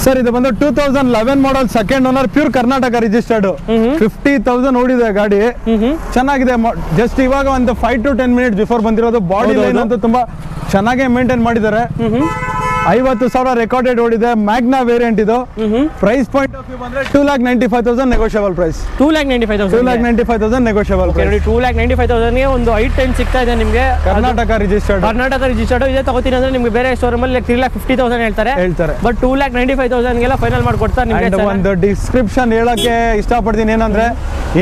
ಸರ್ ಇದು ಬಂದು 2011 ಮಾಡಲ್ second owner pure Karnataka registered 50,000 ಓಡಿದೆ ಗಾಡಿ. ಚೆನ್ನಾಗಿದೆ. ಜಸ್ಟ್ ಇವಾಗ ಒಂದು 5 to 10 ಮಿನಿಟ್ಸ್ ಬಿಫೋರ್ ಬಂದಿರೋದು. ಬಾಡಿ ಲೈನ್ ಅಂತೂ ತುಂಬಾ ಚೆನ್ನಾಗಿ ಮೇಂಟೈನ್ ಮಾಡಿದ್ದಾರೆ. 50,000 ರೆಕಾರ್ಡೆಡ್ ಓಡಿದೆ. ಮ್ಯಾಗ್ನಾ ವೇರಿಯಂಟ್ ಇದು. ಪ್ರೈಸ್ ಪಾಯಿಂಟ್ ಆಫ್ ವ್ಯೂ ಬಂದ್ರೆ 2,95,000 ನೆಗೋಷಿಯಬಲ್ ಪ್ರೈಸ್. 2,95,000 negotiable price. 2,95,000 ಗೆ ಒಂದು i10 ಸಿಗ್ತಾ ಇದೆ ನಿಮಗೆ. ಕರ್ನಾಟಕ ರಿಜಿಸ್ಟರ್ಡ್ ಇದೇ ತಗೋತೀನಿ ಅಂದ್ರೆ ನಿಮ್ಗೆ ಬೇರೆ ಶೋರೂಮ್ ಅಲ್ಲಿ 3,50,000 ಹೇಳ್ತಾರೆ. ಬಟ್ 2,95,000 ಗೆಲ್ಲ ಫೈನಲ್ ಮಾಡ್ಕೊಡ್ತಾರೆ ನಿಮಗೆ. ಒಂದು ಡಿಸ್ಕ್ರಿಪ್ಷನ್ ಹೇಳಕ್ಕೆ ಇಷ್ಟಪಡ್ತೀನಿ ಏನಂದ್ರೆ,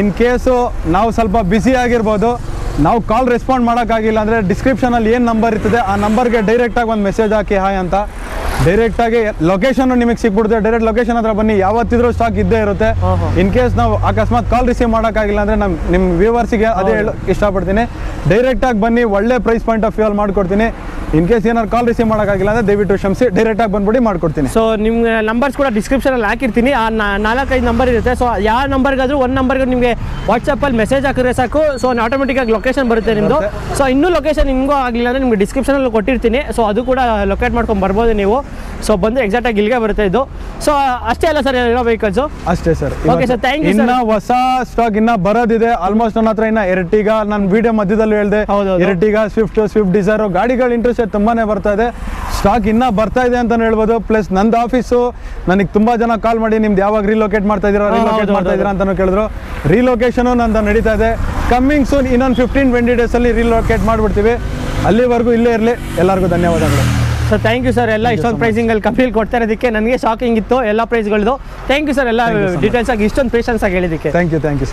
ಇನ್ ಕೇಸು ನಾವು ಸ್ವಲ್ಪ ಬಿಸಿ ಆಗಿರ್ಬೋದು, ನಾವು ಕಾಲ್ ರೆಸ್ಪಾಂಡ್ ಮಾಡೋಕ್ಕಾಗಿಲ್ಲ ಅಂದರೆ ಡಿಸ್ಕ್ರಿಪ್ಷನಲ್ಲಿ ಏನು ನಂಬರ್ ಇರ್ತದೆ ಆ ನಂಬರ್ಗೆ ಡೈರೆಕ್ಟಾಗಿ ಒಂದು ಮೆಸೇಜ್ ಹಾಕಿ ಹಾಯ್ ಅಂತ. ಡೈರೆಕ್ಟಾಗಿ ಲೊಕೇಶನ್ ನಿಮಗೆ ಸಿಕ್ಬಿಡುತ್ತೆ. ಡೈರೆಕ್ಟ್ ಲೊಕೇಶನ್ ಹತ್ರ ಬನ್ನಿ, ಯಾವತ್ತಿದ್ರೂ ಸ್ಟಾಕ್ ಇದ್ದೇ ಇರುತ್ತೆ. ಇನ್ ಕೇಸ್ ನಾವು ಅಕಸ್ಮಾತ್ ಕಾಲ್ ರಿಸೀವ್ ಮಾಡೋಕ್ಕಾಗಿಲ್ಲ ಅಂದರೆ ನಿಮ್ಮ ವ್ಯೂವರ್ಸಿಗೆ ಅದೇ ಇಷ್ಟಪಡ್ತೀನಿ, ಡೈರೆಕ್ಟಾಗಿ ಬನ್ನಿ, ಒಳ್ಳೆ ಪ್ರೈಸ್ ಪಾಯಿಂಟ್ ಆಫ್ ವ್ಯೂ ಅಲ್ಲಿ ಮಾಡ್ಕೊಡ್ತೀನಿ. ಇನ್ ಕೇಸ್ ಏನಾದ್ರು ಕಾಲ್ ರಿಸೀವ್ ಮಾಡೋಕ್ಕಾಗಿಲ್ಲ ಅಂದರೆ ದಯವಿಟ್ಟು ಕ್ಷಮಿಸಿ, ಡೈರೆಕ್ಟಾಗಿ ಬಂದ್ಬಿಟ್ಟು ಮಾಡ್ಕೊಡ್ತೀನಿ. ಸೊ ನಿಮ್ಮ ನಂಬರ್ಸ್ ಕೂಡ ಡಿಸ್ಕ್ರಿಪ್ಷನಲ್ಲಿ ಹಾಕಿರ್ತೀನಿ. ಆ 4-5 ನಂಬರ್ ಇರುತ್ತೆ. ಸೊ ಯಾವ ನಂಬರ್ಗಾದ್ರೂ ಒಂದು ನಂಬರ್ಗೆ ನಿಮಗೆ ವಾಟ್ಸಪ್ಪಲ್ಲಿ ಮೆಸೇಜ್ ಹಾಕಿದ್ರೆ ಸಾಕು. ಸೊ ಆಟೋಮೆಟಿಕ್ಕಾಗಿ ಲೊಕೇಶನ್ ಬರುತ್ತೆ ನಿಮ್ಮದು. ಸೊ ಇನ್ನೂ ಲೊಕೇಶನ್ ನಿಮಗೂ ಆಗಲಿಲ್ಲ ಅಂದರೆ ನಿಮಗೆ ಡಿಸ್ಕ್ರಿಪ್ಷನಲ್ಲಿ ಕೊಟ್ಟಿರ್ತೀನಿ. ಸೊ ಅದು ಕೂಡ ಲೊಕೇಟ್ ಮಾಡ್ಕೊಂಡು ಬರ್ಬೋದು ನೀವು. ಸೊ ಬಂದು ಎಕ್ಸಾಕ್ಟಾಗಿ ಇಲ್ಲಿಗೆ ಬರುತ್ತೆ ಇದು. ಸೊ ಅಷ್ಟೇ ಅಲ್ಲ ಸರ್ ಇರೋ ವೆಹಿಕಲ್ಸು? ಅಷ್ಟೇ sir. Okay sir, thank you. ಇನ್ನು ಹೊಸ ಸ್ಟಾಕ್ ಇನ್ನ ಬರೋದಿದೆ. ಆಲ್ಮೋಸ್ಟ್ ನನ್ನ ಹತ್ರ ಇನ್ನ ಎರ್ಟಿಗಾ, ನಾನು ವಿಡಿಯೋ ಮಧ್ಯದಲ್ಲಿ ಹೇಳಿದೆ, ಎರ್ಟಿಗಾ, ಸ್ವಿಫ್ಟ್ ಡಿಸೈರ್ ಗಾಡಿಗಳ ಇಂಟ್ರೆಸ್ಟ್ ತುಂಬಾನೇ ಬರ್ತಾ ಇದೆ. ಸ್ಟಾಕ್ ಇನ್ನ ಬರ್ತಾ ಇದೆ ಅಂತ ಹೇಳ್ಬೋದು. ಪ್ಲಸ್ ನಂದು ಆಫೀಸು ನನಗೆ ತುಂಬಾ ಜನ ಕಾಲ್ ಮಾಡಿ ನಿಮ್ದು ಯಾವಾಗ ರಿಲೊಕೇಟ್ ಮಾಡ್ತಾ ಇದೀರಾ ಅಂತಾನು ಕೇಳಿದ್ರು. ರಿಲೊಕೇಶನ್ ನಂದು ನಡೀತಾ ಇದೆ. ಕಮ್ಮಿಂಗ್ ಸೂನ್ ಇನ್ನೊಂದು 15-20 ಡೇಸ್ ಅಲ್ಲಿ ರಿಲೊಕೇಟ್ ಮಾಡ್ಬಿಡ್ತೀವಿ. ಅಲ್ಲಿವರೆಗೂ ಇಲ್ಲೇ ಇರಲಿ. ಎಲ್ಲರಿಗೂ ಧನ್ಯವಾದಗಳು. Sir thank you sir. ಎಲ್ಲ ಇಷ್ಟೊಂದು ಪ್ರೈಸಿಂಗಲ್ಲಿ ಕಂಪ್ಲೀಟ್ ಕೊಡ್ತಾ ಇರೋದಕ್ಕೆ ನನಗೆ ಶಾಕಿಂಗ್ ಇತ್ತು ಎಲ್ಲ ಪ್ರೈಸ್ಗಳದ್ದು. ಥ್ಯಾಂಕ್ ಯು ಸರ್, ಎಲ್ಲ ಡೀಟೇಲ್ಸ್ ಆಗಿ ಇಷ್ಟೊಂದು ಪೇಷನ್ಸ್ ಆಗಿ ಹೇಳಿದ್ದಕ್ಕೆ. Thank you so much.